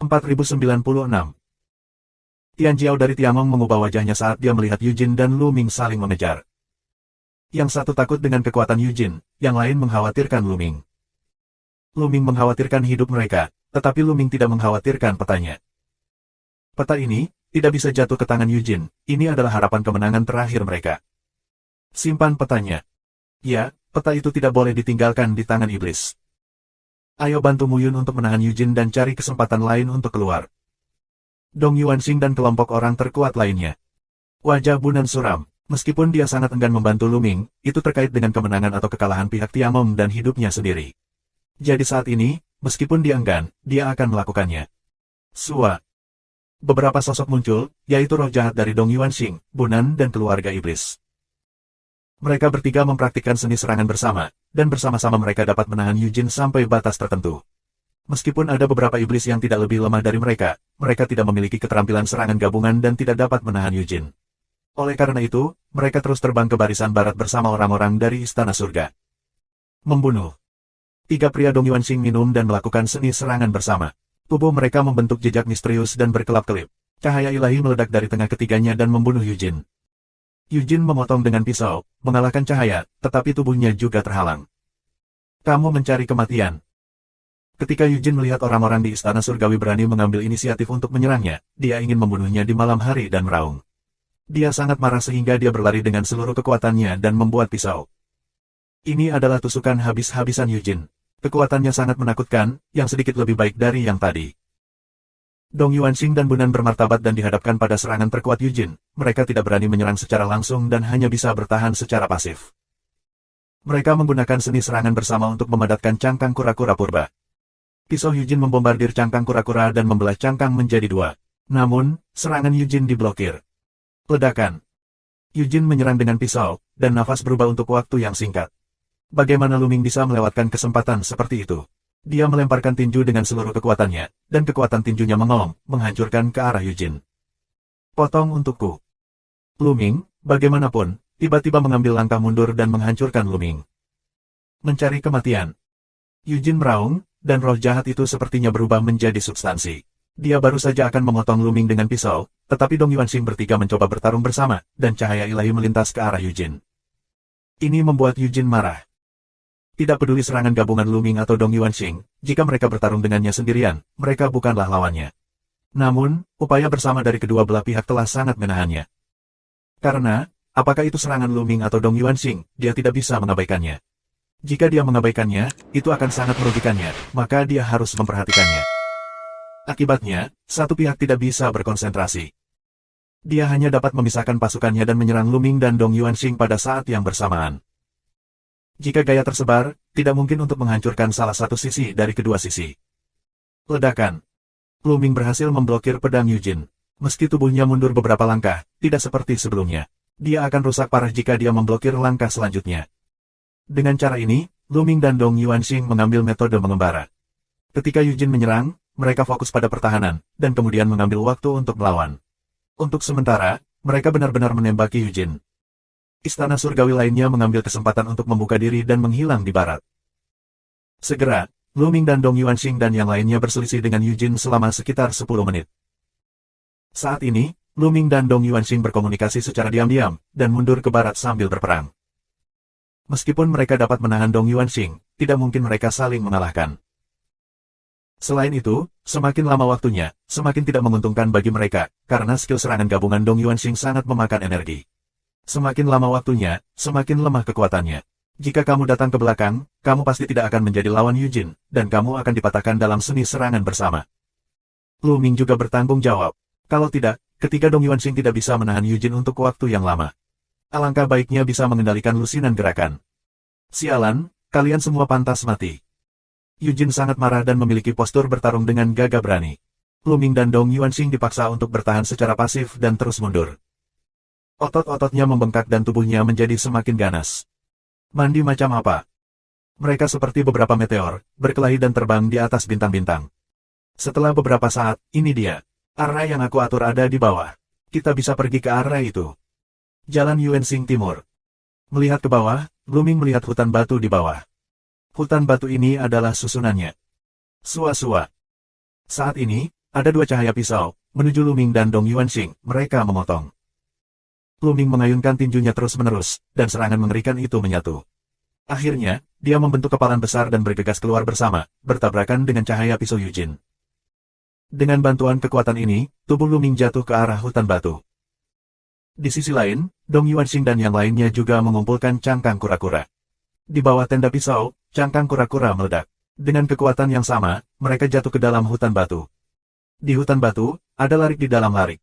4096. Tian Jiao dari Tiangong mengubah wajahnya saat dia melihat Yujin dan Lu Ming saling mengejar. Yang satu takut dengan kekuatan Yujin, yang lain mengkhawatirkan Lu Ming. Lu Ming mengkhawatirkan hidup mereka, tetapi Lu Ming tidak mengkhawatirkan petanya. Peta ini tidak bisa jatuh ke tangan Yujin, ini adalah harapan kemenangan terakhir mereka. Simpan petanya. Ya, peta itu tidak boleh ditinggalkan di tangan iblis. Ayo bantu Muyun untuk menahan Yujin dan cari kesempatan lain untuk keluar. Dong Yuanxing dan kelompok orang terkuat lainnya. Wajah Bunan suram, meskipun dia sangat enggan membantu Lu Ming, itu terkait dengan kemenangan atau kekalahan pihak Tiangong dan hidupnya sendiri. Jadi saat ini, meskipun dia enggan, dia akan melakukannya. Sua. Beberapa sosok muncul, yaitu roh jahat dari Dong Yuanxing, Bunan dan keluarga iblis. Mereka bertiga mempraktikkan seni serangan bersama, dan bersama-sama mereka dapat menahan Yujin sampai batas tertentu. Meskipun ada beberapa iblis yang tidak lebih lemah dari mereka, mereka tidak memiliki keterampilan serangan gabungan dan tidak dapat menahan Yujin. Oleh karena itu, mereka terus terbang ke barisan barat bersama orang-orang dari Istana Surga. Membunuh. Tiga pria Dong Yuanxing minum dan melakukan seni serangan bersama. Tubuh mereka membentuk jejak misterius dan berkelap-kelip. Cahaya ilahi meledak dari tengah ketiganya dan membunuh Yujin. Yujin memotong dengan pisau, mengalahkan cahaya, tetapi tubuhnya juga terhalang. Kamu mencari kematian. Ketika Yujin melihat orang-orang di Istana Surgawi berani mengambil inisiatif untuk menyerangnya, dia ingin membunuhnya di malam hari dan meraung. Dia sangat marah sehingga dia berlari dengan seluruh kekuatannya dan membuat pisau. Ini adalah tusukan habis-habisan Yujin. Kekuatannya sangat menakutkan, yang sedikit lebih baik dari yang tadi. Dong Yuanxing dan Bunan bermartabat dan dihadapkan pada serangan terkuat Yujin. Mereka tidak berani menyerang secara langsung dan hanya bisa bertahan secara pasif. Mereka menggunakan seni serangan bersama untuk memadatkan cangkang kura-kura purba. Pisau Yujin membombardir cangkang kura-kura dan membelah cangkang menjadi dua. Namun, serangan Yujin diblokir. Ledakan. Yujin menyerang dengan pisau, dan nafas berubah untuk waktu yang singkat. Bagaimana Lu Ming bisa melewatkan kesempatan seperti itu? Dia melemparkan tinju dengan seluruh kekuatannya, dan kekuatan tinjunya mengolong, menghancurkan ke arah Yujin. Potong untukku. Lu Ming, bagaimanapun, tiba-tiba mengambil langkah mundur dan menghancurkan Lu Ming. Mencari kematian. Yujin meraung, dan roh jahat itu sepertinya berubah menjadi substansi. Dia baru saja akan memotong Lu Ming dengan pisau, tetapi Dong Yuanxing bertiga mencoba bertarung bersama, dan cahaya ilahi melintas ke arah Yujin. Ini membuat Yujin marah. Tidak peduli serangan gabungan Lu Ming atau Dong Yuanxing, jika mereka bertarung dengannya sendirian, mereka bukanlah lawannya. Namun, upaya bersama dari kedua belah pihak telah sangat menahannya. Karena, apakah itu serangan Lu Ming atau Dong Yuanxing, dia tidak bisa mengabaikannya. Jika dia mengabaikannya, itu akan sangat merugikannya, maka dia harus memperhatikannya. Akibatnya, satu pihak tidak bisa berkonsentrasi. Dia hanya dapat memisahkan pasukannya dan menyerang Lu Ming dan Dong Yuanxing pada saat yang bersamaan. Jika gaya tersebar, tidak mungkin untuk menghancurkan salah satu sisi dari kedua sisi. Ledakan. Lu Ming berhasil memblokir pedang Yujin. Meski tubuhnya mundur beberapa langkah, tidak seperti sebelumnya. Dia akan rusak parah jika dia memblokir langkah selanjutnya. Dengan cara ini, Lu Ming dan Dong Yuanxing mengambil metode mengembara. Ketika Yujin menyerang, mereka fokus pada pertahanan, dan kemudian mengambil waktu untuk melawan. Untuk sementara, mereka benar-benar menembaki Yujin. Istana surgawi lainnya mengambil kesempatan untuk membuka diri dan menghilang di barat. Segera, Lu Ming dan Dong Yuanxing dan yang lainnya berselisih dengan Yujin selama sekitar 10 menit. Saat ini, Lu Ming dan Dong Yuanxing berkomunikasi secara diam-diam, dan mundur ke barat sambil berperang. Meskipun mereka dapat menahan Dong Yuanxing, tidak mungkin mereka saling mengalahkan. Selain itu, semakin lama waktunya, semakin tidak menguntungkan bagi mereka, karena skill serangan gabungan Dong Yuanxing sangat memakan energi. Semakin lama waktunya, semakin lemah kekuatannya. Jika kamu datang ke belakang, kamu pasti tidak akan menjadi lawan Yujin, dan kamu akan dipatahkan dalam seni serangan bersama. Lu Ming juga bertanggung jawab. Kalau tidak, ketiga Dong Yuanxing tidak bisa menahan Yujin untuk waktu yang lama. Alangkah baiknya bisa mengendalikan lusinan gerakan. Sialan, kalian semua pantas mati. Yujin sangat marah dan memiliki postur bertarung dengan gagah berani. Lu Ming dan Dong Yuanxing dipaksa untuk bertahan secara pasif dan terus mundur. Otot-ototnya membengkak dan tubuhnya menjadi semakin ganas. Mandi macam apa? Mereka seperti beberapa meteor, berkelahi dan terbang di atas bintang-bintang. Setelah beberapa saat, ini dia. Arah yang aku atur ada di bawah. Kita bisa pergi ke arah itu. Jalan Yuanxing Timur. Melihat ke bawah, Lu Ming melihat hutan batu di bawah. Hutan batu ini adalah susunannya. Sua-sua. Saat ini, ada dua cahaya pisau, menuju Luming dan Dong Yuanxing, mereka memotong. Luming mengayunkan tinjunya terus-menerus, dan serangan mengerikan itu menyatu. Akhirnya, dia membentuk kepalan besar dan bergegas keluar bersama, bertabrakan dengan cahaya pisau Yujin. Dengan bantuan kekuatan ini, tubuh Luming jatuh ke arah hutan batu. Di sisi lain, Dong Yuanxing dan yang lainnya juga mengumpulkan cangkang kura-kura. Di bawah tenda pisau, cangkang kura-kura meledak. Dengan kekuatan yang sama, mereka jatuh ke dalam hutan batu. Di hutan batu, ada larik di dalam larik.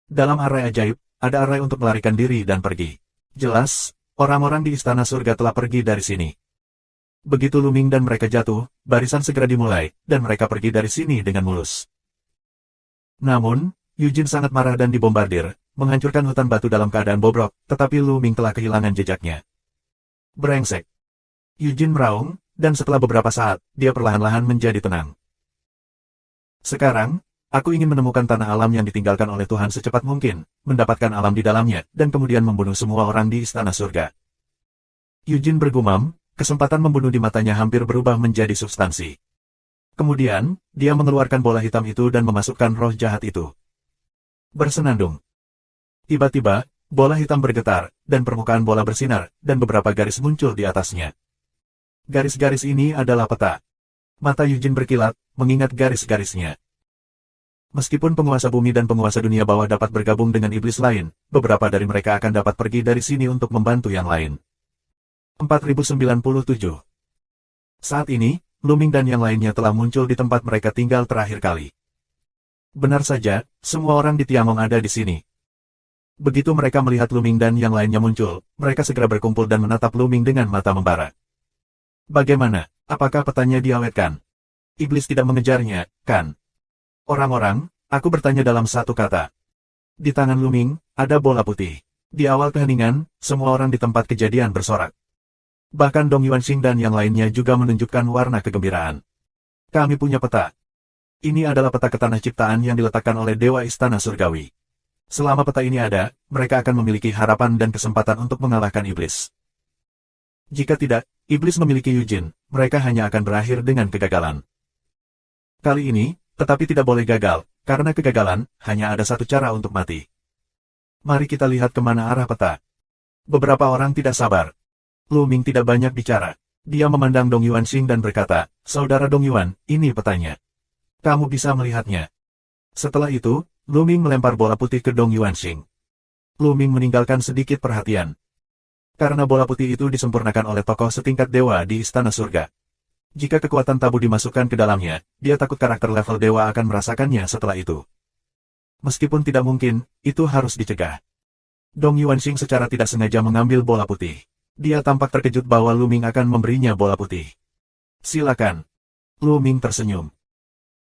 Dalam arai ajaib, ada arai untuk melarikan diri dan pergi. Jelas, orang-orang di Istana Surga telah pergi dari sini. Begitu Luming dan mereka jatuh, barisan segera dimulai, dan mereka pergi dari sini dengan mulus. Namun, Yujin sangat marah dan dibombardir, menghancurkan hutan batu dalam keadaan bobrok, tetapi Luming telah kehilangan jejaknya. Brengsek. Yujin meraung, dan setelah beberapa saat, dia perlahan-lahan menjadi tenang. Sekarang, aku ingin menemukan tanah alam yang ditinggalkan oleh Tuhan secepat mungkin, mendapatkan alam di dalamnya, dan kemudian membunuh semua orang di Istana Surga. Yujin bergumam, kesempatan membunuh di matanya hampir berubah menjadi substansi. Kemudian, dia mengeluarkan bola hitam itu dan memasukkan roh jahat itu. Bersenandung. Tiba-tiba, bola hitam bergetar, dan permukaan bola bersinar, dan beberapa garis muncul di atasnya. Garis-garis ini adalah peta. Mata Yujin berkilat, mengingat garis-garisnya. Meskipun penguasa bumi dan penguasa dunia bawah dapat bergabung dengan iblis lain, beberapa dari mereka akan dapat pergi dari sini untuk membantu yang lain. 4097. Saat ini, Luming dan yang lainnya telah muncul di tempat mereka tinggal terakhir kali. Benar saja, semua orang di Tiangong ada di sini. Begitu mereka melihat Luming dan yang lainnya muncul, mereka segera berkumpul dan menatap Luming dengan mata membara. Bagaimana? Apakah petanya diawetkan? Iblis tidak mengejarnya, kan? Orang-orang, aku bertanya dalam satu kata. Di tangan Luming, ada bola putih. Di awal keheningan, semua orang di tempat kejadian bersorak. Bahkan Dong Yuanxing dan yang lainnya juga menunjukkan warna kegembiraan. Kami punya peta. Ini adalah peta ke tanah ciptaan yang diletakkan oleh Dewa Istana Surgawi. Selama peta ini ada, mereka akan memiliki harapan dan kesempatan untuk mengalahkan iblis. Jika tidak, iblis memiliki Yujin, mereka hanya akan berakhir dengan kegagalan. Kali ini, tetapi tidak boleh gagal, karena kegagalan, hanya ada satu cara untuk mati. Mari kita lihat kemana arah peta. Beberapa orang tidak sabar. Luming tidak banyak bicara. Dia memandang Dong Yuanxing dan berkata, Saudara Dong Yuan, ini petanya. Kamu bisa melihatnya. Setelah itu, Luming melempar bola putih ke Dong Yuanxing. Luming meninggalkan sedikit perhatian. Karena bola putih itu disempurnakan oleh tokoh setingkat dewa di Istana Surga. Jika kekuatan tabu dimasukkan ke dalamnya, dia takut karakter level dewa akan merasakannya setelah itu. Meskipun tidak mungkin, itu harus dicegah. Dong Yuanxing secara tidak sengaja mengambil bola putih. Dia tampak terkejut bahwa Luming akan memberinya bola putih. Silakan. Luming tersenyum.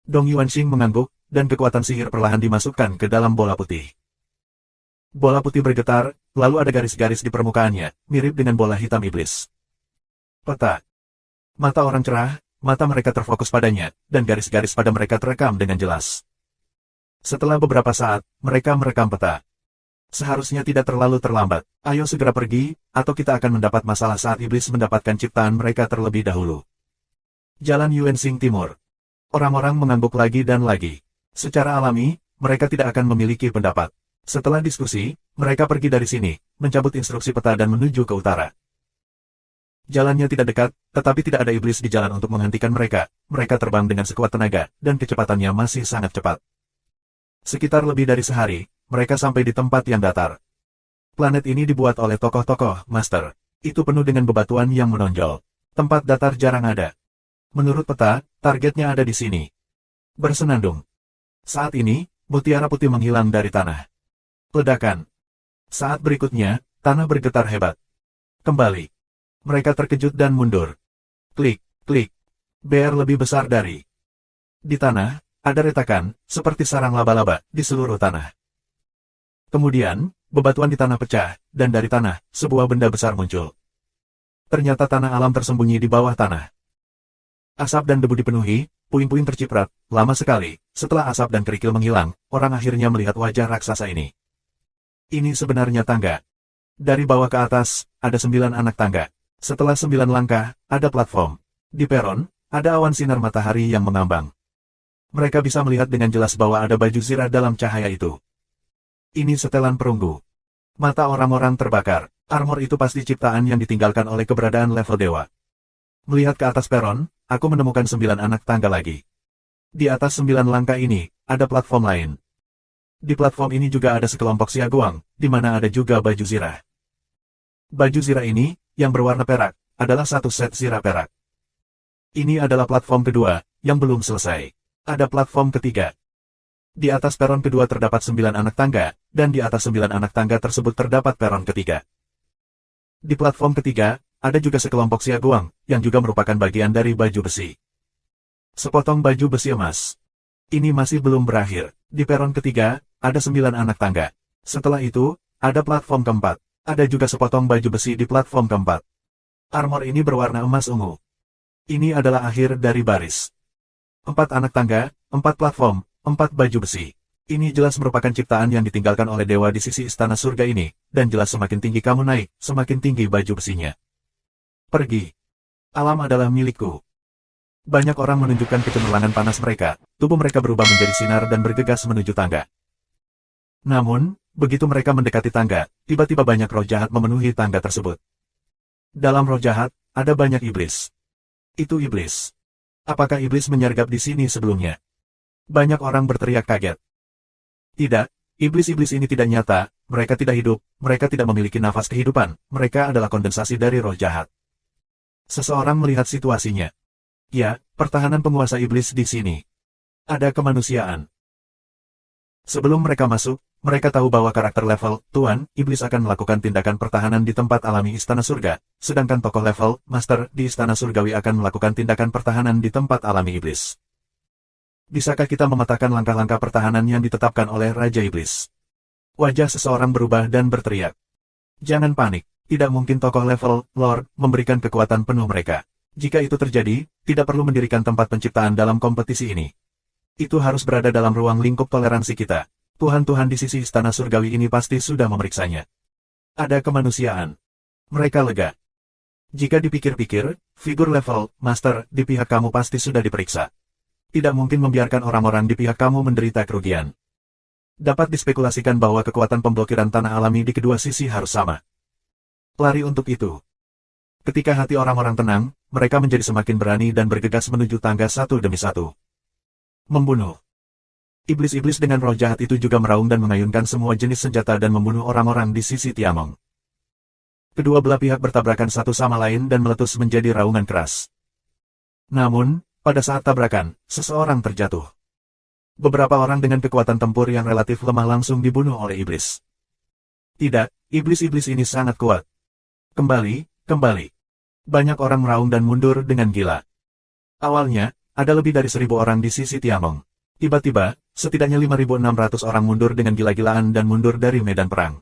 Dong Yuanxing mengangguk, dan kekuatan sihir perlahan dimasukkan ke dalam bola putih. Bola putih bergetar, lalu ada garis-garis di permukaannya, mirip dengan bola hitam iblis. Peta. Mata orang cerah, mata mereka terfokus padanya, dan garis-garis pada mereka terekam dengan jelas. Setelah beberapa saat, mereka merekam peta. Seharusnya tidak terlalu terlambat. Ayo segera pergi, atau kita akan mendapat masalah saat iblis mendapatkan ciptaan mereka terlebih dahulu. Jalan Yuanxing Timur. Orang-orang mengangguk lagi dan lagi. Secara alami, mereka tidak akan memiliki pendapat. Setelah diskusi, mereka pergi dari sini, mencabut instruksi peta dan menuju ke utara. Jalannya tidak dekat, tetapi tidak ada iblis di jalan untuk menghentikan mereka. Mereka terbang dengan sekuat tenaga, dan kecepatannya masih sangat cepat. Sekitar lebih dari sehari, mereka sampai di tempat yang datar. Planet ini dibuat oleh tokoh-tokoh master. Itu penuh dengan bebatuan yang menonjol. Tempat datar jarang ada. Menurut peta, targetnya ada di sini. Bersenandung. Saat ini, mutiara putih menghilang dari tanah. Ledakan. Saat berikutnya, tanah bergetar hebat. Kembali. Mereka terkejut dan mundur. Klik, klik. BR lebih besar dari. Di tanah, ada retakan, seperti sarang laba-laba, di seluruh tanah. Kemudian, bebatuan di tanah pecah, dan dari tanah, sebuah benda besar muncul. Ternyata tanah alam tersembunyi di bawah tanah. Asap dan debu dipenuhi, puing-puing terciprat, lama sekali. Setelah asap dan kerikil menghilang, orang akhirnya melihat wajah raksasa ini. Ini sebenarnya tangga. Dari bawah ke atas, ada 9 anak tangga. Setelah 9 langkah, ada platform. Di peron, ada awan sinar matahari yang mengambang. Mereka bisa melihat dengan jelas bahwa ada baju zirah dalam cahaya itu. Ini setelan perunggu. Mata orang-orang terbakar. Armor itu pasti ciptaan yang ditinggalkan oleh keberadaan level dewa. Melihat ke atas peron, aku menemukan 9 anak tangga lagi. Di atas 9 langkah ini, ada platform lain. Di platform ini juga ada sekelompok siaguang, di mana ada juga baju zirah. Baju zirah ini, yang berwarna perak, adalah satu set zirah perak. Ini adalah platform kedua, yang belum selesai. Ada platform ketiga. Di atas peron kedua terdapat 9 anak tangga, dan di atas 9 anak tangga tersebut terdapat peron ketiga. Di platform ketiga, ada juga sekelompok siaguang, yang juga merupakan bagian dari baju besi. Sepotong baju besi emas. Ini masih belum berakhir. Di peron ketiga, ada 9 anak tangga. Setelah itu, ada platform keempat. Ada juga sepotong baju besi di platform keempat. Armor ini berwarna emas ungu. Ini adalah akhir dari baris. 4 anak tangga, 4 platform, 4 baju besi. Ini jelas merupakan ciptaan yang ditinggalkan oleh dewa di sisi istana surga ini, dan jelas semakin tinggi kamu naik, semakin tinggi baju besinya. Pergi. Alam adalah milikku. Banyak orang menunjukkan kecemerlangan panas mereka, tubuh mereka berubah menjadi sinar dan bergegas menuju tangga. Namun, begitu mereka mendekati tangga, tiba-tiba banyak roh jahat memenuhi tangga tersebut. Dalam roh jahat, ada banyak iblis. Itu iblis. Apakah iblis menyergap di sini sebelumnya? Banyak orang berteriak kaget. Tidak, iblis-iblis ini tidak nyata, mereka tidak hidup, mereka tidak memiliki nafas kehidupan, mereka adalah kondensasi dari roh jahat. Seseorang melihat situasinya. Ya, pertahanan penguasa iblis di sini. Ada kemanusiaan. Sebelum mereka masuk, mereka tahu bahwa karakter level Tuan Iblis akan melakukan tindakan pertahanan di tempat alami Istana Surga, sedangkan tokoh level Master di Istana Surgawi akan melakukan tindakan pertahanan di tempat alami Iblis. Bisakah kita mematahkan langkah-langkah pertahanan yang ditetapkan oleh Raja Iblis? Wajah seseorang berubah dan berteriak. Jangan panik. Tidak mungkin tokoh level Lord memberikan kekuatan penuh mereka. Jika itu terjadi, tidak perlu mendirikan tempat penciptaan dalam kompetisi ini. Itu harus berada dalam ruang lingkup toleransi kita. Tuhan-Tuhan di sisi istana surgawi ini pasti sudah memeriksanya. Ada kemanusiaan. Mereka lega. Jika dipikir-pikir, figur level Master di pihak kamu pasti sudah diperiksa. Tidak mungkin membiarkan orang-orang di pihak kamu menderita kerugian. Dapat dispekulasikan bahwa kekuatan pemblokiran tanah alami di kedua sisi harus sama. Lari untuk itu. Ketika hati orang-orang tenang, mereka menjadi semakin berani dan bergegas menuju tangga satu demi satu. Membunuh. Iblis-iblis dengan roh jahat itu juga meraung dan mengayunkan semua jenis senjata dan membunuh orang-orang di sisi Tiamong. Kedua belah pihak bertabrakan satu sama lain dan meletus menjadi raungan keras. Namun, pada saat tabrakan, seseorang terjatuh. Beberapa orang dengan kekuatan tempur yang relatif lemah langsung dibunuh oleh iblis. Tidak, iblis-iblis ini sangat kuat. Kembali. Banyak orang meraung dan mundur dengan gila. Awalnya, ada lebih dari 1.000 orang di sisi Tiamong. Tiba-tiba, setidaknya 5.600 orang mundur dengan gila-gilaan dan mundur dari medan perang.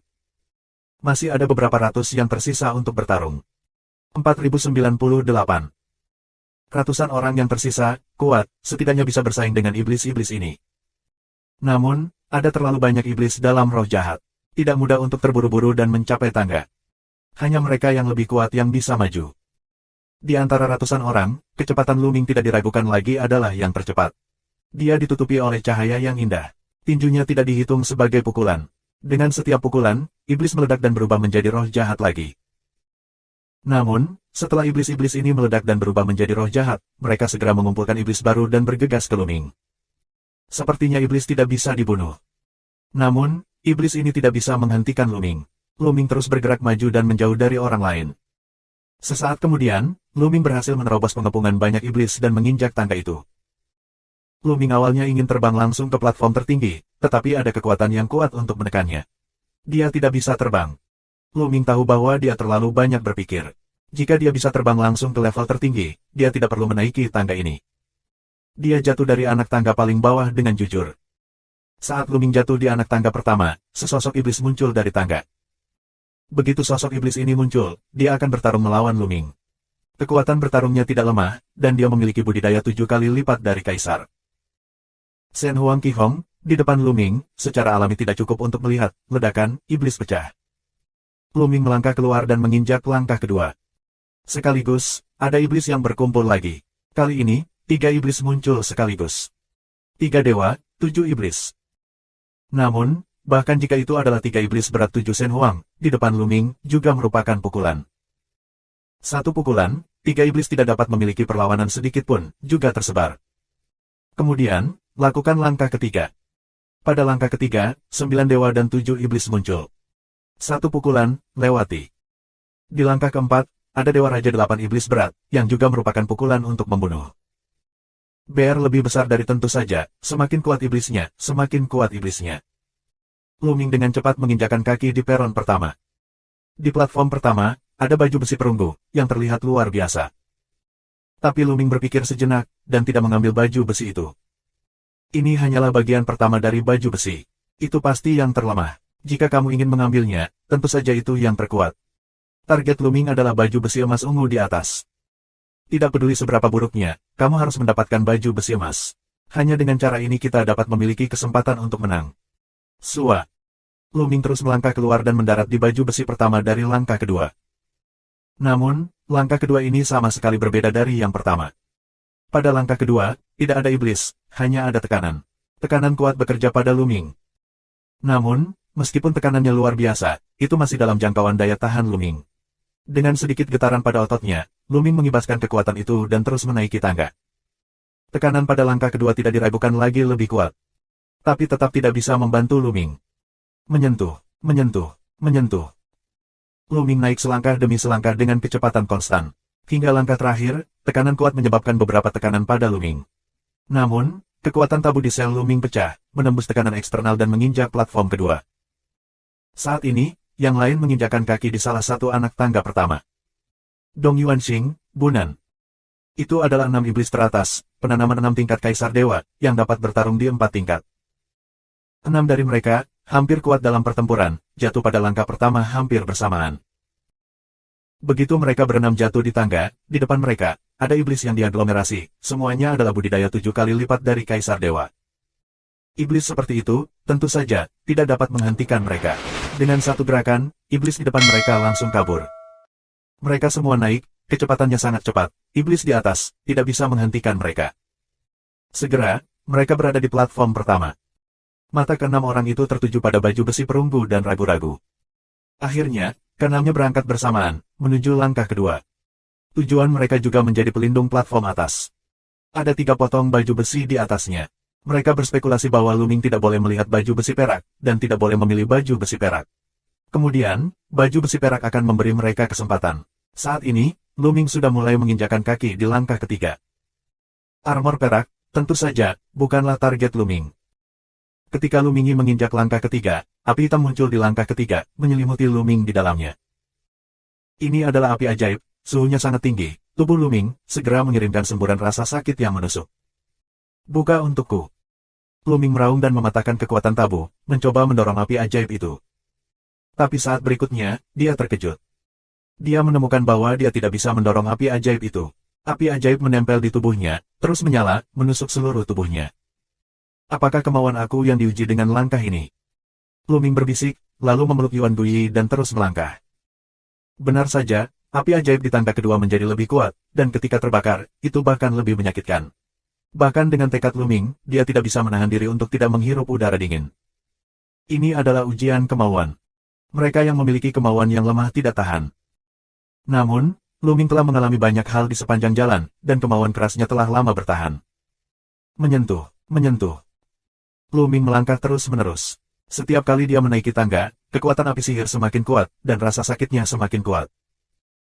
Masih ada beberapa ratus yang tersisa untuk bertarung. 4.098. Ratusan orang yang tersisa, kuat, setidaknya bisa bersaing dengan iblis-iblis ini. Namun, ada terlalu banyak iblis dalam roh jahat. Tidak mudah untuk terburu-buru dan mencapai tangga. Hanya mereka yang lebih kuat yang bisa maju. Di antara ratusan orang, kecepatan Luming tidak diragukan lagi adalah yang tercepat. Dia ditutupi oleh cahaya yang indah. Tinjunya tidak dihitung sebagai pukulan. Dengan setiap pukulan, iblis meledak dan berubah menjadi roh jahat lagi. Namun, setelah iblis-iblis ini meledak dan berubah menjadi roh jahat, mereka segera mengumpulkan iblis baru dan bergegas ke Luming. Sepertinya iblis tidak bisa dibunuh. Namun, iblis ini tidak bisa menghentikan Luming. Luming terus bergerak maju dan menjauh dari orang lain. Sesaat kemudian, Luming berhasil menerobos pengepungan banyak iblis dan menginjak tangga itu. Luming awalnya ingin terbang langsung ke platform tertinggi, tetapi ada kekuatan yang kuat untuk menekannya. Dia tidak bisa terbang. Luming tahu bahwa dia terlalu banyak berpikir. Jika dia bisa terbang langsung ke level tertinggi, dia tidak perlu menaiki tangga ini. Dia jatuh dari anak tangga paling bawah dengan jujur. Saat Luming jatuh di anak tangga pertama, sesosok iblis muncul dari tangga. Begitu sosok iblis ini muncul, dia akan bertarung melawan Luming. Kekuatan bertarungnya tidak lemah, dan dia memiliki budidaya 7 kali lipat dari Kaisar. Shen Huang Qihong, di depan Luming, secara alami tidak cukup untuk melihat, ledakan, iblis pecah. Luming melangkah keluar dan menginjak langkah kedua. Sekaligus, ada iblis yang berkumpul lagi. Kali ini, 3 iblis muncul sekaligus. 3 dewa, 7 iblis. Namun, bahkan jika itu adalah 3 iblis berat 7 Shen Huang, di depan Luming, juga merupakan pukulan. Satu pukulan, 3 iblis tidak dapat memiliki perlawanan sedikit pun, juga tersebar. Kemudian, lakukan langkah ketiga. Pada langkah ketiga, 9 dewa dan 7 iblis muncul. Satu pukulan, lewati. Di langkah keempat, ada Dewa Raja 8 iblis berat, yang juga merupakan pukulan untuk membunuh. BR lebih besar dari tentu saja, semakin kuat iblisnya, semakin kuat iblisnya. Luming dengan cepat menginjakan kaki di peron pertama. Di platform pertama, ada baju besi perunggu, yang terlihat luar biasa. Tapi Luming berpikir sejenak, dan tidak mengambil baju besi itu. Ini hanyalah bagian pertama dari baju besi. Itu pasti yang terlemah. Jika kamu ingin mengambilnya, tentu saja itu yang terkuat. Target Luming adalah baju besi emas ungu di atas. Tidak peduli seberapa buruknya, kamu harus mendapatkan baju besi emas. Hanya dengan cara ini kita dapat memiliki kesempatan untuk menang. Sua. Luming terus melangkah keluar dan mendarat di baju besi pertama dari langkah kedua. Namun, langkah kedua ini sama sekali berbeda dari yang pertama. Pada langkah kedua, tidak ada iblis, hanya ada tekanan. Tekanan kuat bekerja pada Luming. Namun, meskipun tekanannya luar biasa, itu masih dalam jangkauan daya tahan Luming. Dengan sedikit getaran pada ototnya, Luming mengibaskan kekuatan itu dan terus menaiki tangga. Tekanan pada langkah kedua tidak diragukan lagi lebih kuat. Tapi tetap tidak bisa membantu Luming. Menyentuh, menyentuh, menyentuh. Luming naik selangkah demi selangkah dengan kecepatan konstan. Hingga langkah terakhir, tekanan kuat menyebabkan beberapa tekanan pada Luming. Namun, kekuatan tabu di sel Luming pecah, menembus tekanan eksternal dan menginjak platform kedua. Saat ini, yang lain menginjakan kaki di salah satu anak tangga pertama. Dong Yuanxing, Bunan. Itu adalah 6 iblis teratas, penanaman 6 tingkat Kaisar Dewa, yang dapat bertarung di 4 tingkat. 6 dari mereka, hampir kuat dalam pertempuran, jatuh pada langkah pertama hampir bersamaan. Begitu mereka berenam jatuh di tangga, di depan mereka, ada iblis yang diaglomerasi, semuanya adalah budidaya 7 kali lipat dari Kaisar Dewa. Iblis seperti itu, tentu saja, tidak dapat menghentikan mereka. Dengan satu gerakan, iblis di depan mereka langsung kabur. Mereka semua naik, kecepatannya sangat cepat, iblis di atas, tidak bisa menghentikan mereka. Segera, mereka berada di platform pertama. Mata keenam orang itu tertuju pada baju besi perunggu dan ragu-ragu. Akhirnya, keenamnya berangkat bersamaan, menuju langkah kedua. Tujuan mereka juga menjadi pelindung platform atas. Ada 3 potong baju besi di atasnya. Mereka berspekulasi bahwa Luming tidak boleh melihat baju besi perak, dan tidak boleh memilih baju besi perak. Kemudian, baju besi perak akan memberi mereka kesempatan. Saat ini, Luming sudah mulai menginjakan kaki di langkah ketiga. Armor perak, tentu saja, bukanlah target Luming. Ketika Luming menginjak langkah ketiga, api hitam muncul di langkah ketiga, menyelimuti Luming di dalamnya. Ini adalah api ajaib, suhunya sangat tinggi, tubuh Luming segera mengirimkan semburan rasa sakit yang menusuk. Buka untukku. Luming meraung dan mematahkan kekuatan tabu, mencoba mendorong api ajaib itu. Tapi saat berikutnya, dia terkejut. Dia menemukan bahwa dia tidak bisa mendorong api ajaib itu. Api ajaib menempel di tubuhnya, terus menyala, menusuk seluruh tubuhnya. Apakah kemauan aku yang diuji dengan langkah ini? Luming berbisik, lalu memeluk Yuan Guyi dan terus melangkah. Benar saja, api ajaib di tangga kedua menjadi lebih kuat, dan ketika terbakar, itu bahkan lebih menyakitkan. Bahkan dengan tekad Luming, dia tidak bisa menahan diri untuk tidak menghirup udara dingin. Ini adalah ujian kemauan. Mereka yang memiliki kemauan yang lemah tidak tahan. Namun, Luming telah mengalami banyak hal di sepanjang jalan, dan kemauan kerasnya telah lama bertahan. Menyentuh, menyentuh. Luming melangkah terus-menerus. Setiap kali dia menaiki tangga, kekuatan api sihir semakin kuat, dan rasa sakitnya semakin kuat.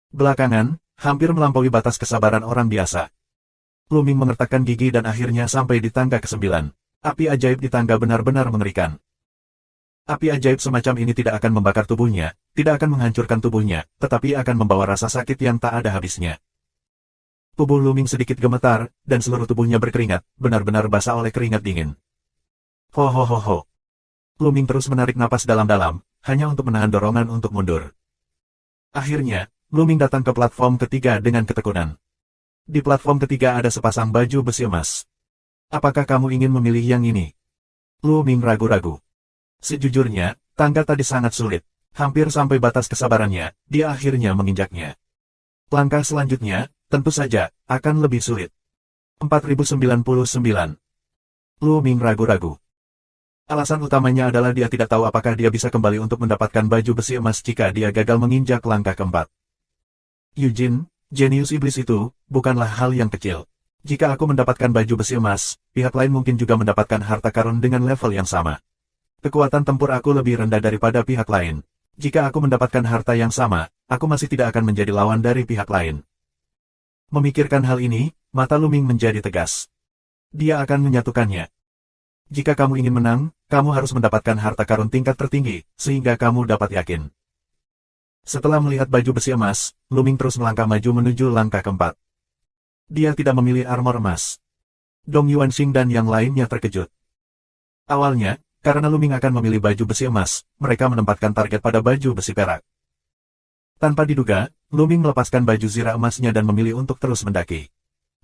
Belakangan, hampir melampaui batas kesabaran orang biasa. Luming mengertakkan gigi dan akhirnya sampai di tangga ke-9. Api ajaib di tangga benar-benar mengerikan. Api ajaib semacam ini tidak akan membakar tubuhnya, tidak akan menghancurkan tubuhnya, tetapi akan membawa rasa sakit yang tak ada habisnya. Tubuh Luming sedikit gemetar, dan seluruh tubuhnya berkeringat, benar-benar basah oleh keringat dingin. Ho ho ho ho. Luming terus menarik napas dalam-dalam, hanya untuk menahan dorongan untuk mundur. Akhirnya, Luming datang ke platform ketiga dengan ketekunan. Di platform ketiga ada sepasang baju besi emas. Apakah kamu ingin memilih yang ini? Luming ragu-ragu. Sejujurnya, tangga tadi sangat sulit. Hampir sampai batas kesabarannya, dia akhirnya menginjaknya. Langkah selanjutnya, tentu saja, akan lebih sulit. 4099. Lu Ming ragu-ragu. Alasan utamanya adalah dia tidak tahu apakah dia bisa kembali untuk mendapatkan baju besi emas jika dia gagal menginjak langkah keempat. Eugene, jenius iblis itu, bukanlah hal yang kecil. Jika aku mendapatkan baju besi emas, pihak lain mungkin juga mendapatkan harta karun dengan level yang sama. Kekuatan tempur aku lebih rendah daripada pihak lain. Jika aku mendapatkan harta yang sama, aku masih tidak akan menjadi lawan dari pihak lain. Memikirkan hal ini, mata Lu Ming menjadi tegas. Dia akan menyatukannya. Jika kamu ingin menang, kamu harus mendapatkan harta karun tingkat tertinggi, sehingga kamu dapat yakin. Setelah melihat baju besi emas, Lu Ming terus melangkah maju menuju langkah keempat. Dia tidak memilih armor emas. Dong Yuanxing dan yang lainnya terkejut. Awalnya, karena Lu Ming akan memilih baju besi emas, mereka menempatkan target pada baju besi perak. Tanpa diduga, Lu Ming melepaskan baju zirah emasnya dan memilih untuk terus mendaki.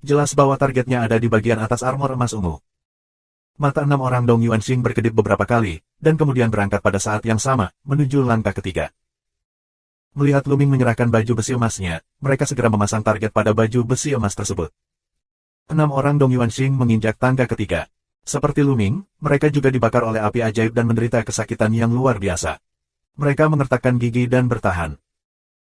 Jelas bahwa targetnya ada di bagian atas armor emas ungu. Mata 6 orang Dong Yuanxing berkedip beberapa kali, dan kemudian berangkat pada saat yang sama, menuju langkah ketiga. Melihat Lu Ming menyerahkan baju besi emasnya, mereka segera memasang target pada baju besi emas tersebut. 6 orang Dong Yuanxing menginjak tangga ketiga. Seperti Lu Ming, mereka juga dibakar oleh api ajaib dan menderita kesakitan yang luar biasa. Mereka mengertakkan gigi dan bertahan.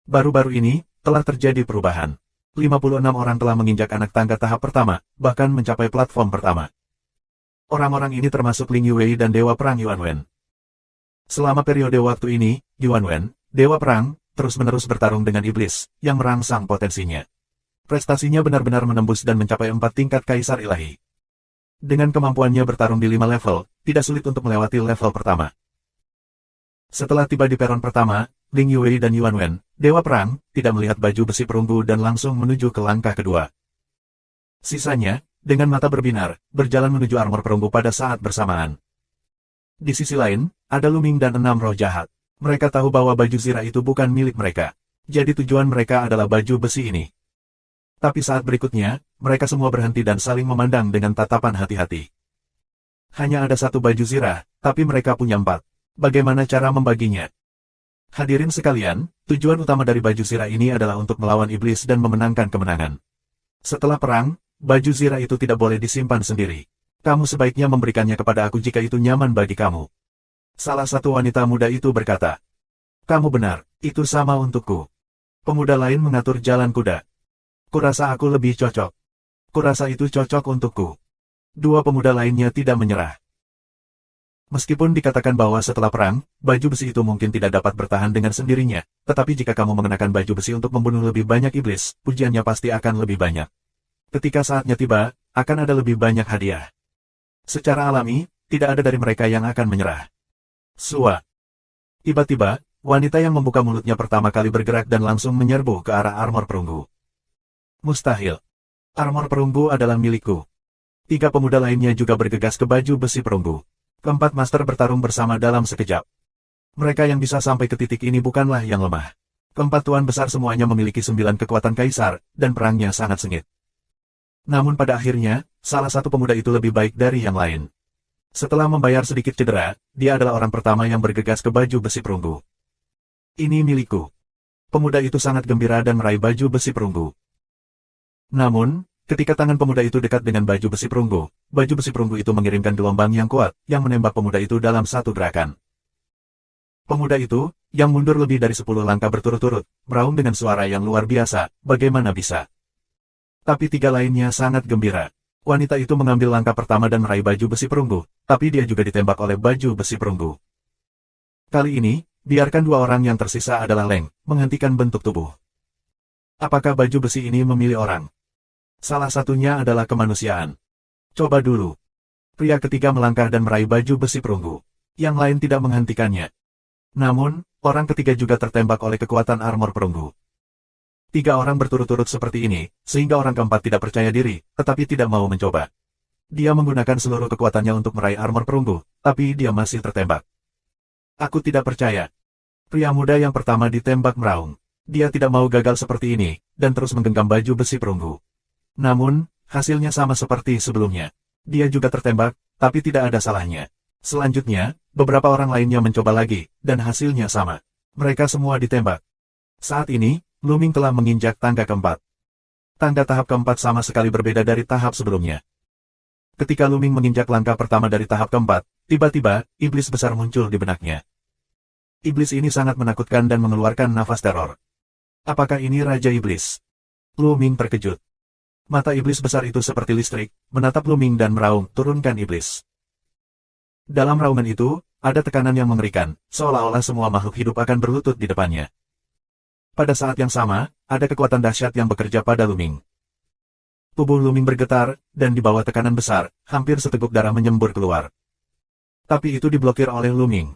Baru-baru ini, telah terjadi perubahan. 56 orang telah menginjak anak tangga tahap pertama, bahkan mencapai platform pertama. Orang-orang ini termasuk Ling Yuwei dan Dewa Perang Yuan Wen. Selama periode waktu ini, Yuan Wen, Dewa Perang, terus-menerus bertarung dengan iblis, yang merangsang potensinya. Prestasinya benar-benar menembus dan mencapai 4 tingkat Kaisar Ilahi. Dengan kemampuannya bertarung di 5 level, tidak sulit untuk melewati level pertama. Setelah tiba di peron pertama, Ling Yuwei dan Yuan Wen, Dewa Perang, tidak melihat baju besi perunggu dan langsung menuju ke langkah kedua. Sisanya, dengan mata berbinar, berjalan menuju armor perunggu pada saat bersamaan. Di sisi lain, ada Lu Ming dan 6 roh jahat. Mereka tahu bahwa baju zirah itu bukan milik mereka. Jadi tujuan mereka adalah baju besi ini. Tapi saat berikutnya, mereka semua berhenti dan saling memandang dengan tatapan hati-hati. Hanya ada 1 baju zirah, tapi mereka punya 4. Bagaimana cara membaginya? Hadirin sekalian, tujuan utama dari baju zirah ini adalah untuk melawan iblis dan memenangkan kemenangan. Setelah perang, baju zirah itu tidak boleh disimpan sendiri. Kamu sebaiknya memberikannya kepada aku jika itu nyaman bagi kamu. Salah satu wanita muda itu berkata. Kamu benar, itu sama untukku. Pemuda lain mengatur jalan kuda. Kurasa aku lebih cocok. Kurasa itu cocok untukku. 2 pemuda lainnya tidak menyerah. Meskipun dikatakan bahwa setelah perang, baju besi itu mungkin tidak dapat bertahan dengan sendirinya, tetapi jika kamu mengenakan baju besi untuk membunuh lebih banyak iblis, pujiannya pasti akan lebih banyak. Ketika saatnya tiba, akan ada lebih banyak hadiah. Secara alami, tidak ada dari mereka yang akan menyerah. Sua. Tiba-tiba, wanita yang membuka mulutnya pertama kali bergerak dan langsung menyerbu ke arah armor perunggu. Mustahil. Armor perunggu adalah milikku. 3 pemuda lainnya juga bergegas ke baju besi perunggu. Keempat master bertarung bersama dalam sekejap. Mereka yang bisa sampai ke titik ini bukanlah yang lemah. Keempat tuan besar semuanya memiliki 9 kekuatan kaisar, dan perangnya sangat sengit. Namun pada akhirnya, salah satu pemuda itu lebih baik dari yang lain. Setelah membayar sedikit cedera, dia adalah orang pertama yang bergegas ke baju besi perunggu. Ini milikku. Pemuda itu sangat gembira dan meraih baju besi perunggu. Namun, ketika tangan pemuda itu dekat dengan baju besi perunggu itu mengirimkan gelombang yang kuat, yang menembak pemuda itu dalam satu gerakan. Pemuda itu, yang mundur lebih dari 10 langkah berturut-turut, meraung dengan suara yang luar biasa, bagaimana bisa? Tapi 3 lainnya sangat gembira. Wanita itu mengambil langkah pertama dan meraih baju besi perunggu, tapi dia juga ditembak oleh baju besi perunggu. Kali ini, biarkan 2 orang yang tersisa adalah Leng, menghentikan bentuk tubuh. Apakah baju besi ini memilih orang? Salah satunya adalah kemanusiaan. Coba dulu. Pria ketiga melangkah dan meraih baju besi perunggu. Yang lain tidak menghentikannya. Namun, orang ketiga juga tertembak oleh kekuatan armor perunggu. 3 orang berturut-turut seperti ini, sehingga orang keempat tidak percaya diri, tetapi tidak mau mencoba. Dia menggunakan seluruh kekuatannya untuk meraih armor perunggu, tapi dia masih tertembak. Aku tidak percaya. Pria muda yang pertama ditembak meraung. Dia tidak mau gagal seperti ini, dan terus menggenggam baju besi perunggu. Namun, hasilnya sama seperti sebelumnya. Dia juga tertembak, tapi tidak ada salahnya. Selanjutnya, beberapa orang lainnya mencoba lagi, dan hasilnya sama. Mereka semua ditembak. Saat ini, Lu Ming telah menginjak tangga keempat. Tangga tahap keempat sama sekali berbeda dari tahap sebelumnya. Ketika Luming menginjak langkah pertama dari tahap keempat, tiba-tiba, iblis besar muncul di benaknya. Iblis ini sangat menakutkan dan mengeluarkan nafas teror. Apakah ini Raja Iblis? Luming terkejut. Mata iblis besar itu seperti listrik, menatap Luming dan meraung, turunkan iblis. Dalam raungan itu, ada tekanan yang mengerikan, seolah-olah semua makhluk hidup akan berlutut di depannya. Pada saat yang sama, ada kekuatan dahsyat yang bekerja pada Luming. Tubuh Luming bergetar, dan di bawah tekanan besar, hampir seteguk darah menyembur keluar. Tapi itu diblokir oleh Luming.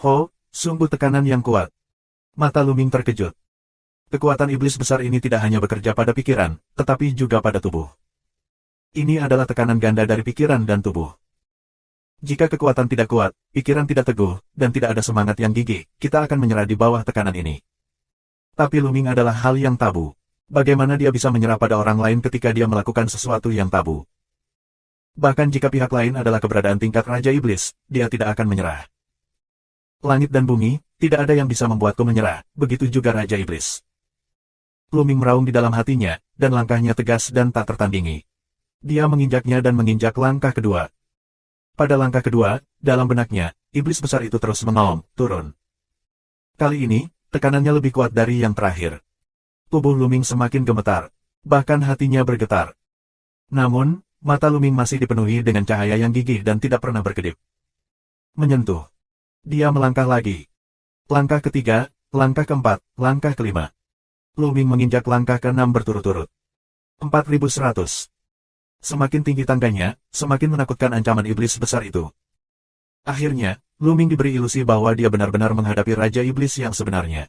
Ho, sungguh tekanan yang kuat. Mata Luming terkejut. Kekuatan iblis besar ini tidak hanya bekerja pada pikiran, tetapi juga pada tubuh. Ini adalah tekanan ganda dari pikiran dan tubuh. Jika kekuatan tidak kuat, pikiran tidak teguh, dan tidak ada semangat yang gigih, kita akan menyerah di bawah tekanan ini. Tapi Luming adalah hal yang tabu. Bagaimana dia bisa menyerah pada orang lain ketika dia melakukan sesuatu yang tabu? Bahkan jika pihak lain adalah keberadaan tingkat Raja Iblis, dia tidak akan menyerah. Langit dan bumi, tidak ada yang bisa membuatku menyerah, begitu juga Raja Iblis. Luming meraung di dalam hatinya, dan langkahnya tegas dan tak tertandingi. Dia menginjaknya dan menginjak langkah kedua. Pada langkah kedua, dalam benaknya, iblis besar itu terus mengaum, turun. Kali ini, tekanannya lebih kuat dari yang terakhir. Tubuh Luming semakin gemetar, bahkan hatinya bergetar. Namun, mata Luming masih dipenuhi dengan cahaya yang gigih dan tidak pernah berkedip. Menyentuh. Dia melangkah lagi. Langkah ketiga, langkah keempat, langkah kelima. Luming menginjak langkah ke-6 berturut-turut. 4100. Semakin tinggi tangganya, semakin menakutkan ancaman iblis besar itu. Akhirnya, Luming diberi ilusi bahwa dia benar-benar menghadapi Raja Iblis yang sebenarnya.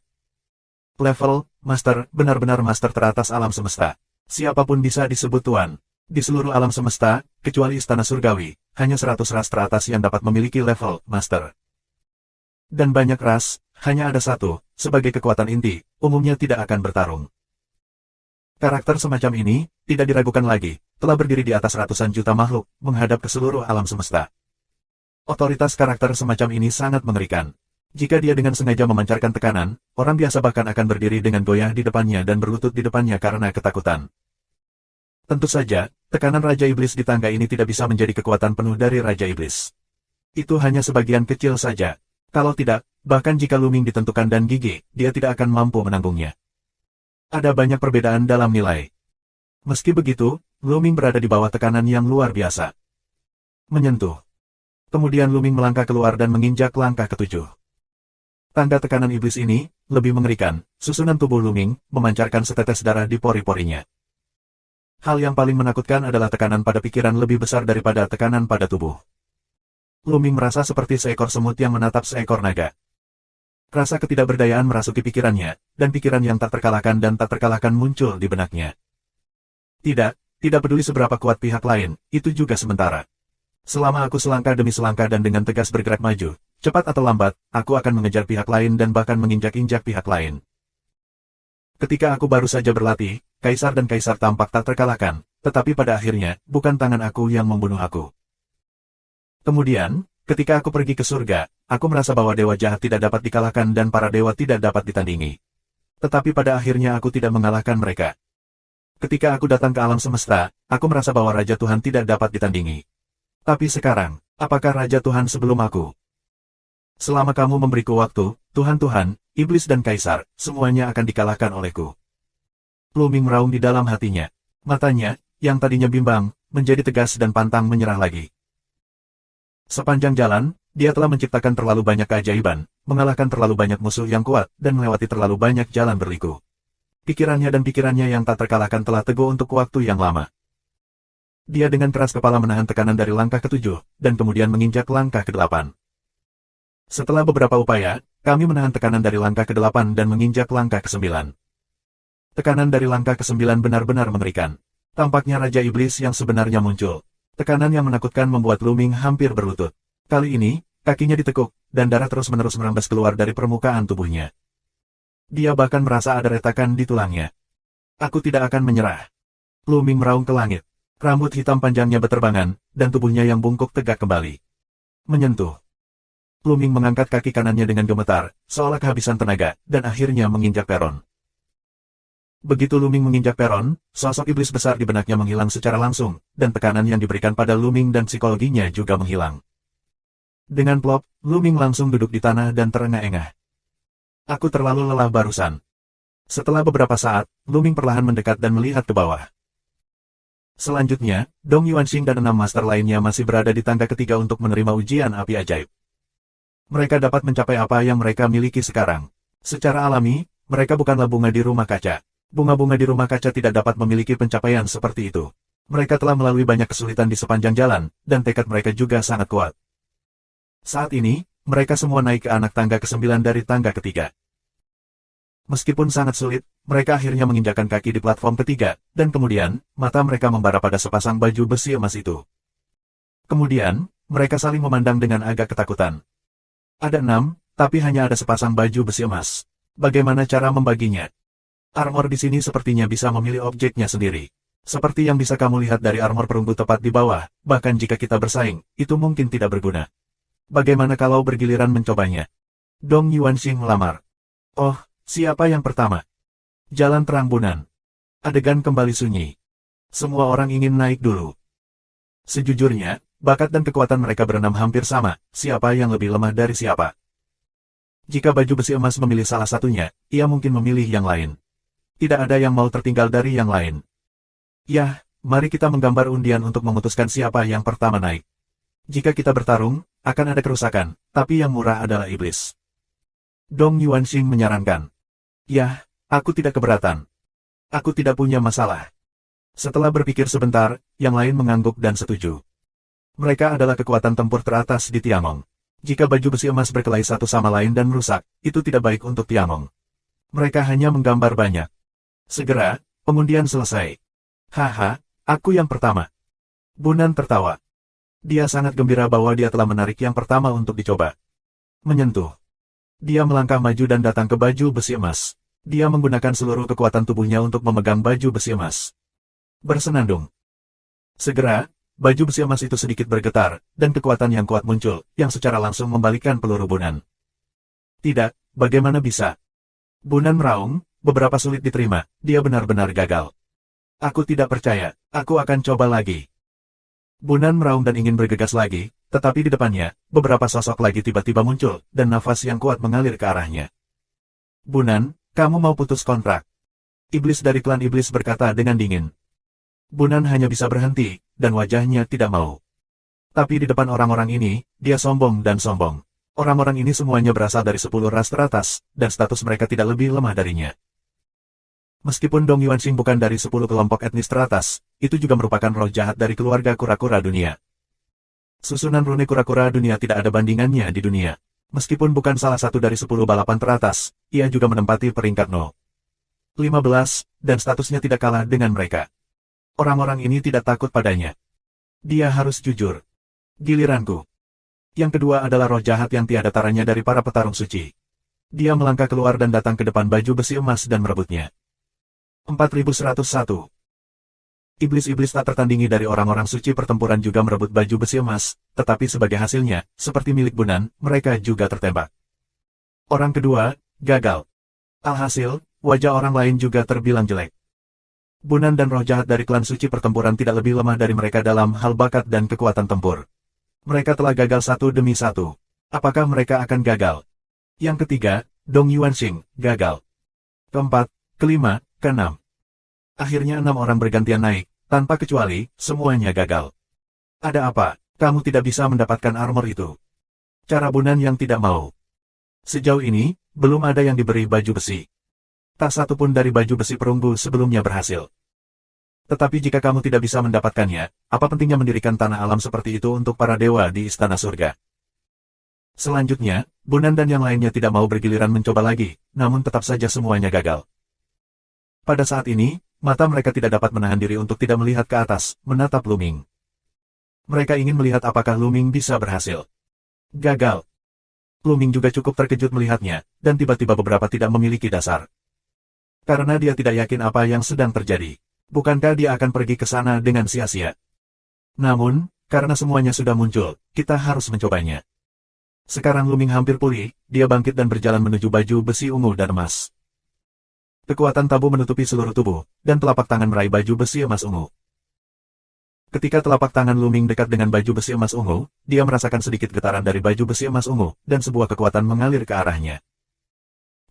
Level, Master, benar-benar Master teratas alam semesta. Siapapun bisa disebut Tuan. Di seluruh alam semesta, kecuali Istana Surgawi, hanya 100 ras teratas yang dapat memiliki level Master. Dan banyak ras, hanya ada satu, sebagai kekuatan inti, umumnya tidak akan bertarung. Karakter semacam ini, tidak diragukan lagi, telah berdiri di atas ratusan juta makhluk, menghadap ke seluruh alam semesta. Otoritas karakter semacam ini sangat mengerikan. Jika dia dengan sengaja memancarkan tekanan, orang biasa bahkan akan berdiri dengan goyah di depannya dan berlutut di depannya karena ketakutan. Tentu saja, tekanan Raja Iblis di tangga ini tidak bisa menjadi kekuatan penuh dari Raja Iblis. Itu hanya sebagian kecil saja. Kalau tidak, bahkan jika Luming ditentukan dan gigih, dia tidak akan mampu menanggungnya. Ada banyak perbedaan dalam nilai. Meski begitu, Luming berada di bawah tekanan yang luar biasa. Menyentuh. Kemudian Luming melangkah keluar dan menginjak langkah ke-7. Tanda tekanan iblis ini, lebih mengerikan, susunan tubuh Luming, memancarkan setetes darah di pori-porinya. Hal yang paling menakutkan adalah tekanan pada pikiran lebih besar daripada tekanan pada tubuh. Luming merasa seperti seekor semut yang menatap seekor naga. Rasa ketidakberdayaan merasuki pikirannya, dan pikiran yang tak terkalahkan muncul di benaknya. Tidak peduli seberapa kuat pihak lain, itu juga sementara. Selama aku selangkah demi selangkah dan dengan tegas bergerak maju, cepat atau lambat, aku akan mengejar pihak lain dan bahkan menginjak-injak pihak lain. Ketika aku baru saja berlatih, Kaisar dan Kaisar tampak tak terkalahkan, tetapi pada akhirnya, bukan tangan aku yang membunuh aku. Kemudian, ketika aku pergi ke surga, aku merasa bahwa dewa jahat tidak dapat dikalahkan dan para dewa tidak dapat ditandingi. Tetapi pada akhirnya aku tidak mengalahkan mereka. Ketika aku datang ke alam semesta, aku merasa bahwa Raja Tuhan tidak dapat ditandingi. Tapi sekarang, apakah Raja Tuhan sebelum aku? Selama kamu memberiku waktu, Tuhan-Tuhan, Iblis dan Kaisar, semuanya akan dikalahkan olehku. Luming meraung di dalam hatinya. Matanya, yang tadinya bimbang, menjadi tegas dan pantang menyerah lagi. Sepanjang jalan, dia telah menciptakan terlalu banyak keajaiban, mengalahkan terlalu banyak musuh yang kuat, dan melewati terlalu banyak jalan berliku. Pikirannya yang tak terkalahkan telah teguh untuk waktu yang lama. Dia dengan keras kepala menahan tekanan dari langkah ke-7, dan kemudian menginjak langkah ke-8. Setelah beberapa upaya, kami menahan tekanan dari langkah ke-8 dan menginjak langkah ke-9. Tekanan dari langkah ke-9 benar-benar mengerikan. Tampaknya Raja Iblis yang sebenarnya muncul. Tekanan yang menakutkan membuat Luming hampir berlutut. Kali ini, kakinya ditekuk, dan darah terus-menerus merembes keluar dari permukaan tubuhnya. Dia bahkan merasa ada retakan di tulangnya. Aku tidak akan menyerah. Luming meraung ke langit. Rambut hitam panjangnya berterbangan, dan tubuhnya yang bungkuk tegak kembali. Menyentuh. Luming mengangkat kaki kanannya dengan gemetar, seolah kehabisan tenaga, dan akhirnya menginjak peron. Begitu Luming menginjak peron, sosok iblis besar di benaknya menghilang secara langsung, dan tekanan yang diberikan pada Luming dan psikologinya juga menghilang. Dengan plop, Luming langsung duduk di tanah dan terengah-engah. Aku terlalu lelah barusan. Setelah beberapa saat, Luming perlahan mendekat dan melihat ke bawah. Selanjutnya, Dong Yuanxing dan 6 master lainnya masih berada di tangga ketiga untuk menerima ujian api ajaib. Mereka dapat mencapai apa yang mereka miliki sekarang. Secara alami, mereka bukanlah bunga di rumah kaca. Bunga-bunga di rumah kaca tidak dapat memiliki pencapaian seperti itu. Mereka telah melalui banyak kesulitan di sepanjang jalan, dan tekad mereka juga sangat kuat. Saat ini, mereka semua naik ke anak tangga ke-9 dari tangga ketiga. Meskipun sangat sulit, mereka akhirnya menginjakkan kaki di platform ketiga, dan kemudian, mata mereka membara pada sepasang baju besi emas itu. Kemudian, mereka saling memandang dengan agak ketakutan. Ada 6, tapi hanya ada sepasang baju besi emas. Bagaimana cara membaginya? Armor di sini sepertinya bisa memilih objeknya sendiri. Seperti yang bisa kamu lihat dari armor perunggu tepat di bawah, bahkan jika kita bersaing, itu mungkin tidak berguna. Bagaimana kalau bergiliran mencobanya? Dong Yuanxing melamar. Oh, siapa yang pertama? Jalan terang bunan. Adegan kembali sunyi. Semua orang ingin naik dulu. Sejujurnya, bakat dan kekuatan mereka berenam hampir sama, siapa yang lebih lemah dari siapa. Jika baju besi emas memilih salah satunya, ia mungkin memilih yang lain. Tidak ada yang mau tertinggal dari yang lain. Yah, mari kita menggambar undian untuk memutuskan siapa yang pertama naik. Jika kita bertarung, akan ada kerusakan, tapi yang murah adalah iblis. Dong Yuanxing menyarankan. Yah, aku tidak keberatan. Aku tidak punya masalah. Setelah berpikir sebentar, yang lain mengangguk dan setuju. Mereka adalah kekuatan tempur teratas di Tiangong. Jika baju besi emas berkelahi satu sama lain dan merusak, itu tidak baik untuk Tiangong. Mereka hanya menggambar banyak. Segera, pengundian selesai. Haha, aku yang pertama. Bunan tertawa. Dia sangat gembira bahwa dia telah menarik yang pertama untuk dicoba. Menyentuh. Dia melangkah maju dan datang ke baju besi emas. Dia menggunakan seluruh kekuatan tubuhnya untuk memegang baju besi emas. Bersenandung. Segera, baju besi emas itu sedikit bergetar, dan kekuatan yang kuat muncul, yang secara langsung membalikkan peluru Bunan. Tidak, bagaimana bisa? Bunan meraung, beberapa sulit diterima, dia benar-benar gagal. Aku tidak percaya, aku akan coba lagi. Bunan meraung dan ingin bergegas lagi, tetapi di depannya, beberapa sosok lagi tiba-tiba muncul, dan nafas yang kuat mengalir ke arahnya. Bunan, kamu mau putus kontrak? Iblis dari klan iblis berkata dengan dingin. Bunan hanya bisa berhenti, dan wajahnya tidak mau. Tapi di depan orang-orang ini, dia sombong dan sombong. Orang-orang ini semuanya berasal dari 10 ras teratas, dan status mereka tidak lebih lemah darinya. Meskipun Dong Yuanxing bukan dari 10 kelompok etnis teratas, itu juga merupakan roh jahat dari keluarga kura-kura dunia. Susunan rune kura-kura dunia tidak ada bandingannya di dunia. Meskipun bukan salah satu dari 10 balapan teratas, ia juga menempati peringkat 15, dan statusnya tidak kalah dengan mereka. Orang-orang ini tidak takut padanya. Dia harus jujur. Giliranku. Yang kedua adalah roh jahat yang tiada taranya dari para petarung suci. Dia melangkah keluar dan datang ke depan baju besi emas dan merebutnya. 4101. Iblis-iblis tak tertandingi dari orang-orang suci pertempuran juga merebut baju besi emas, tetapi sebagai hasilnya, seperti milik Bunan, mereka juga tertembak. Orang kedua, gagal. Alhasil, wajah orang lain juga terbilang jelek. Bunan dan roh jahat dari klan suci pertempuran tidak lebih lemah dari mereka dalam hal bakat dan kekuatan tempur. Mereka telah gagal satu demi satu. Apakah mereka akan gagal? Yang ketiga, Dong Yuanxing, gagal. Keempat, kelima, keenam. Akhirnya 6 orang bergantian naik, tanpa kecuali, semuanya gagal. Ada apa? Kamu tidak bisa mendapatkan armor itu. Cara Bunan yang tidak mau. Sejauh ini, belum ada yang diberi baju besi. Tak satu pun dari baju besi perunggu sebelumnya berhasil. Tetapi jika kamu tidak bisa mendapatkannya, apa pentingnya mendirikan tanah alam seperti itu untuk para dewa di istana surga? Selanjutnya, Bunan dan yang lainnya tidak mau bergiliran mencoba lagi, namun tetap saja semuanya gagal. Pada saat ini, mata mereka tidak dapat menahan diri untuk tidak melihat ke atas, menatap Luming. Mereka ingin melihat apakah Luming bisa berhasil. Gagal. Luming juga cukup terkejut melihatnya, dan tiba-tiba beberapa tidak memiliki dasar. Karena dia tidak yakin apa yang sedang terjadi. Bukankah dia akan pergi ke sana dengan sia-sia? Namun, karena semuanya sudah muncul, kita harus mencobanya. Sekarang Luming hampir pulih, dia bangkit dan berjalan menuju baju besi ungu dan emas. Kekuatan tabu menutupi seluruh tubuh, dan telapak tangan meraih baju besi emas ungu. Ketika telapak tangan Luming dekat dengan baju besi emas ungu, dia merasakan sedikit getaran dari baju besi emas ungu, dan sebuah kekuatan mengalir ke arahnya.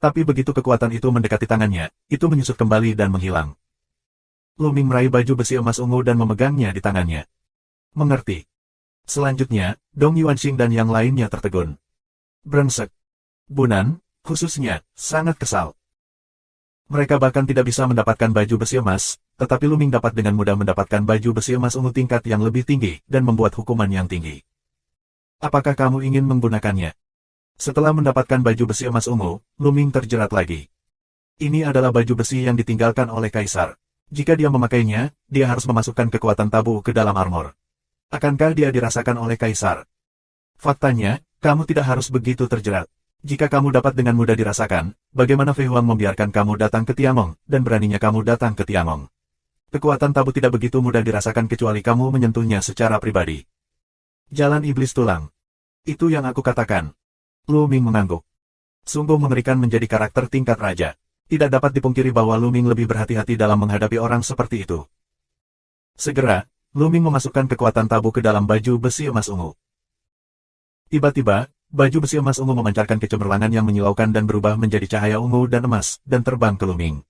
Tapi begitu kekuatan itu mendekati tangannya, itu menyusut kembali dan menghilang. Luming meraih baju besi emas ungu dan memegangnya di tangannya. Mengerti. Selanjutnya, Dong Yuanxing dan yang lainnya tertegun. Brengsek. Bunan, khususnya, sangat kesal. Mereka bahkan tidak bisa mendapatkan baju besi emas, tetapi Luming dapat dengan mudah mendapatkan baju besi emas ungu tingkat yang lebih tinggi dan membuat hukuman yang tinggi. Apakah kamu ingin menggunakannya? Setelah mendapatkan baju besi emas ungu, Luming terjerat lagi. Ini adalah baju besi yang ditinggalkan oleh Kaisar. Jika dia memakainya, dia harus memasukkan kekuatan tabu ke dalam armor. Akankah dia dirasakan oleh Kaisar? Faktanya, kamu tidak harus begitu terjerat. Jika kamu dapat dengan mudah dirasakan, bagaimana Fei Huang membiarkan kamu datang ke Tiangong, dan beraninya kamu datang ke Tiangong? Kekuatan tabu tidak begitu mudah dirasakan kecuali kamu menyentuhnya secara pribadi. Jalan iblis tulang. Itu yang aku katakan. Lu Ming mengangguk. Sungguh mengerikan menjadi karakter tingkat raja. Tidak dapat dipungkiri bahwa Lu Ming lebih berhati-hati dalam menghadapi orang seperti itu. Segera, Lu Ming memasukkan kekuatan tabu ke dalam baju besi emas ungu. Tiba-tiba, baju besi emas ungu memancarkan kecemerlangan yang menyilaukan dan berubah menjadi cahaya ungu dan emas, dan terbang ke Lu Ming.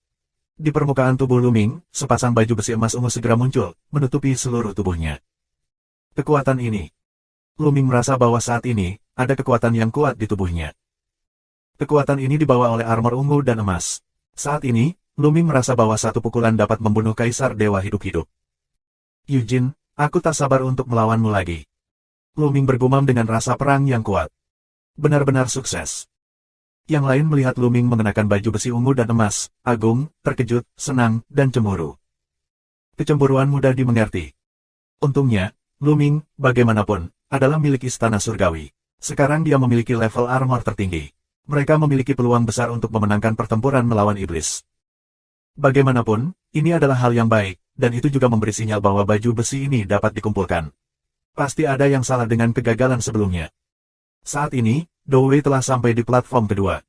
Di permukaan tubuh Lu Ming, sepasang baju besi emas ungu segera muncul, menutupi seluruh tubuhnya. Kekuatan ini. Lu Ming merasa bahwa saat ini, ada kekuatan yang kuat di tubuhnya. Kekuatan ini dibawa oleh armor ungu dan emas. Saat ini, Lu Ming merasa bahwa satu pukulan dapat membunuh Kaisar Dewa hidup-hidup. Yujin, aku tak sabar untuk melawanmu lagi. Lu Ming bergumam dengan rasa perang yang kuat. Benar-benar sukses. Yang lain melihat Lu Ming mengenakan baju besi ungu dan emas, agung, terkejut, senang, dan cemburu. Kecemburuan mudah dimengerti. Untungnya, Lu Ming, bagaimanapun, adalah milik istana surgawi. Sekarang dia memiliki level armor tertinggi. Mereka memiliki peluang besar untuk memenangkan pertempuran melawan iblis. Bagaimanapun, ini adalah hal yang baik, dan itu juga memberi sinyal bahwa baju besi ini dapat dikumpulkan. Pasti ada yang salah dengan kegagalan sebelumnya. Saat ini, Dou Wei telah sampai di platform kedua.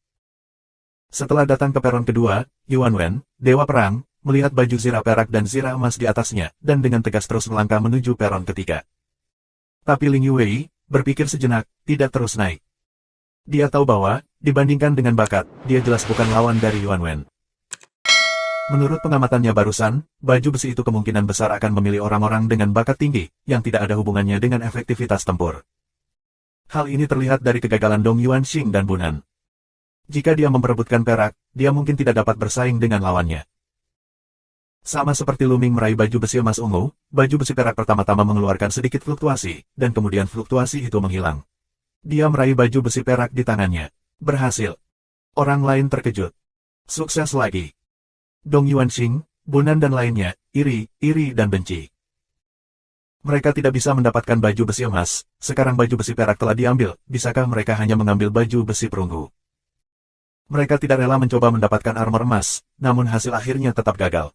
Setelah datang ke peron kedua, Yuan Wen, Dewa Perang, melihat baju zirah perak dan zirah emas di atasnya, dan dengan tegas terus melangkah menuju peron ketiga. Tapi Ling Yuwei, berpikir sejenak, tidak terus naik. Dia tahu bahwa, dibandingkan dengan bakat, dia jelas bukan lawan dari Yuan Wen. Menurut pengamatannya barusan, baju besi itu kemungkinan besar akan memilih orang-orang dengan bakat tinggi, yang tidak ada hubungannya dengan efektivitas tempur. Hal ini terlihat dari kegagalan Dong Yuanxing dan Bunan. Jika dia memperebutkan perak, dia mungkin tidak dapat bersaing dengan lawannya. Sama seperti Lu Ming meraih baju besi emas ungu, baju besi perak pertama-tama mengeluarkan sedikit fluktuasi, dan kemudian fluktuasi itu menghilang. Dia meraih baju besi perak di tangannya. Berhasil. Orang lain terkejut. Sukses lagi. Dong Yuanxing, Bunan dan lainnya, iri dan benci. Mereka tidak bisa mendapatkan baju besi emas, sekarang baju besi perak telah diambil, bisakah mereka hanya mengambil baju besi perunggu? Mereka tidak rela mencoba mendapatkan armor emas, namun hasil akhirnya tetap gagal.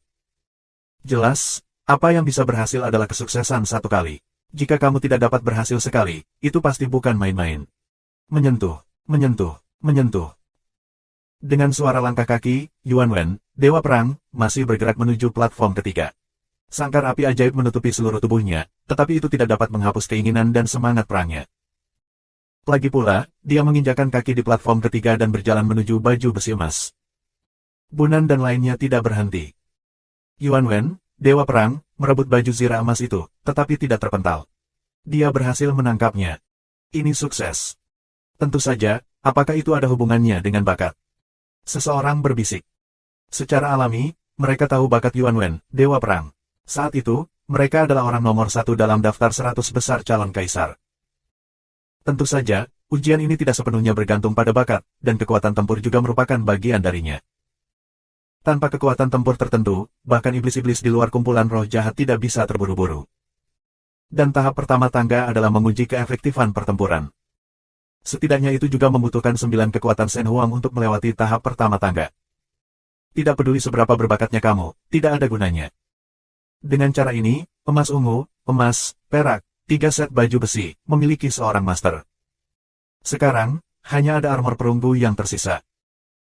Jelas, apa yang bisa berhasil adalah kesuksesan satu kali. Jika kamu tidak dapat berhasil sekali, itu pasti bukan main-main. Menyentuh, menyentuh, menyentuh. Dengan suara langkah kaki, Yuan Wen, Dewa Perang, masih bergerak menuju platform ketiga. Sangkar api ajaib menutupi seluruh tubuhnya, tetapi itu tidak dapat menghapus keinginan dan semangat perangnya. Lagi pula, dia menginjakan kaki di platform ketiga dan berjalan menuju baju besi emas. Bunan dan lainnya tidak berhenti. Yuan Wen, Dewa Perang, merebut baju zirah emas itu, tetapi tidak terpental. Dia berhasil menangkapnya. Ini sukses. Tentu saja, apakah itu ada hubungannya dengan bakat? Seseorang berbisik. Secara alami, mereka tahu bakat Yuan Wen, Dewa Perang. Saat itu, mereka adalah orang nomor satu dalam daftar 100 besar calon kaisar. Tentu saja, ujian ini tidak sepenuhnya bergantung pada bakat, dan kekuatan tempur juga merupakan bagian darinya. Tanpa kekuatan tempur tertentu, bahkan iblis-iblis di luar kumpulan roh jahat tidak bisa terburu-buru. Dan tahap pertama tangga adalah menguji keefektifan pertempuran. Setidaknya itu juga membutuhkan 9 kekuatan Shen Huang untuk melewati tahap pertama tangga. Tidak peduli seberapa berbakatnya kamu, tidak ada gunanya. Dengan cara ini, emas ungu, emas, perak, 3 set baju besi, memiliki seorang master. Sekarang, hanya ada armor perunggu yang tersisa.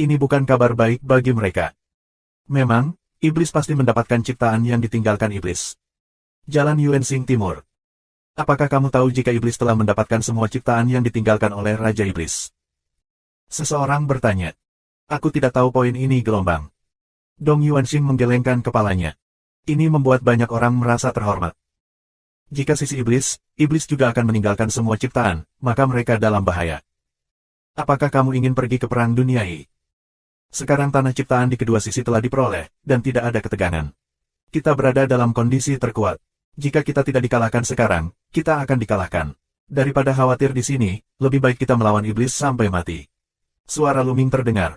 Ini bukan kabar baik bagi mereka. Memang, iblis pasti mendapatkan ciptaan yang ditinggalkan iblis. Jalan Yuanxing Timur. Apakah kamu tahu jika iblis telah mendapatkan semua ciptaan yang ditinggalkan oleh Raja Iblis? Seseorang bertanya. Aku tidak tahu poin ini gelombang. Dong Yuanxing menggelengkan kepalanya. Ini membuat banyak orang merasa terhormat. Jika sisi iblis juga akan meninggalkan semua ciptaan, maka mereka dalam bahaya. Apakah kamu ingin pergi ke perang duniai? Sekarang tanah ciptaan di kedua sisi telah diperoleh, dan tidak ada ketegangan. Kita berada dalam kondisi terkuat. Jika kita tidak dikalahkan sekarang, kita akan dikalahkan. Daripada khawatir di sini, lebih baik kita melawan iblis sampai mati. Suara Luming terdengar.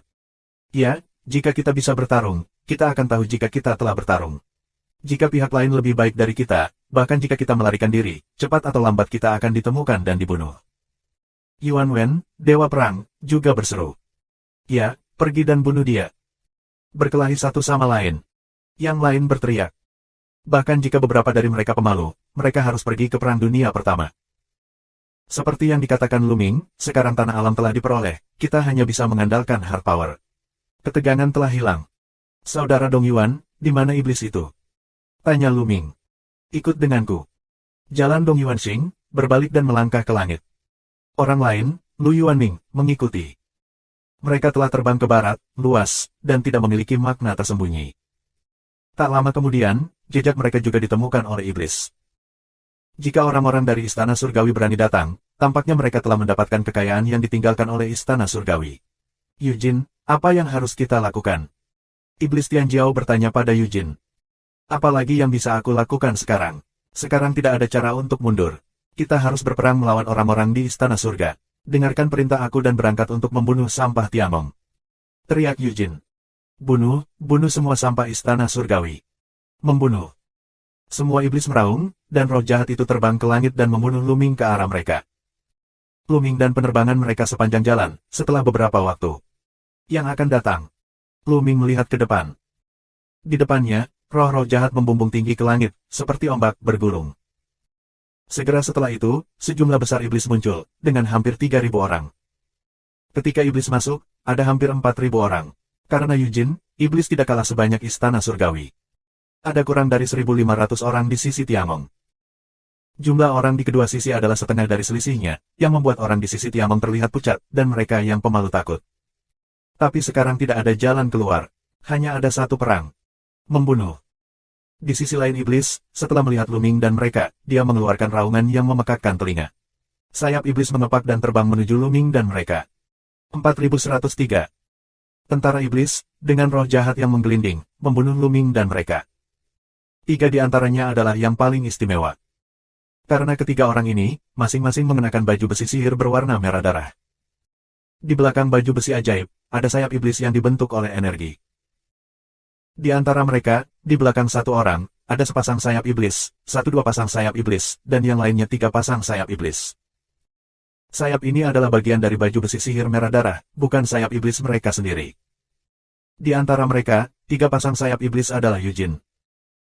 Ya, jika kita bisa bertarung, kita akan tahu jika kita telah bertarung. Jika pihak lain lebih baik dari kita, bahkan jika kita melarikan diri, cepat atau lambat kita akan ditemukan dan dibunuh. Yuan Wen, Dewa Perang, juga berseru. Ya, pergi dan bunuh dia. Berkelahi satu sama lain. Yang lain berteriak. Bahkan jika beberapa dari mereka pemalu, mereka harus pergi ke perang dunia pertama. Seperti yang dikatakan Luming, sekarang tanah alam telah diperoleh, kita hanya bisa mengandalkan hard power. Ketegangan telah hilang. Saudara Dong Yuan, di mana iblis itu? Tanya Luming. Ikut denganku. Jalan Dong Yuanxing, berbalik dan melangkah ke langit. Orang lain, Lu Yuanming, mengikuti. Mereka telah terbang ke barat, luas, dan tidak memiliki makna tersembunyi. Tak lama kemudian, jejak mereka juga ditemukan oleh iblis. Jika orang-orang dari Istana Surgawi berani datang, tampaknya mereka telah mendapatkan kekayaan yang ditinggalkan oleh Istana Surgawi. Yujin, apa yang harus kita lakukan? Iblis Tianjiao bertanya pada Yujin. Apalagi yang bisa aku lakukan sekarang? Sekarang tidak ada cara untuk mundur. Kita harus berperang melawan orang-orang di Istana Surga. Dengarkan perintah aku dan berangkat untuk membunuh sampah Tiamong. Teriak Yujin. Bunuh semua sampah Istana Surgawi. Membunuh. Semua iblis meraung, dan roh jahat itu terbang ke langit dan membunuh Luming ke arah mereka. Luming dan penerbangan mereka sepanjang jalan, setelah beberapa waktu. Yang akan datang. Luming melihat ke depan. Di depannya, roh-roh jahat membumbung tinggi ke langit, seperti ombak bergulung. Segera setelah itu, sejumlah besar iblis muncul, dengan hampir 3.000 orang. Ketika iblis masuk, ada hampir 4.000 orang. Karena Yujin, iblis tidak kalah sebanyak Istana Surgawi. Ada kurang dari 1.500 orang di sisi Tiamong. Jumlah orang di kedua sisi adalah setengah dari selisihnya, yang membuat orang di sisi Tiamong terlihat pucat, dan mereka yang pemalu takut. Tapi sekarang tidak ada jalan keluar. Hanya ada satu perang. Membunuh. Di sisi lain iblis, setelah melihat Luming dan mereka, dia mengeluarkan raungan yang memekakkan telinga. Sayap iblis mengepak dan terbang menuju Luming dan mereka. 4103. Tentara iblis, dengan roh jahat yang menggelinding, membunuh Luming dan mereka. 3 di antaranya adalah yang paling istimewa. Karena ketiga orang ini, masing-masing mengenakan baju besi sihir berwarna merah darah. Di belakang baju besi ajaib, ada sayap iblis yang dibentuk oleh energi. Di antara mereka, di belakang satu orang, ada sepasang sayap iblis, 1-2 pasang sayap iblis, dan yang lainnya 3 pasang sayap iblis. Sayap ini adalah bagian dari baju besi sihir merah darah, bukan sayap iblis mereka sendiri. Di antara mereka, 3 pasang sayap iblis adalah Yujin.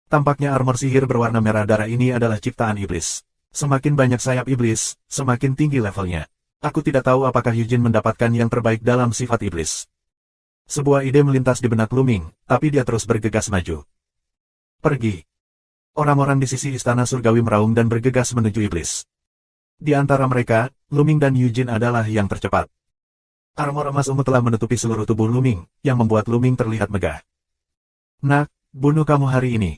Tampaknya armor sihir berwarna merah darah ini adalah ciptaan iblis. Semakin banyak sayap iblis, semakin tinggi levelnya. Aku tidak tahu apakah Yujin mendapatkan yang terbaik dalam sifat iblis. Sebuah ide melintas di benak Luming, tapi dia terus bergegas maju. Pergi. Orang-orang di sisi Istana Surgawi meraung dan bergegas menuju iblis. Di antara mereka, Luming dan Yujin adalah yang tercepat. Armor emas ungu telah menutupi seluruh tubuh Luming, yang membuat Luming terlihat megah. Nak, bunuh kamu hari ini.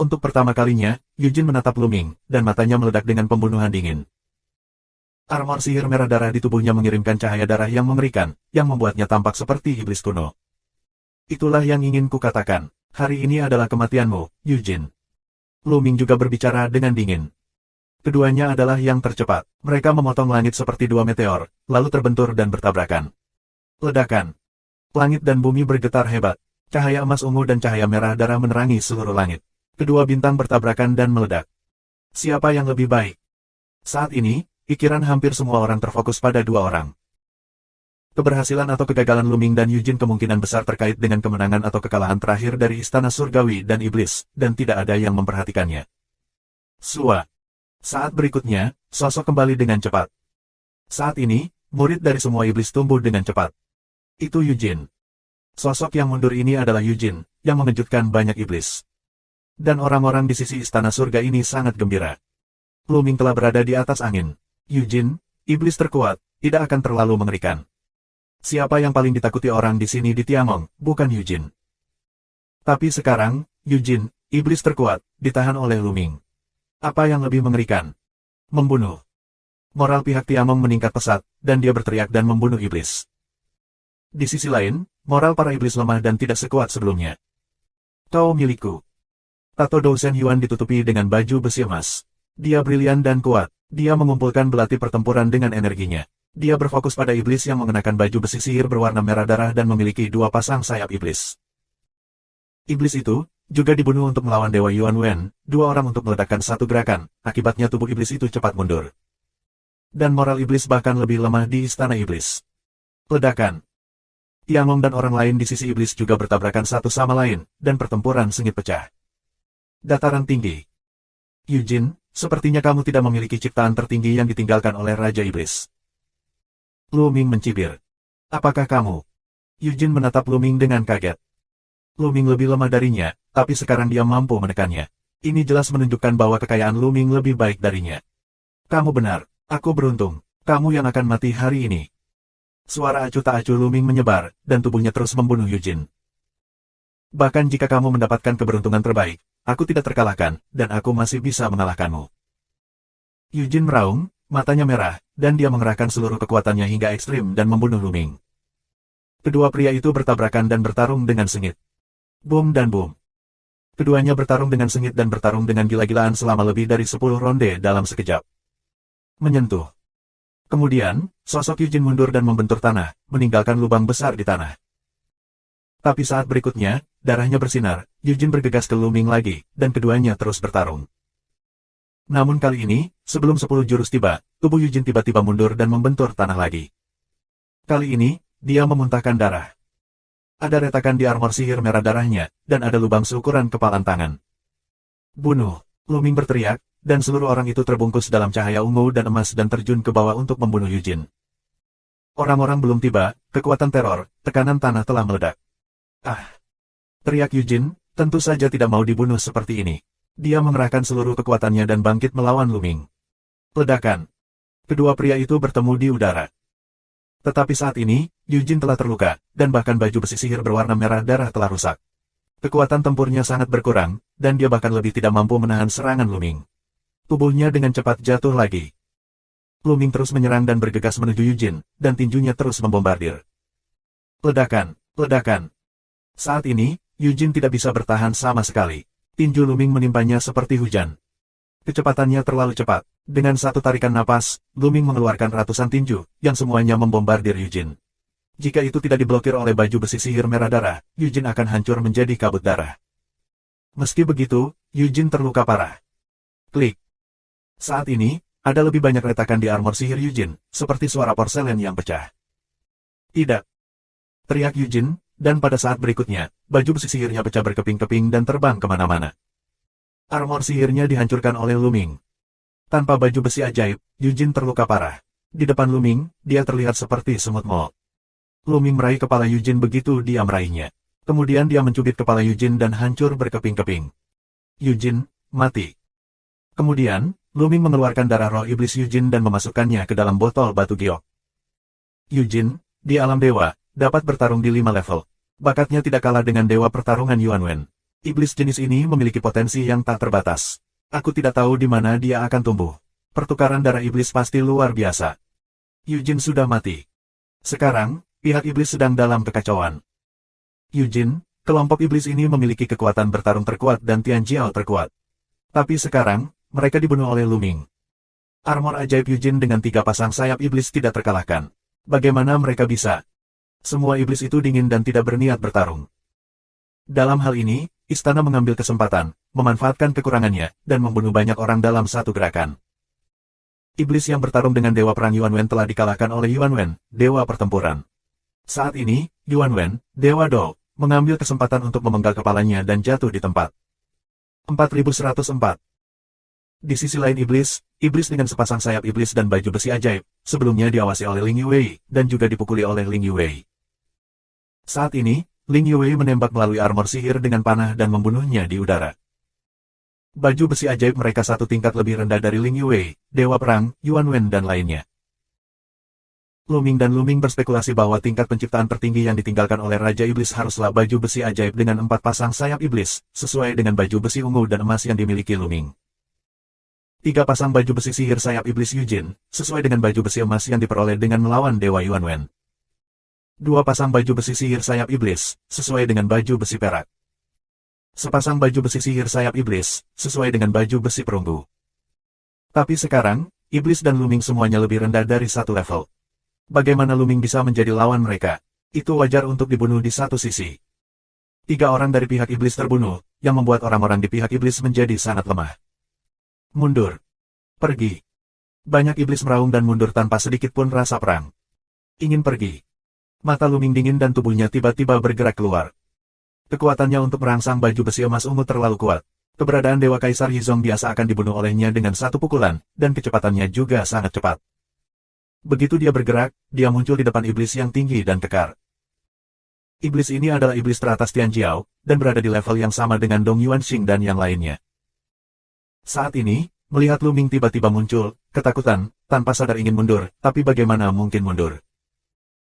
Untuk pertama kalinya, Yujin menatap Luming, dan matanya meledak dengan pembunuhan dingin. Armor sihir merah darah di tubuhnya mengirimkan cahaya darah yang mengerikan, yang membuatnya tampak seperti iblis kuno. Itulah yang ingin kukatakan, hari ini adalah kematianmu, Yujin. Luming juga berbicara dengan dingin. Keduanya adalah yang tercepat, mereka memotong langit seperti 2 meteor, lalu terbentur dan bertabrakan. Ledakan. Langit dan bumi bergetar hebat, cahaya emas ungu dan cahaya merah darah menerangi seluruh langit. Kedua bintang bertabrakan dan meledak. Siapa yang lebih baik? Saat ini, pikiran hampir semua orang terfokus pada 2 orang. Keberhasilan atau kegagalan Luming dan Yujin kemungkinan besar terkait dengan kemenangan atau kekalahan terakhir dari Istana Surgawi dan Iblis, dan tidak ada yang memperhatikannya. Sua. Saat berikutnya, sosok kembali dengan cepat. Saat ini, murid dari semua iblis tumbuh dengan cepat. Itu Yujin. Sosok yang mundur ini adalah Yujin, yang mengejutkan banyak iblis. Dan orang-orang di sisi istana surga ini sangat gembira. Luming telah berada di atas angin. Yujin, iblis terkuat, tidak akan terlalu mengerikan. Siapa yang paling ditakuti orang di sini di Tiamong, bukan Yujin. Tapi sekarang, Yujin, iblis terkuat, ditahan oleh Luming. Apa yang lebih mengerikan? Membunuh. Moral pihak Tiamong meningkat pesat, dan dia berteriak dan membunuh iblis. Di sisi lain, moral para iblis lemah dan tidak sekuat sebelumnya. Kau milikku. Tato Dousen Yuan ditutupi dengan baju besi emas. Dia brilian dan kuat. Dia mengumpulkan belati pertempuran dengan energinya. Dia berfokus pada iblis yang mengenakan baju besi sihir berwarna merah darah dan memiliki 2 pasang sayap iblis. Iblis itu juga dibunuh untuk melawan Dewa Yuan Wen, 2 orang untuk meledakkan satu gerakan, akibatnya tubuh iblis itu cepat mundur. Dan moral iblis bahkan lebih lemah di istana iblis. Ledakan. Tiamong dan orang lain di sisi iblis juga bertabrakan satu sama lain, dan pertempuran sengit pecah. Dataran tinggi. Yujin, sepertinya kamu tidak memiliki ciptaan tertinggi yang ditinggalkan oleh Raja Iblis. Luming mencibir. Apakah kamu? Yujin menatap Luming dengan kaget. Luming lebih lemah darinya, tapi sekarang dia mampu menekannya. Ini jelas menunjukkan bahwa kekayaan Luming lebih baik darinya. Kamu benar, aku beruntung. Kamu yang akan mati hari ini. Suara acuh tak acuh Luming menyebar, dan tubuhnya terus membunuh Yujin. Bahkan jika kamu mendapatkan keberuntungan terbaik, aku tidak terkalahkan, dan aku masih bisa mengalahkanmu. Yujin meraung, matanya merah, dan dia mengerahkan seluruh kekuatannya hingga ekstrim dan membunuh Luming. Kedua pria itu bertabrakan dan bertarung dengan sengit. Boom dan boom. Keduanya bertarung dengan sengit dan bertarung dengan gila-gilaan selama lebih dari 10 ronde dalam sekejap. Menyentuh. Kemudian, sosok Yujin mundur dan membentur tanah, meninggalkan lubang besar di tanah. Tapi saat berikutnya, darahnya bersinar, Yujin bergegas ke Luming lagi, dan keduanya terus bertarung. Namun kali ini, sebelum 10 jurus tiba, tubuh Yujin tiba-tiba mundur dan membentur tanah lagi. Kali ini, dia memuntahkan darah. Ada retakan di armor sihir merah darahnya, dan ada lubang seukuran kepalan tangan. Bunuh! Luming berteriak, dan seluruh orang itu terbungkus dalam cahaya ungu dan emas dan terjun ke bawah untuk membunuh Yujin. Orang-orang belum tiba, kekuatan teror, tekanan tanah telah meledak. Ah! Teriak Yujin, tentu saja tidak mau dibunuh seperti ini. Dia mengerahkan seluruh kekuatannya dan bangkit melawan Luming. Ledakan. Kedua pria itu bertemu di udara. Tetapi saat ini, Yujin telah terluka, dan bahkan baju besi sihir berwarna merah darah telah rusak. Kekuatan tempurnya sangat berkurang, dan dia bahkan lebih tidak mampu menahan serangan Luming. Tubuhnya dengan cepat jatuh lagi. Luming terus menyerang dan bergegas menuju Yujin, dan tinjunya terus membombardir. Ledakan, ledakan. Saat ini, Yujin tidak bisa bertahan sama sekali. Tinju Luming menimpanya seperti hujan. Kecepatannya terlalu cepat. Dengan satu tarikan napas, Luming mengeluarkan ratusan tinju, yang semuanya membombardir Yujin. Jika itu tidak diblokir oleh baju besi sihir merah darah, Yujin akan hancur menjadi kabut darah. Meski begitu, Yujin terluka parah. Klik. Saat ini, ada lebih banyak retakan di armor sihir Yujin, seperti suara porselen yang pecah. Tidak. Teriak Yujin, dan pada saat berikutnya, baju besi sihirnya pecah berkeping-keping dan terbang kemana-mana. Armor sihirnya dihancurkan oleh Luming. Tanpa baju besi ajaib, Yujin terluka parah. Di depan Luming, dia terlihat seperti semut mol. Luming meraih kepala Yujin begitu dia meraihnya. Kemudian dia mencubit kepala Yujin dan hancur berkeping-keping. Yujin, mati. Kemudian, Luming mengeluarkan darah roh iblis Yujin dan memasukkannya ke dalam botol batu giok. Yujin, di alam dewa, dapat bertarung di 5 level. Bakatnya tidak kalah dengan dewa pertarungan Yuan Wen. Iblis jenis ini memiliki potensi yang tak terbatas. Aku tidak tahu di mana dia akan tumbuh. Pertukaran darah iblis pasti luar biasa. Yujin sudah mati. Sekarang, pihak iblis sedang dalam kekacauan. Yujin, kelompok iblis ini memiliki kekuatan bertarung terkuat dan Tianjiao terkuat. Tapi sekarang, mereka dibunuh oleh Luming. Armor ajaib Yujin dengan 3 pasang sayap iblis tidak terkalahkan. Bagaimana mereka bisa? Semua iblis itu dingin dan tidak berniat bertarung. Dalam hal ini, istana mengambil kesempatan, memanfaatkan kekurangannya, dan membunuh banyak orang dalam satu gerakan. Iblis yang bertarung dengan Dewa Perang Yuan Wen telah dikalahkan oleh Yuan Wen, Dewa Pertempuran. Saat ini, Yuan Wen, Dewa Dou, mengambil kesempatan untuk memenggal kepalanya dan jatuh di tempat. 4104. Di sisi lain iblis dengan sepasang sayap iblis dan baju besi ajaib, sebelumnya diawasi oleh Ling Yuwei, dan juga dipukuli oleh Ling Yuwei. Saat ini, Ling Yue menembak melalui armor sihir dengan panah dan membunuhnya di udara. Baju besi ajaib mereka satu tingkat lebih rendah dari Ling Yue, Dewa Perang, Yuan Wen dan lainnya. Luming dan Luming berspekulasi bahwa tingkat penciptaan tertinggi yang ditinggalkan oleh Raja Iblis haruslah baju besi ajaib dengan 4 pasang sayap iblis, sesuai dengan baju besi ungu dan emas yang dimiliki Luming. 3 pasang baju besi sihir sayap iblis Yujin, sesuai dengan baju besi emas yang diperoleh dengan melawan Dewa Yuan Wen. 2 pasang baju besi sihir sayap iblis, sesuai dengan baju besi perak. Sepasang baju besi sihir sayap iblis, sesuai dengan baju besi perunggu. Tapi sekarang, iblis dan Luming semuanya lebih rendah dari satu level. Bagaimana Luming bisa menjadi lawan mereka? Itu wajar untuk dibunuh di satu sisi. 3 orang dari pihak iblis terbunuh, yang membuat orang-orang di pihak iblis menjadi sangat lemah. Mundur. Pergi. Banyak iblis meraung dan mundur tanpa sedikit pun rasa perang. Ingin pergi. Mata Luming dingin dan tubuhnya tiba-tiba bergerak keluar. Kekuatannya untuk merangsang baju besi emas ungu terlalu kuat. Keberadaan Dewa Kaisar Yizong biasa akan dibunuh olehnya dengan satu pukulan, dan kecepatannya juga sangat cepat. Begitu dia bergerak, dia muncul di depan iblis yang tinggi dan kekar. Iblis ini adalah iblis teratas Tianjiao, dan berada di level yang sama dengan Dong Yuanxing dan yang lainnya. Saat ini, melihat Luming tiba-tiba muncul, ketakutan, tanpa sadar ingin mundur, tapi bagaimana mungkin mundur?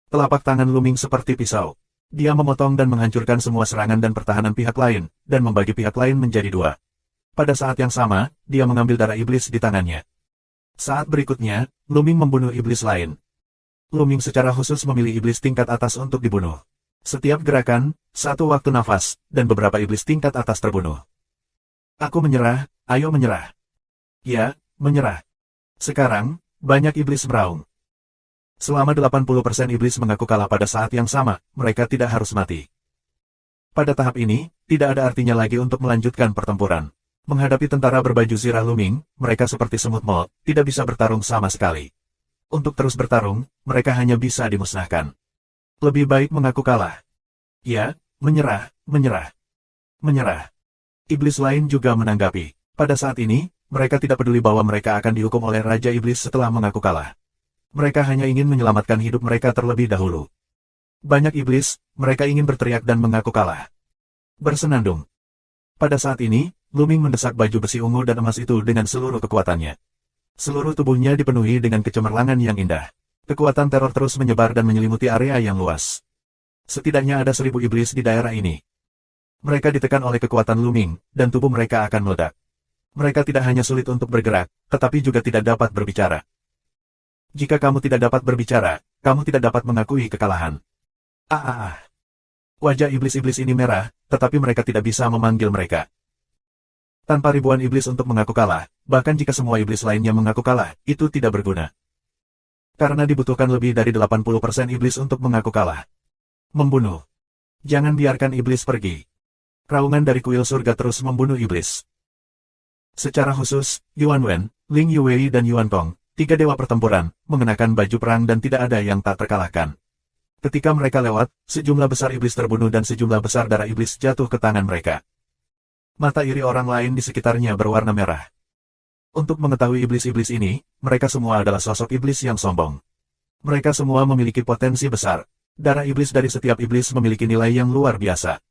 Telapak tangan Luming seperti pisau. Dia memotong dan menghancurkan semua serangan dan pertahanan pihak lain, dan membagi pihak lain menjadi 2. Pada saat yang sama, dia mengambil darah iblis di tangannya. Saat berikutnya, Luming membunuh iblis lain. Luming secara khusus memilih iblis tingkat atas untuk dibunuh. Setiap gerakan, satu waktu nafas, dan beberapa iblis tingkat atas terbunuh. Aku menyerah, ayo menyerah. Ya, menyerah. Sekarang, banyak iblis meraung. Selama 80% iblis mengaku kalah pada saat yang sama, mereka tidak harus mati. Pada tahap ini, tidak ada artinya lagi untuk melanjutkan pertempuran. Menghadapi tentara berbaju zirah Luming, mereka seperti semut mold, tidak bisa bertarung sama sekali. Untuk terus bertarung, mereka hanya bisa dimusnahkan. Lebih baik mengaku kalah. Ya, menyerah, menyerah, menyerah. Iblis lain juga menanggapi. Pada saat ini, mereka tidak peduli bahwa mereka akan dihukum oleh Raja Iblis setelah mengaku kalah. Mereka hanya ingin menyelamatkan hidup mereka terlebih dahulu. Banyak iblis, mereka ingin berteriak dan mengaku kalah. Bersenandung. Pada saat ini, Luming mendesak baju besi ungu dan emas itu dengan seluruh kekuatannya. Seluruh tubuhnya dipenuhi dengan kecemerlangan yang indah. Kekuatan teror terus menyebar dan menyelimuti area yang luas. Setidaknya ada 1000 iblis di daerah ini. Mereka ditekan oleh kekuatan Luming, dan tubuh mereka akan meledak. Mereka tidak hanya sulit untuk bergerak, tetapi juga tidak dapat berbicara. Jika kamu tidak dapat berbicara, kamu tidak dapat mengakui kekalahan. Wajah iblis-iblis ini merah, tetapi mereka tidak bisa memanggil mereka. Tanpa ribuan iblis untuk mengaku kalah, bahkan jika semua iblis lainnya mengaku kalah, itu tidak berguna. Karena dibutuhkan lebih dari 80% iblis untuk mengaku kalah. Membunuh. Jangan biarkan iblis pergi. Raungan dari kuil surga terus membunuh iblis. Secara khusus, Yuan Wen, Ling Yue dan Yuan Kong, 3 dewa pertempuran, mengenakan baju perang dan tidak ada yang tak terkalahkan. Ketika mereka lewat, sejumlah besar iblis terbunuh dan sejumlah besar darah iblis jatuh ke tangan mereka. Mata iri orang lain di sekitarnya berwarna merah. Untuk mengetahui iblis-iblis ini, mereka semua adalah sosok iblis yang sombong. Mereka semua memiliki potensi besar. Darah iblis dari setiap iblis memiliki nilai yang luar biasa.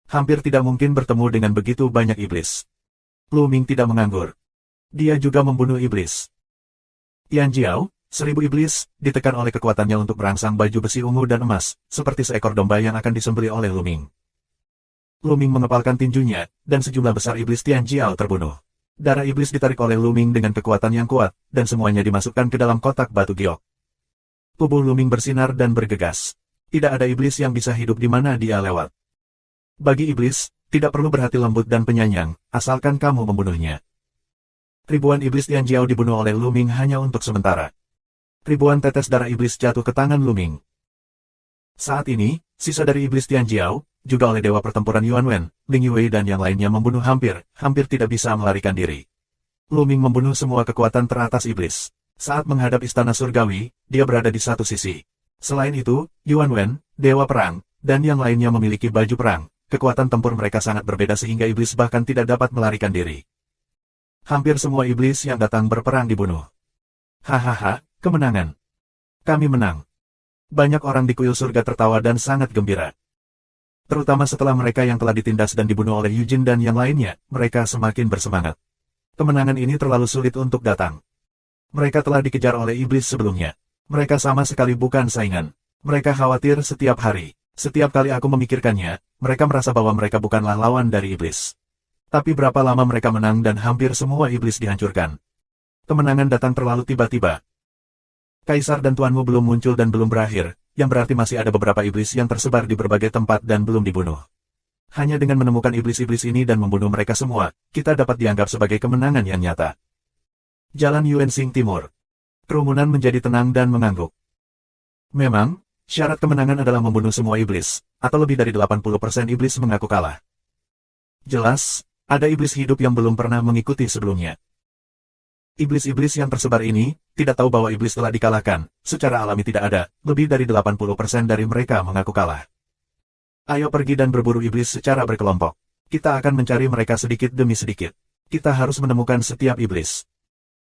Hampir tidak mungkin bertemu dengan begitu banyak iblis. Luming tidak menganggur. Dia juga membunuh iblis. Tianjiao, 1000 iblis, ditekan oleh kekuatannya untuk merangsang baju besi ungu dan emas, seperti seekor domba yang akan disembelih oleh Luming. Luming mengepalkan tinjunya, dan sejumlah besar iblis Tianjiao terbunuh. Darah iblis ditarik oleh Luming dengan kekuatan yang kuat, dan semuanya dimasukkan ke dalam kotak batu giok. Tubuh Luming bersinar dan bergegas. Tidak ada iblis yang bisa hidup di mana dia lewat. Bagi iblis, tidak perlu berhati lembut dan penyayang, asalkan kamu membunuhnya. Ribuan iblis Tianjiao dibunuh oleh Luming hanya untuk sementara. Ribuan tetes darah iblis jatuh ke tangan Luming. Saat ini, sisa dari iblis Tianjiao, juga oleh dewa pertempuran Yuan Wen, Ling Yue dan yang lainnya membunuh hampir tidak bisa melarikan diri. Luming membunuh semua kekuatan teratas iblis. Saat menghadap istana surgawi, dia berada di satu sisi. Selain itu, Yuan Wen, dewa perang, dan yang lainnya memiliki baju perang. Kekuatan tempur mereka sangat berbeda sehingga iblis bahkan tidak dapat melarikan diri. Hampir semua iblis yang datang berperang dibunuh. Hahaha, kemenangan. Kami menang. Banyak orang di kuil surga tertawa dan sangat gembira. Terutama setelah mereka yang telah ditindas dan dibunuh oleh Eugene dan yang lainnya, mereka semakin bersemangat. Kemenangan ini terlalu sulit untuk datang. Mereka telah dikejar oleh iblis sebelumnya. Mereka sama sekali bukan saingan. Mereka khawatir setiap hari. Setiap kali aku memikirkannya, mereka merasa bahwa mereka bukanlah lawan dari iblis. Tapi berapa lama mereka menang dan hampir semua iblis dihancurkan. Kemenangan datang terlalu tiba-tiba. Kaisar dan tuanmu belum muncul dan belum berakhir, yang berarti masih ada beberapa iblis yang tersebar di berbagai tempat dan belum dibunuh. Hanya dengan menemukan iblis-iblis ini dan membunuh mereka semua, kita dapat dianggap sebagai kemenangan yang nyata. Jalan Yuansing Timur. Kerumunan menjadi tenang dan mengangguk. Memang, syarat kemenangan adalah membunuh semua iblis, atau lebih dari 80% iblis mengaku kalah. Jelas, ada iblis hidup yang belum pernah mengikuti sebelumnya. Iblis-iblis yang tersebar ini, tidak tahu bahwa iblis telah dikalahkan, secara alami tidak ada, lebih dari 80% dari mereka mengaku kalah. Ayo pergi dan berburu iblis secara berkelompok. Kita akan mencari mereka sedikit demi sedikit. Kita harus menemukan setiap iblis.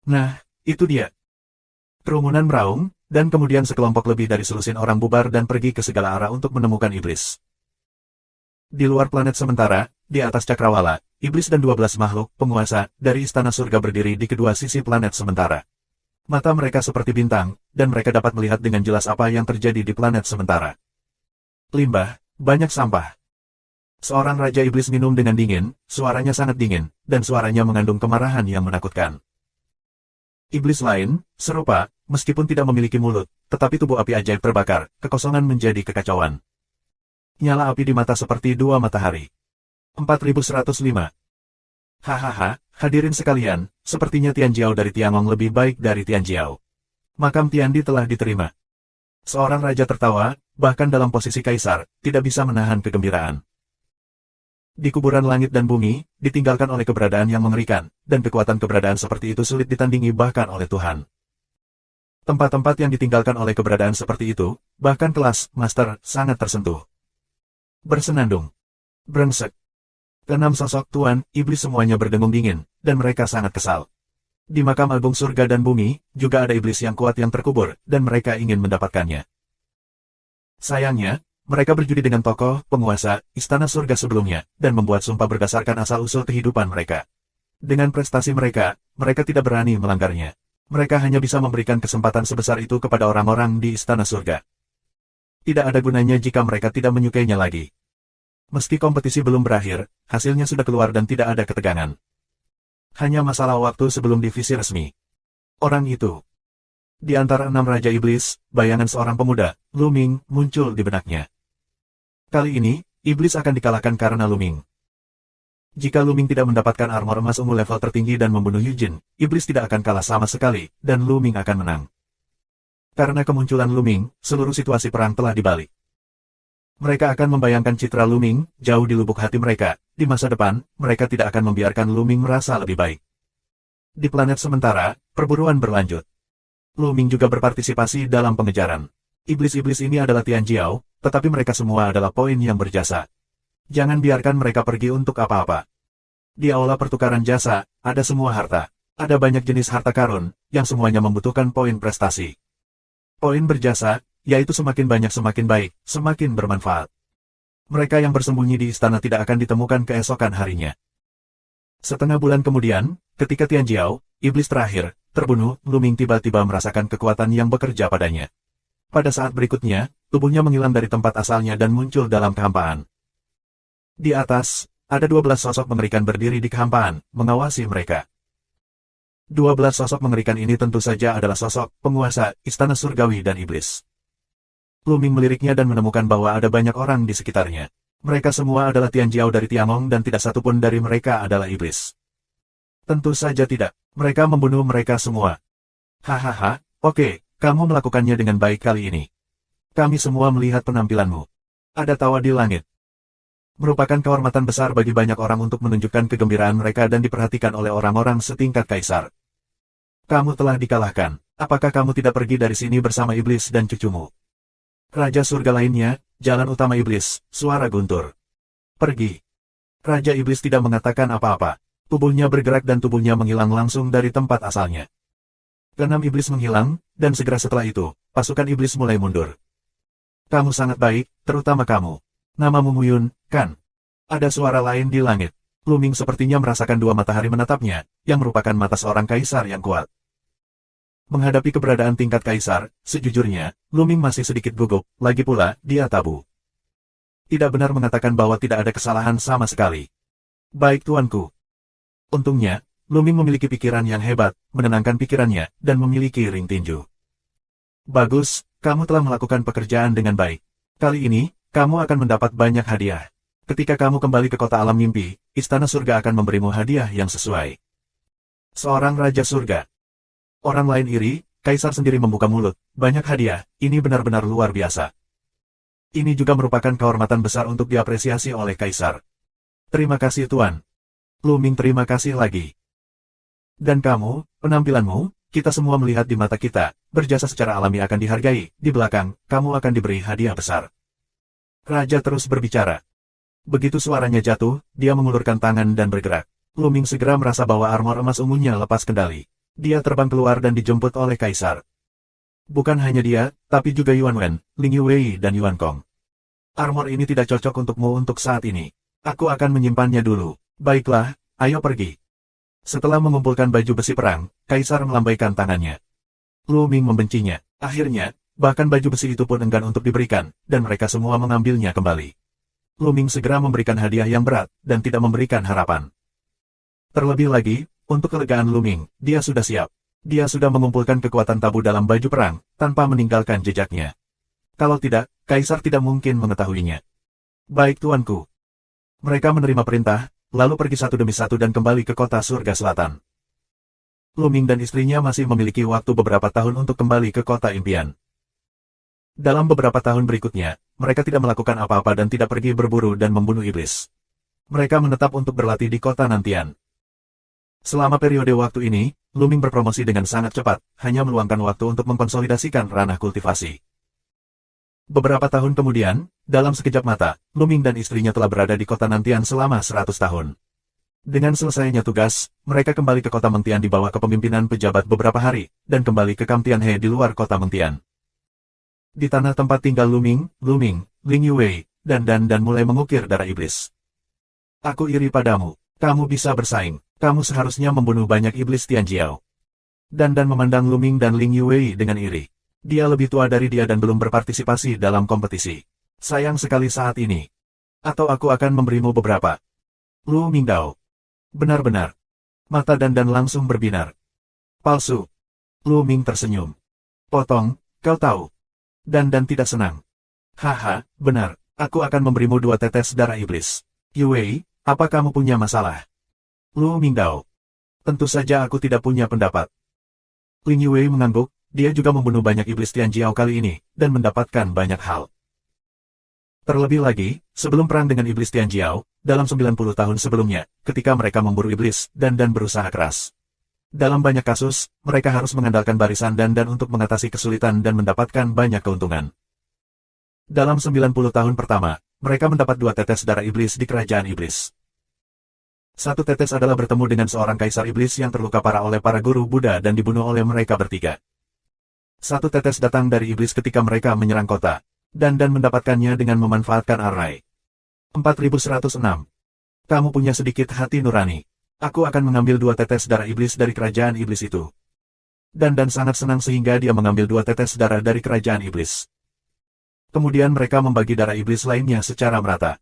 Nah, itu dia. Kerumunan meraung, dan kemudian sekelompok lebih dari selusin orang bubar dan pergi ke segala arah untuk menemukan iblis. Di luar planet sementara, di atas cakrawala, iblis dan 12 makhluk penguasa dari istana surga berdiri di kedua sisi planet sementara. Mata mereka seperti bintang, dan mereka dapat melihat dengan jelas apa yang terjadi di planet sementara. Limbah, banyak sampah. Seorang raja iblis minum dengan dingin, suaranya sangat dingin, dan suaranya mengandung kemarahan yang menakutkan. Iblis lain, serupa, meskipun tidak memiliki mulut, tetapi tubuh api ajaib terbakar, kekosongan menjadi kekacauan. Nyala api di mata seperti dua matahari. 4105. Hahaha, hadirin sekalian, sepertinya Tianjiao dari Tiangong lebih baik dari Tianjiao. Makam Tiandi telah diterima. Seorang raja tertawa, bahkan dalam posisi kaisar, tidak bisa menahan kegembiraan. Di kuburan langit dan bumi, ditinggalkan oleh keberadaan yang mengerikan, dan kekuatan keberadaan seperti itu sulit ditandingi bahkan oleh Tuhan. Tempat-tempat yang ditinggalkan oleh keberadaan seperti itu, bahkan kelas master, sangat tersentuh. Bersenandung. Brengsek. Keenam sosok tuan, iblis semuanya berdengung dingin, dan mereka sangat kesal. Di makam album surga dan bumi, juga ada iblis yang kuat yang terkubur, dan mereka ingin mendapatkannya. Sayangnya, mereka berjudi dengan tokoh, penguasa, istana surga sebelumnya, dan membuat sumpah berdasarkan asal-usul kehidupan mereka. Dengan prestasi mereka, mereka tidak berani melanggarnya. Mereka hanya bisa memberikan kesempatan sebesar itu kepada orang-orang di istana surga. Tidak ada gunanya jika mereka tidak menyukainya lagi. Meski kompetisi belum berakhir, hasilnya sudah keluar dan tidak ada ketegangan. Hanya masalah waktu sebelum divisi resmi. Orang itu. Di antara 6 Raja Iblis, bayangan seorang pemuda, Lu Ming, muncul di benaknya. Kali ini, Iblis akan dikalahkan karena Lu Ming. Jika Lu Ming tidak mendapatkan armor emas ungu level tertinggi dan membunuh Eugene, Iblis tidak akan kalah sama sekali, dan Lu Ming akan menang. Karena kemunculan Lu Ming, seluruh situasi perang telah dibalik. Mereka akan membayangkan citra Lu Ming, jauh di lubuk hati mereka. Di masa depan, mereka tidak akan membiarkan Lu Ming merasa lebih baik. Di planet sementara, perburuan berlanjut. Lu Ming juga berpartisipasi dalam pengejaran. Iblis-iblis ini adalah Tianjiao, tetapi mereka semua adalah poin yang berjasa. Jangan biarkan mereka pergi untuk apa-apa. Di aula pertukaran jasa, ada semua harta. Ada banyak jenis harta karun, yang semuanya membutuhkan poin prestasi. Poin berjasa, yaitu semakin banyak semakin baik, semakin bermanfaat. Mereka yang bersembunyi di istana tidak akan ditemukan keesokan harinya. Setengah bulan kemudian, ketika Tianjiao, iblis terakhir, terbunuh, Lu Ming tiba-tiba merasakan kekuatan yang bekerja padanya. Pada saat berikutnya, tubuhnya menghilang dari tempat asalnya dan muncul dalam kehampaan. Di atas, ada 12 sosok mengerikan berdiri di kehampaan, mengawasi mereka. 12 sosok mengerikan ini tentu saja adalah sosok penguasa, istana surgawi dan iblis. Lu Ming meliriknya dan menemukan bahwa ada banyak orang di sekitarnya. Mereka semua adalah Tianjiao dari Tiangong dan tidak satupun dari mereka adalah iblis. Tentu saja tidak. Mereka membunuh mereka semua. Hahaha, oke, kamu melakukannya dengan baik kali ini. Kami semua melihat penampilanmu. Ada tawa di langit. Merupakan kehormatan besar bagi banyak orang untuk menunjukkan kegembiraan mereka dan diperhatikan oleh orang-orang setingkat kaisar. Kamu telah dikalahkan. Apakah kamu tidak pergi dari sini bersama iblis dan cucumu? Raja surga lainnya, jalan utama iblis, suara guntur. Pergi. Raja iblis tidak mengatakan apa-apa. Tubuhnya bergerak dan tubuhnya menghilang langsung dari tempat asalnya. Keenam iblis menghilang, dan segera setelah itu, pasukan iblis mulai mundur. Kamu sangat baik, terutama kamu. Namamu Muyun, kan? Ada suara lain di langit. Lu Ming sepertinya merasakan dua matahari menatapnya, yang merupakan mata seorang kaisar yang kuat. Menghadapi keberadaan tingkat kaisar, sejujurnya, Lu Ming masih sedikit gugup, lagi pula, dia tabu. Tidak benar mengatakan bahwa tidak ada kesalahan sama sekali. Baik tuanku. Untungnya, Lu Ming memiliki pikiran yang hebat, menenangkan pikirannya, dan memiliki ring tinju. Bagus, kamu telah melakukan pekerjaan dengan baik. Kali ini, kamu akan mendapat banyak hadiah. Ketika kamu kembali ke kota alam mimpi, Istana Surga akan memberimu hadiah yang sesuai. Seorang Raja Surga. Orang lain iri, Kaisar sendiri membuka mulut. Banyak hadiah, ini benar-benar luar biasa. Ini juga merupakan kehormatan besar untuk diapresiasi oleh Kaisar. Terima kasih Tuan. Lu Ming terima kasih lagi. Dan kamu, penampilanmu, kita semua melihat di mata kita, berjasa secara alami akan dihargai, di belakang, kamu akan diberi hadiah besar. Raja terus berbicara. Begitu suaranya jatuh, dia mengulurkan tangan dan bergerak. Lu Ming segera merasa bahwa armor emas ungunya lepas kendali. Dia terbang keluar dan dijemput oleh Kaisar. Bukan hanya dia, tapi juga Yuan Wen, Ling Yuwei dan Yuan Kong. Armor ini tidak cocok untukmu untuk saat ini. Aku akan menyimpannya dulu. Baiklah, ayo pergi. Setelah mengumpulkan baju besi perang, Kaisar melambaikan tangannya. Lu Ming membencinya. Akhirnya, bahkan baju besi itu pun enggan untuk diberikan, dan mereka semua mengambilnya kembali. Lu Ming segera memberikan hadiah yang berat, dan tidak memberikan harapan. Terlebih lagi, untuk kelegaan Lu Ming, dia sudah siap. Dia sudah mengumpulkan kekuatan tabu dalam baju perang, tanpa meninggalkan jejaknya. Kalau tidak, Kaisar tidak mungkin mengetahuinya. Baik tuanku. Mereka menerima perintah, lalu pergi satu demi satu dan kembali ke kota surga selatan. Lu Ming dan istrinya masih memiliki waktu beberapa tahun untuk kembali ke kota impian. Dalam beberapa tahun berikutnya, mereka tidak melakukan apa-apa dan tidak pergi berburu dan membunuh iblis. Mereka menetap untuk berlatih di kota nantian. Selama periode waktu ini, Lu Ming berpromosi dengan sangat cepat, hanya meluangkan waktu untuk mengkonsolidasikan ranah kultivasi. Beberapa tahun kemudian, dalam sekejap mata, Lu Ming dan istrinya telah berada di kota nantian selama 100 tahun. Dengan selesainya tugas, mereka kembali ke kota Mengtian di bawah kepemimpinan pejabat beberapa hari, dan kembali ke Kam Tian He di luar kota Mengtian. Di tanah tempat tinggal Lu Ming, Ling Yuwei, dan mulai mengukir darah iblis. Aku iri padamu. Kamu bisa bersaing. Kamu seharusnya membunuh banyak iblis Tianjiao. Dan memandang Lu Ming dan Ling Yuwei dengan iri. Dia lebih tua dari dia dan belum berpartisipasi dalam kompetisi. Sayang sekali saat ini. Atau aku akan memberimu beberapa. Lu Mingdao. Benar-benar. Mata dan langsung berbinar. Palsu. Lu Ming tersenyum. Potong, kau tahu. Dan tidak senang. Haha, benar, aku akan memberimu 2 tetes darah iblis. Yuwei, apa kamu punya masalah? Lu Mingdao. Tentu saja aku tidak punya pendapat. Ling Yuwei mengangguk, dia juga membunuh banyak iblis Tianjiao kali ini, dan mendapatkan banyak hal. Terlebih lagi, sebelum perang dengan iblis Tianjiao, dalam 90 tahun sebelumnya, ketika mereka memburu iblis, dan berusaha keras. Dalam banyak kasus, mereka harus mengandalkan barisan dan untuk mengatasi kesulitan dan mendapatkan banyak keuntungan. Dalam 90 tahun pertama, mereka mendapat 2 tetes darah iblis di kerajaan iblis. 1 tetes adalah bertemu dengan seorang kaisar iblis yang terluka parah oleh para guru Buddha dan dibunuh oleh mereka bertiga. 1 tetes datang dari iblis ketika mereka menyerang kota, dan mendapatkannya dengan memanfaatkan arai. 4106. Kamu punya sedikit hati nurani. Aku akan mengambil 2 tetes darah iblis dari kerajaan iblis itu. Dan sangat senang sehingga dia mengambil 2 tetes darah dari kerajaan iblis. Kemudian mereka membagi darah iblis lainnya secara merata.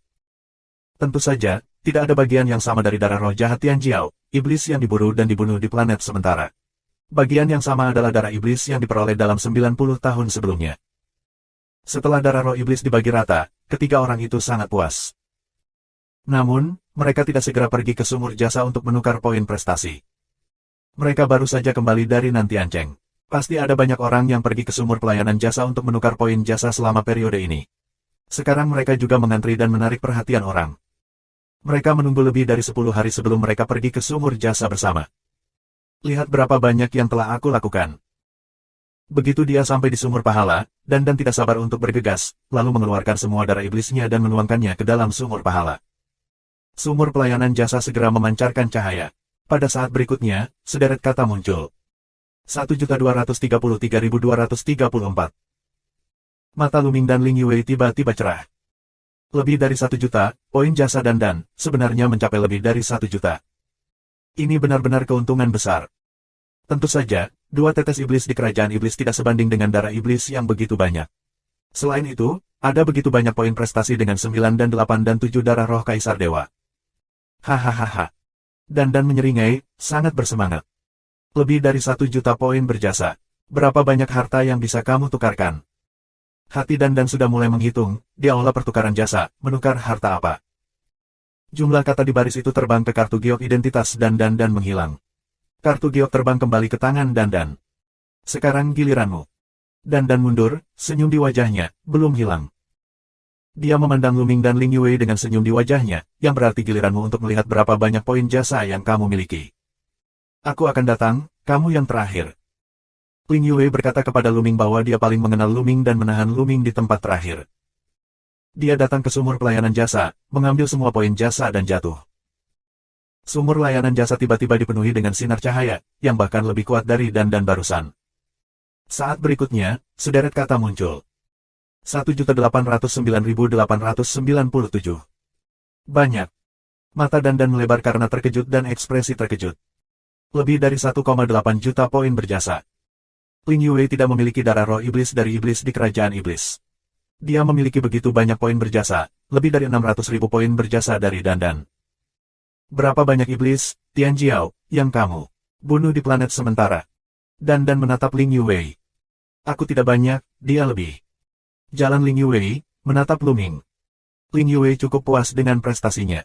Tentu saja, tidak ada bagian yang sama dari darah roh jahat Tianjiao, iblis yang diburu dan dibunuh di planet sementara. Bagian yang sama adalah darah iblis yang diperoleh dalam 90 tahun sebelumnya. Setelah darah roh iblis dibagi rata, ketiga orang itu sangat puas. Namun, mereka tidak segera pergi ke sumur jasa untuk menukar poin prestasi. Mereka baru saja kembali dari Nantianceng. Pasti ada banyak orang yang pergi ke sumur pelayanan jasa untuk menukar poin jasa selama periode ini. Sekarang mereka juga mengantri dan menarik perhatian orang. Mereka menunggu lebih dari 10 hari sebelum mereka pergi ke sumur jasa bersama. Lihat berapa banyak yang telah aku lakukan. Begitu dia sampai di sumur pahala, dan tidak sabar untuk bergegas, lalu mengeluarkan semua darah iblisnya dan menuangkannya ke dalam sumur pahala. Sumur pelayanan jasa segera memancarkan cahaya. Pada saat berikutnya, sederet kata muncul. 1.233.234. Mata Luming dan Ling Yue tiba-tiba cerah. Lebih dari 1 juta, poin jasa Dandan, sebenarnya mencapai lebih dari 1 juta. Ini benar-benar keuntungan besar. Tentu saja, 2 tetes iblis di kerajaan iblis tidak sebanding dengan darah iblis yang begitu banyak. Selain itu, ada begitu banyak poin prestasi dengan 9 dan 8 dan 7 darah roh Kaisar Dewa. Hahaha. Dandan menyeringai, sangat bersemangat. Lebih dari 1 juta poin berjasa. Berapa banyak harta yang bisa kamu tukarkan? Hati Dandan sudah mulai menghitung, dia olah pertukaran jasa, menukar harta apa. Jumlah kata di baris itu terbang ke kartu giok identitas Dandan dan menghilang. Kartu giok terbang kembali ke tangan Dandan. Sekarang giliranmu. Dandan mundur, senyum di wajahnya, belum hilang. Dia memandang Luming dan Ling Yue dengan senyum di wajahnya, yang berarti giliranmu untuk melihat berapa banyak poin jasa yang kamu miliki. Aku akan datang, kamu yang terakhir. Ling Yue berkata kepada Luming bahwa dia paling mengenal Luming dan menahan Luming di tempat terakhir. Dia datang ke sumur pelayanan jasa, mengambil semua poin jasa dan jatuh. Sumur layanan jasa tiba-tiba dipenuhi dengan sinar cahaya, yang bahkan lebih kuat dari Dandan barusan. Saat berikutnya, sederet kata muncul. 1.809.897. Banyak. Mata Dandan melebar karena terkejut dan ekspresi terkejut. Lebih dari 1,8 juta poin berjasa. Ling Yue tidak memiliki darah roh iblis dari iblis di kerajaan iblis. Dia memiliki begitu banyak poin berjasa, lebih dari 600.000 poin berjasa dari Dandan. Berapa banyak iblis, Tian Jiao, yang kamu bunuh di planet sementara? Dandan menatap Ling Yue. Aku tidak banyak, dia lebih. Jalan Ling Yue, menatap Luming. Ling Yue cukup puas dengan prestasinya.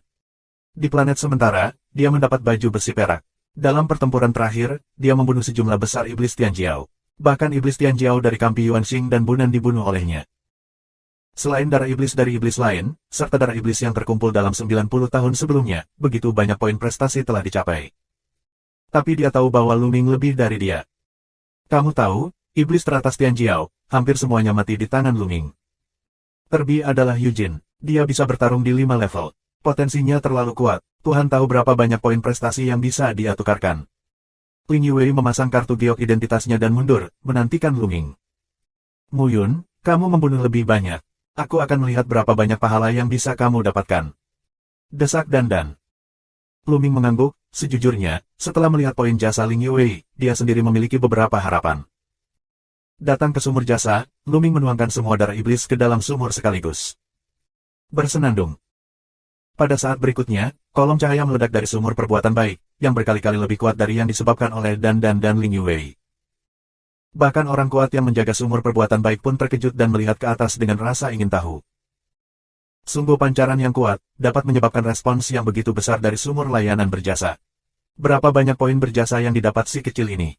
Di planet sementara, dia mendapat baju besi perak. Dalam pertempuran terakhir, dia membunuh sejumlah besar iblis Tian Jiao. Bahkan iblis Tian Jiao dari Kampi Yuanxing dan Bunan dibunuh olehnya. Selain darah iblis dari iblis lain, serta darah iblis yang terkumpul dalam 90 tahun sebelumnya, begitu banyak poin prestasi telah dicapai. Tapi dia tahu bahwa Luming lebih dari dia. Kamu tahu, iblis teratas Tian Jiao, hampir semuanya mati di tangan Luming. Terbi adalah Yujin, dia bisa bertarung di 5 level. Potensinya terlalu kuat, Tuhan tahu berapa banyak poin prestasi yang bisa dia tukarkan. Ling Yue memasang kartu giok identitasnya dan mundur, menantikan Luming. Muyun, kamu membunuh lebih banyak. Aku akan melihat berapa banyak pahala yang bisa kamu dapatkan. Desak Dandan. Luming mengangguk, sejujurnya, setelah melihat poin jasa Ling Yue, dia sendiri memiliki beberapa harapan. Datang ke sumur jasa, Luming menuangkan semua darah iblis ke dalam sumur sekaligus. Bersenandung. Pada saat berikutnya, kolom cahaya meledak dari sumur perbuatan baik, yang berkali-kali lebih kuat dari yang disebabkan oleh Dandan dan Ling Yue. Bahkan orang kuat yang menjaga sumur perbuatan baik pun terkejut dan melihat ke atas dengan rasa ingin tahu. Sungguh pancaran yang kuat, dapat menyebabkan respons yang begitu besar dari sumur layanan berjasa. Berapa banyak poin berjasa yang didapat si kecil ini?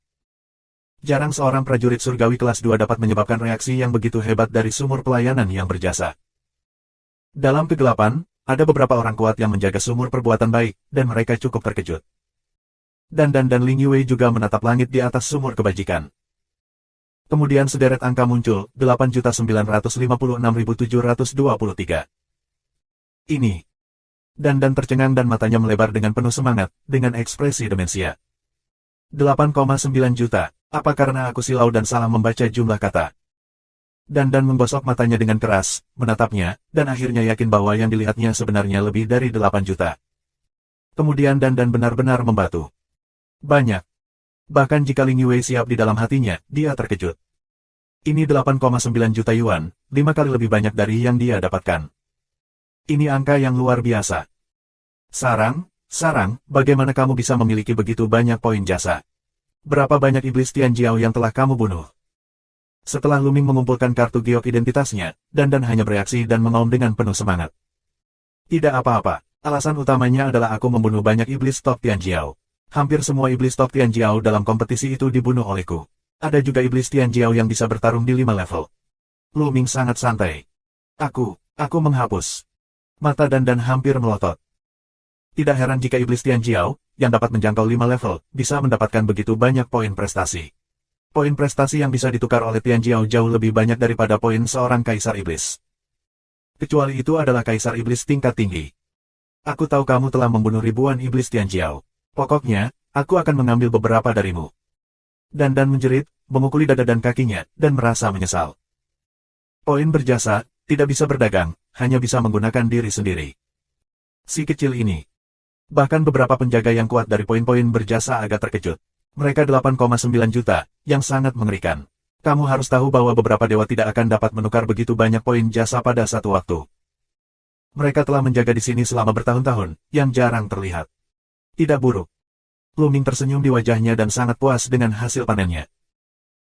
Jarang seorang prajurit surgawi kelas 2 dapat menyebabkan reaksi yang begitu hebat dari sumur pelayanan yang berjasa. Dalam kegelapan, ada beberapa orang kuat yang menjaga sumur perbuatan baik, dan mereka cukup terkejut. Dandan dan Ling Yue juga menatap langit di atas sumur kebajikan. Kemudian sederet angka muncul, 8.956.723. Ini. Dandan tercengang dan matanya melebar dengan penuh semangat, dengan ekspresi demensia. 8,9 juta, apa karena aku silau dan salah membaca jumlah kata? Dandan menggosok matanya dengan keras, menatapnya, dan akhirnya yakin bahwa yang dilihatnya sebenarnya lebih dari 8 juta. Kemudian Dandan benar-benar membatu. Banyak. Bahkan jika Ling Yue siap di dalam hatinya, dia terkejut. Ini 8,9 juta yuan, 5 kali lebih banyak dari yang dia dapatkan. Ini angka yang luar biasa. Sarang, bagaimana kamu bisa memiliki begitu banyak poin jasa? Berapa banyak iblis Tian Jiao yang telah kamu bunuh? Setelah Luming mengumpulkan kartu giok identitasnya, Dandan hanya bereaksi dan mengaum dengan penuh semangat. Tidak apa-apa, alasan utamanya adalah aku membunuh banyak iblis top Tian Jiao. Hampir semua iblis top Tian Jiao dalam kompetisi itu dibunuh olehku. Ada juga iblis Tian Jiao yang bisa bertarung di 5 level. Luming sangat santai. Aku menghapus. Mata Dandan hampir melotot. Tidak heran jika iblis Tian Jiao, yang dapat menjangkau 5 level, bisa mendapatkan begitu banyak poin prestasi. Poin prestasi yang bisa ditukar oleh Tian Jiao jauh lebih banyak daripada poin seorang kaisar iblis. Kecuali itu adalah kaisar iblis tingkat tinggi. Aku tahu kamu telah membunuh ribuan iblis Tian Jiao. Pokoknya, aku akan mengambil beberapa darimu. Dandan menjerit, memukuli dada dan kakinya, dan merasa menyesal. Poin berjasa, tidak bisa berdagang, hanya bisa menggunakan diri sendiri. Si kecil ini. Bahkan beberapa penjaga yang kuat dari poin-poin berjasa agak terkejut. Mereka 8,9 juta, yang sangat mengerikan. Kamu harus tahu bahwa beberapa dewa tidak akan dapat menukar begitu banyak poin jasa pada satu waktu. Mereka telah menjaga di sini selama bertahun-tahun, yang jarang terlihat. Tidak buruk. Luming tersenyum di wajahnya dan sangat puas dengan hasil panennya.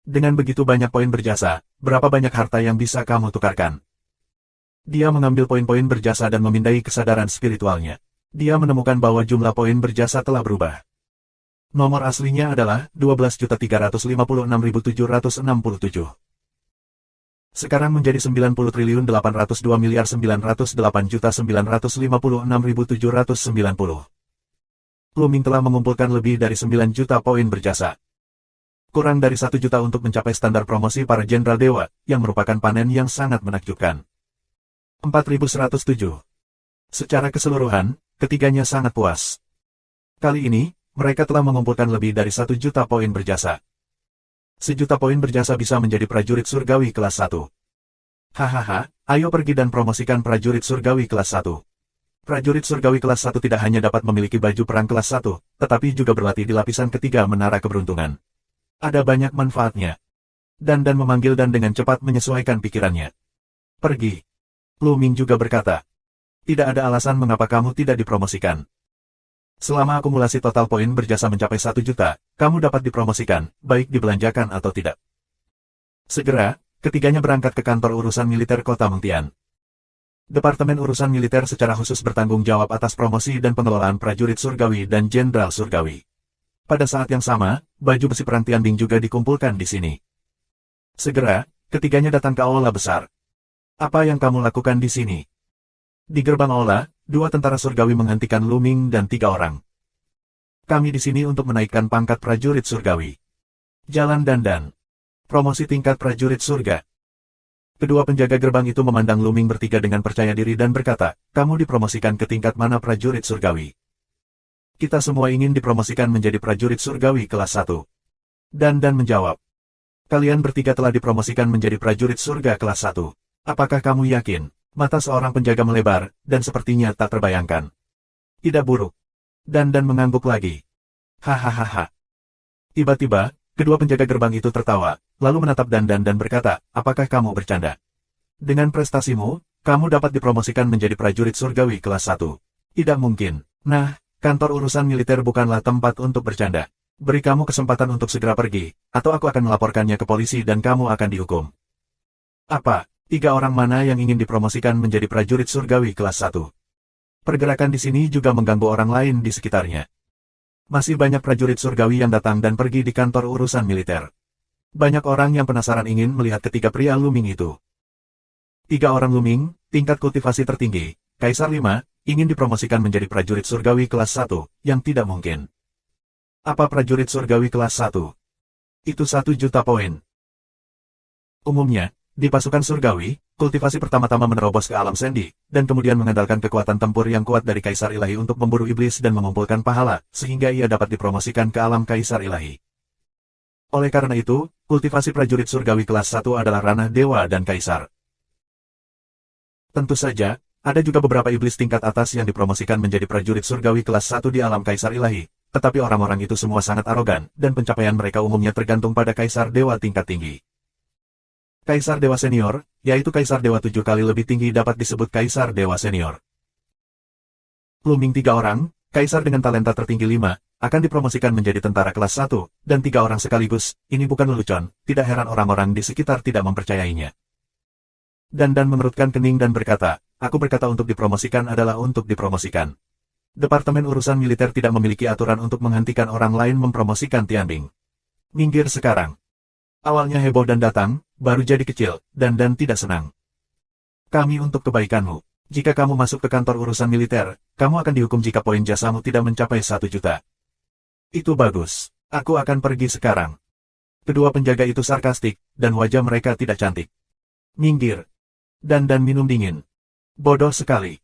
Dengan begitu banyak poin berjasa, berapa banyak harta yang bisa kamu tukarkan? Dia mengambil poin-poin berjasa dan memindai kesadaran spiritualnya. Dia menemukan bahwa jumlah poin berjasa telah berubah. Nomor aslinya adalah 12.356.767. Sekarang menjadi 90.802.908.956.790. Luming telah mengumpulkan lebih dari 9 juta poin berjasa. Kurang dari 1 juta untuk mencapai standar promosi para jenderal dewa, yang merupakan panen yang sangat menakjubkan. 4107. Secara keseluruhan, ketiganya sangat puas. Kali ini, mereka telah mengumpulkan lebih dari 1 juta poin berjasa. 1 juta poin berjasa bisa menjadi prajurit surgawi kelas 1. Hahaha, ayo pergi dan promosikan prajurit surgawi kelas 1. Prajurit surgawi kelas 1 tidak hanya dapat memiliki baju perang kelas 1, tetapi juga berlatih di lapisan ketiga menara keberuntungan. Ada banyak manfaatnya. Dan memanggil dan dengan cepat menyesuaikan pikirannya. Pergi. Luming juga berkata. Tidak ada alasan mengapa kamu tidak dipromosikan. Selama akumulasi total poin berjasa mencapai 1 juta, kamu dapat dipromosikan, baik dibelanjakan atau tidak. Segera, ketiganya berangkat ke kantor urusan militer kota Mengtian. Departemen urusan militer secara khusus bertanggung jawab atas promosi dan pengelolaan prajurit surgawi dan jenderal surgawi. Pada saat yang sama, baju besi perang Tianbing juga dikumpulkan di sini. Segera, ketiganya datang ke aula besar. Apa yang kamu lakukan di sini? Di gerbang aula, 2 tentara surgawi menghentikan Luming dan 3 orang. Kami di sini untuk menaikkan pangkat prajurit surgawi. Jalan dandan. Promosi tingkat prajurit surga. Kedua penjaga gerbang itu memandang Luming bertiga dengan percaya diri dan berkata, kamu dipromosikan ke tingkat mana prajurit surgawi? Kita semua ingin dipromosikan menjadi prajurit surgawi kelas 1. Dan menjawab. Kalian bertiga telah dipromosikan menjadi prajurit surga kelas 1. Apakah kamu yakin? Mata seorang penjaga melebar, dan sepertinya tak terbayangkan. Tidak buruk. Dan mengangguk lagi. Hahaha. Tiba-tiba, kedua penjaga gerbang itu tertawa, lalu menatap Dan berkata, apakah kamu bercanda? Dengan prestasimu, kamu dapat dipromosikan menjadi prajurit surgawi kelas 1. Tidak mungkin. Nah, kantor urusan militer bukanlah tempat untuk bercanda. Beri kamu kesempatan untuk segera pergi, atau aku akan melaporkannya ke polisi dan kamu akan dihukum. Apa? 3 orang mana yang ingin dipromosikan menjadi prajurit surgawi kelas 1? Pergerakan di sini juga mengganggu orang lain di sekitarnya. Masih banyak prajurit surgawi yang datang dan pergi di kantor urusan militer. Banyak orang yang penasaran ingin melihat ketiga pria Luming itu. 3 orang Luming, tingkat kultivasi tertinggi, Kaisar 5, ingin dipromosikan menjadi prajurit surgawi kelas 1, yang tidak mungkin. Apa prajurit surgawi kelas 1? Itu 1 juta poin. Umumnya, di pasukan surgawi, kultivasi pertama-tama menerobos ke alam sendi, dan kemudian mengandalkan kekuatan tempur yang kuat dari Kaisar Ilahi untuk memburu iblis dan mengumpulkan pahala, sehingga ia dapat dipromosikan ke alam Kaisar Ilahi. Oleh karena itu, kultivasi prajurit surgawi kelas 1 adalah ranah dewa dan kaisar. Tentu saja, ada juga beberapa iblis tingkat atas yang dipromosikan menjadi prajurit surgawi kelas 1 di alam Kaisar Ilahi, tetapi orang-orang itu semua sangat arogan, dan pencapaian mereka umumnya tergantung pada Kaisar Dewa tingkat tinggi. Kaisar Dewa Senior, yaitu Kaisar Dewa 7 kali lebih tinggi dapat disebut Kaisar Dewa Senior. Luming 3 orang, Kaisar dengan talenta tertinggi 5, akan dipromosikan menjadi tentara kelas 1, dan 3 orang sekaligus, ini bukan lelucon, tidak heran orang-orang di sekitar tidak mempercayainya. Dan mengerutkan kening dan berkata, aku berkata untuk dipromosikan adalah untuk dipromosikan. Departemen urusan militer tidak memiliki aturan untuk menghentikan orang lain mempromosikan Tianbing. Minggir sekarang. Awalnya heboh dan datang, baru jadi kecil, dan tidak senang. Kami untuk kebaikanmu. Jika kamu masuk ke kantor urusan militer, kamu akan dihukum jika poin jasamu tidak mencapai 1 juta. Itu bagus. Aku akan pergi sekarang. Kedua penjaga itu sarkastik, dan wajah mereka tidak cantik. Minggir. Dan minum dingin. Bodoh sekali.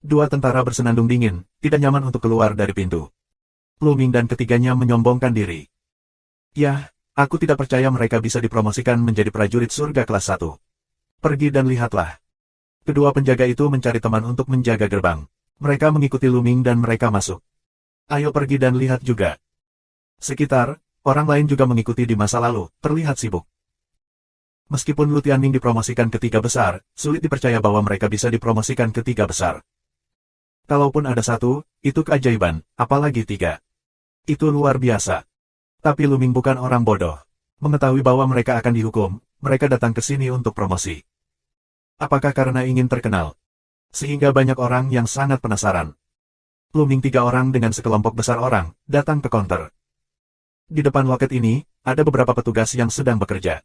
2 tentara bersenandung dingin, tidak nyaman untuk keluar dari pintu. Luming dan ketiganya menyombongkan diri. Yah. Aku tidak percaya mereka bisa dipromosikan menjadi prajurit surga kelas 1. Pergi dan lihatlah. Kedua penjaga itu mencari teman untuk menjaga gerbang. Mereka mengikuti Luming dan mereka masuk. Ayo pergi dan lihat juga. Sekitar, orang lain juga mengikuti di masa lalu, terlihat sibuk. Meskipun Lu Tianming dipromosikan ke 3 besar, sulit dipercaya bahwa mereka bisa dipromosikan ke 3 besar. Kalaupun ada 1, itu keajaiban, apalagi 3. Itu luar biasa. Tapi Luming bukan orang bodoh. Mengetahui bahwa mereka akan dihukum, mereka datang ke sini untuk promosi. Apakah karena ingin terkenal? Sehingga banyak orang yang sangat penasaran. Luming 3 orang dengan sekelompok besar orang, datang ke counter. Di depan loket ini, ada beberapa petugas yang sedang bekerja.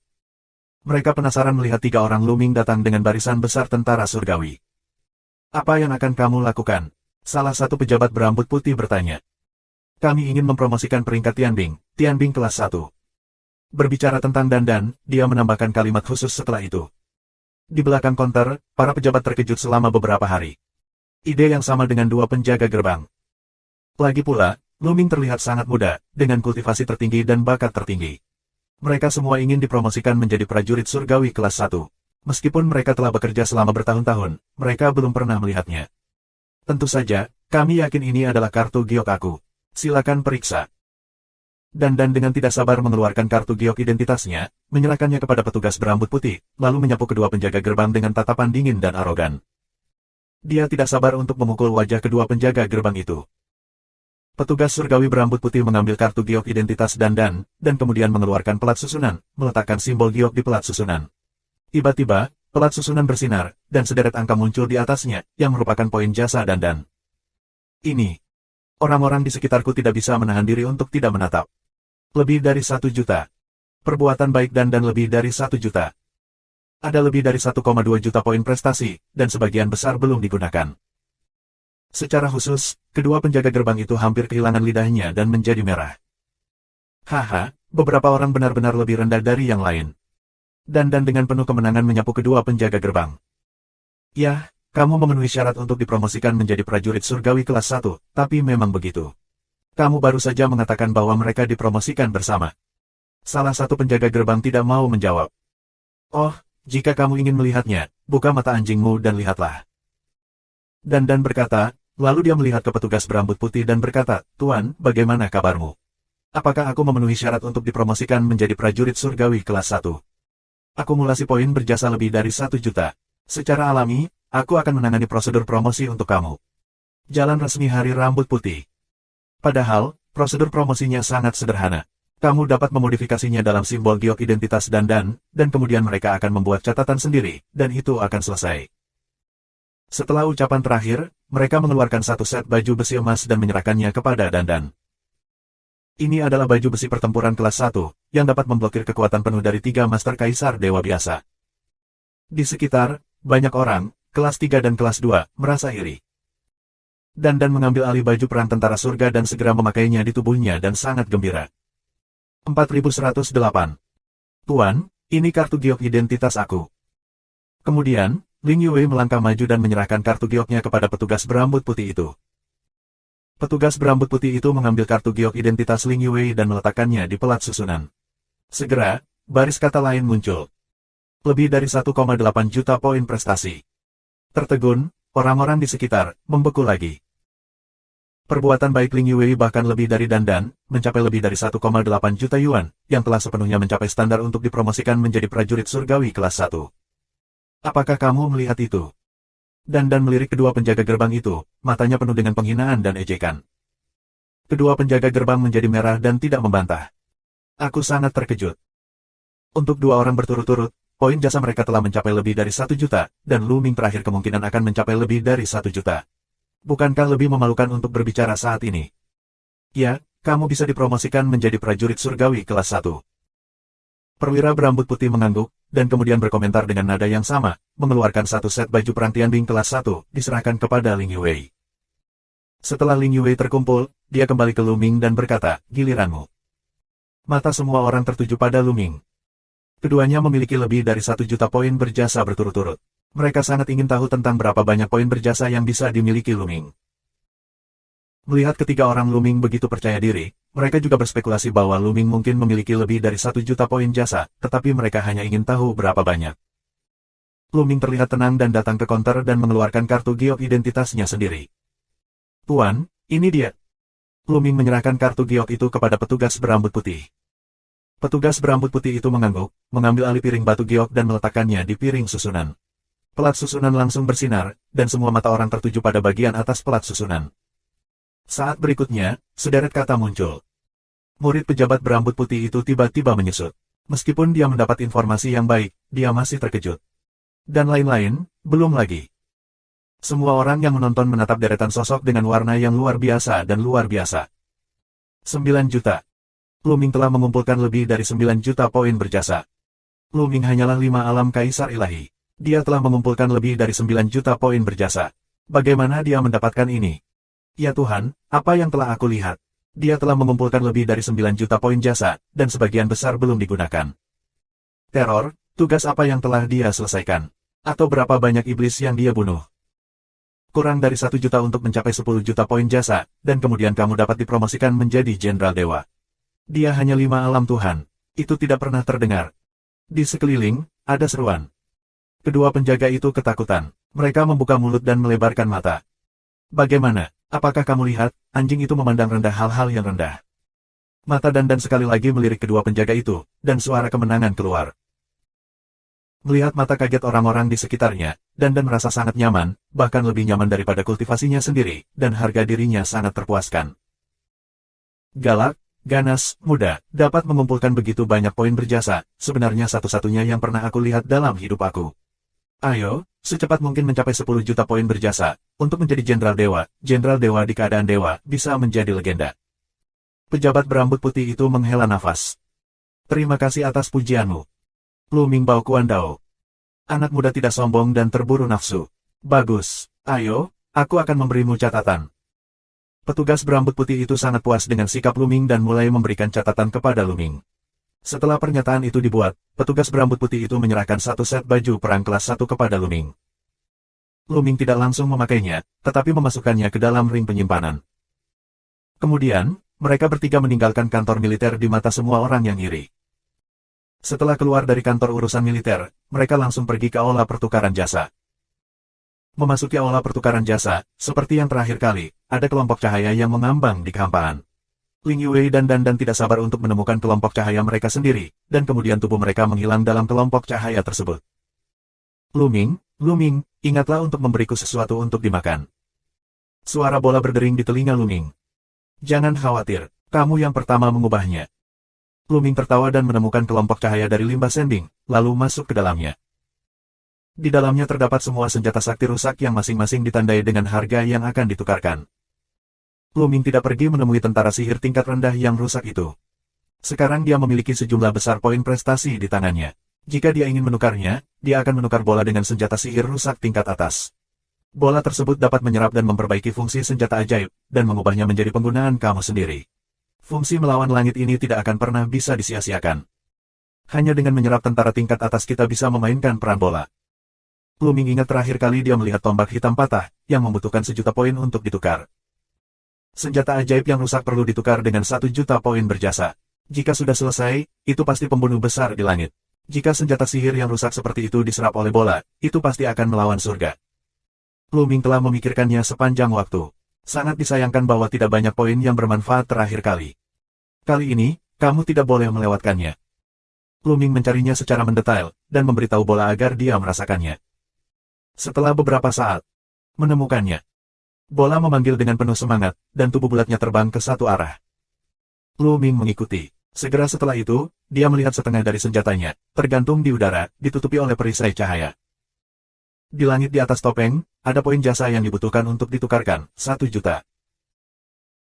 Mereka penasaran melihat 3 orang Luming datang dengan barisan besar tentara surgawi. Apa yang akan kamu lakukan? Salah satu pejabat berambut putih bertanya. Kami ingin mempromosikan peringkat Tianbing kelas 1. Berbicara tentang dandan, dia menambahkan kalimat khusus setelah itu. Di belakang konter, para pejabat terkejut selama beberapa hari. Ide yang sama dengan 2 penjaga gerbang. Lagi pula, Luming terlihat sangat muda, dengan kultivasi tertinggi dan bakat tertinggi. Mereka semua ingin dipromosikan menjadi prajurit surgawi kelas 1. Meskipun mereka telah bekerja selama bertahun-tahun, mereka belum pernah melihatnya. Tentu saja, kami yakin ini adalah kartu giok aku. Silakan periksa. Dan dengan tidak sabar mengeluarkan kartu giok identitasnya, menyerahkannya kepada petugas berambut putih, lalu menyapu kedua penjaga gerbang dengan tatapan dingin dan arogan. Dia tidak sabar untuk memukul wajah kedua penjaga gerbang itu. Petugas surgawi berambut putih mengambil kartu giok identitas dan kemudian mengeluarkan pelat susunan, meletakkan simbol giok di pelat susunan. Tiba-tiba, pelat susunan bersinar, dan sederet angka muncul di atasnya, yang merupakan poin jasa dan. Ini. Orang-orang di sekitarku tidak bisa menahan diri untuk tidak menatap. Lebih dari 1 juta. Perbuatan baik dan lebih dari 1 juta. Ada lebih dari 1,2 juta poin prestasi, dan sebagian besar belum digunakan. Secara khusus, kedua penjaga gerbang itu hampir kehilangan lidahnya dan menjadi merah. Haha, beberapa orang benar-benar lebih rendah dari yang lain. Dan dengan penuh kemenangan menyapu kedua penjaga gerbang. Yah, kamu memenuhi syarat untuk dipromosikan menjadi prajurit surgawi kelas 1, tapi memang begitu. Kamu baru saja mengatakan bahwa mereka dipromosikan bersama. Salah satu penjaga gerbang tidak mau menjawab. Oh, jika kamu ingin melihatnya, buka mata anjingmu dan lihatlah. Dan berkata, lalu dia melihat ke petugas berambut putih dan berkata, Tuan, bagaimana kabarmu? Apakah aku memenuhi syarat untuk dipromosikan menjadi prajurit surgawi kelas 1? Akumulasi poin berjasa lebih dari 1 juta. Secara alami, aku akan menangani prosedur promosi untuk kamu. Jalan resmi Hari Rambut Putih. Padahal, prosedur promosinya sangat sederhana. Kamu dapat memodifikasinya dalam simbol giok identitas dan kemudian mereka akan membuat catatan sendiri, dan itu akan selesai. Setelah ucapan terakhir, mereka mengeluarkan 1 set baju besi emas dan menyerahkannya kepada Dan. Ini adalah baju besi pertempuran kelas 1, yang dapat memblokir kekuatan penuh dari 3 Master Kaisar Dewa biasa. Di sekitar, banyak orang, kelas 3 dan kelas 2, merasa iri. Dan mengambil alih baju perang tentara surga dan segera memakainya di tubuhnya dan sangat gembira. 4108. Tuan, ini kartu giok identitas aku. Kemudian, Ling Yue melangkah maju dan menyerahkan kartu gioknya kepada petugas berambut putih itu. Petugas berambut putih itu mengambil kartu giok identitas Ling Yue dan meletakkannya di pelat susunan. Segera, baris kata lain muncul. Lebih dari 1,8 juta poin prestasi. Tertegun, orang-orang di sekitar membeku lagi. Perbuatan baik Ling Yue bahkan lebih dari Dan, mencapai lebih dari 1,8 juta yuan, yang telah sepenuhnya mencapai standar untuk dipromosikan menjadi prajurit surgawi kelas 1. Apakah kamu melihat itu? Dan melirik kedua penjaga gerbang itu, matanya penuh dengan penghinaan dan ejekan. Kedua penjaga gerbang menjadi merah dan tidak membantah. Aku sangat terkejut. Untuk 2 orang berturut-turut, poin jasa mereka telah mencapai lebih dari 1 juta, dan Luming terakhir kemungkinan akan mencapai lebih dari 1 juta. Bukankah lebih memalukan untuk berbicara saat ini? Ya, kamu bisa dipromosikan menjadi prajurit surgawi kelas 1. Perwira berambut putih mengangguk, dan kemudian berkomentar dengan nada yang sama, mengeluarkan 1 set baju perang Tianbing kelas 1, diserahkan kepada Ling Yue. Setelah Ling Yue terkumpul, dia kembali ke Luming dan berkata, giliranmu. Mata semua orang tertuju pada Luming. Keduanya memiliki lebih dari 1 juta poin berjasa berturut-turut. Mereka sangat ingin tahu tentang berapa banyak poin berjasa yang bisa dimiliki Luming. Melihat ketiga orang Luming begitu percaya diri, mereka juga berspekulasi bahwa Luming mungkin memiliki lebih dari 1 juta poin jasa, tetapi mereka hanya ingin tahu berapa banyak. Luming terlihat tenang dan datang ke konter dan mengeluarkan kartu giok identitasnya sendiri. Tuan, ini dia. Luming menyerahkan kartu giok itu kepada petugas berambut putih. Petugas berambut putih itu mengangguk, mengambil alih piring batu giok dan meletakkannya di piring susunan. Pelat susunan langsung bersinar, dan semua mata orang tertuju pada bagian atas pelat susunan. Saat berikutnya, sederet kata muncul. Murid pejabat berambut putih itu tiba-tiba menyusut. Meskipun dia mendapat informasi yang baik, dia masih terkejut. Dan lain-lain, belum lagi. Semua orang yang menonton menatap deretan sosok dengan warna yang luar biasa dan luar biasa. 9 juta. Luming telah mengumpulkan lebih dari 9 juta poin berjasa. Luming hanyalah 5 alam kaisar ilahi. Dia telah mengumpulkan lebih dari 9 juta poin berjasa. Bagaimana dia mendapatkan ini? Ya Tuhan, apa yang telah aku lihat? Dia telah mengumpulkan lebih dari 9 juta poin jasa, dan sebagian besar belum digunakan. Teror, tugas apa yang telah dia selesaikan? Atau berapa banyak iblis yang dia bunuh? Kurang dari 1 juta untuk mencapai 10 juta poin jasa, dan kemudian kamu dapat dipromosikan menjadi Jenderal Dewa. Dia hanya 5 alam Tuhan. Itu tidak pernah terdengar. Di sekeliling, ada seruan. Kedua penjaga itu ketakutan. Mereka membuka mulut dan melebarkan mata. Bagaimana? Apakah kamu lihat, anjing itu memandang rendah hal-hal yang rendah? Mata Dandan sekali lagi melirik kedua penjaga itu, dan suara kemenangan keluar. Melihat mata kaget orang-orang di sekitarnya, Dandan merasa sangat nyaman, bahkan lebih nyaman daripada kultivasinya sendiri, dan harga dirinya sangat terpuaskan. Galak, ganas, muda, dapat mengumpulkan begitu banyak poin berjasa, sebenarnya satu-satunya yang pernah aku lihat dalam hidup aku. Ayo, secepat mungkin mencapai 10 juta poin berjasa, untuk menjadi Jenderal Dewa di keadaan dewa, bisa menjadi legenda. Pejabat berambut putih itu menghela nafas. Terima kasih atas pujianmu. Luming Bao Kuandao. Anak muda tidak sombong dan terburu nafsu. Bagus, ayo, aku akan memberimu catatan. Petugas berambut putih itu sangat puas dengan sikap Luming dan mulai memberikan catatan kepada Luming. Setelah pernyataan itu dibuat, petugas berambut putih itu menyerahkan satu set baju perang kelas 1 kepada Luming. Luming tidak langsung memakainya, tetapi memasukkannya ke dalam ring penyimpanan. Kemudian, mereka bertiga meninggalkan kantor militer di mata semua orang yang iri. Setelah keluar dari kantor urusan militer, mereka langsung pergi ke aula pertukaran jasa. Memasuki aula pertukaran jasa, seperti yang terakhir kali, ada kelompok cahaya yang mengambang di kehampaan. Ling Yue dan Dandan tidak sabar untuk menemukan kelompok cahaya mereka sendiri, dan kemudian tubuh mereka menghilang dalam kelompok cahaya tersebut. Luming, ingatlah untuk memberiku sesuatu untuk dimakan. Suara bola berdering di telinga Luming. Jangan khawatir, kamu yang pertama mengubahnya. Luming tertawa dan menemukan kelompok cahaya dari limbah sending, lalu masuk ke dalamnya. Di dalamnya terdapat semua senjata sakti rusak yang masing-masing ditandai dengan harga yang akan ditukarkan. Luming tidak pergi menemui tentara sihir tingkat rendah yang rusak itu. Sekarang dia memiliki sejumlah besar poin prestasi di tangannya. Jika dia ingin menukarnya, dia akan menukar bola dengan senjata sihir rusak tingkat atas. Bola tersebut dapat menyerap dan memperbaiki fungsi senjata ajaib, dan mengubahnya menjadi penggunaan kamu sendiri. Fungsi melawan langit ini tidak akan pernah bisa disia-siakan. Hanya dengan menyerap tentara tingkat atas kita bisa memainkan peran bola. Luming ingat terakhir kali dia melihat tombak hitam patah, yang membutuhkan 1 juta poin untuk ditukar. Senjata ajaib yang rusak perlu ditukar dengan 1 juta poin berjasa. Jika sudah selesai, itu pasti pembunuh besar di langit. Jika senjata sihir yang rusak seperti itu diserap oleh bola, itu pasti akan melawan surga. Luming telah memikirkannya sepanjang waktu. Sangat disayangkan bahwa tidak banyak poin yang bermanfaat terakhir kali. Kali ini, kamu tidak boleh melewatkannya. Luming mencarinya secara mendetail, dan memberitahu bola agar dia merasakannya. Setelah beberapa saat, menemukannya. Bola memanggil dengan penuh semangat, dan tubuh bulatnya terbang ke satu arah. Luming mengikuti. Segera setelah itu, dia melihat setengah dari senjatanya, tergantung di udara, ditutupi oleh perisai cahaya. Di langit di atas topeng, ada poin jasa yang dibutuhkan untuk ditukarkan, 1 juta.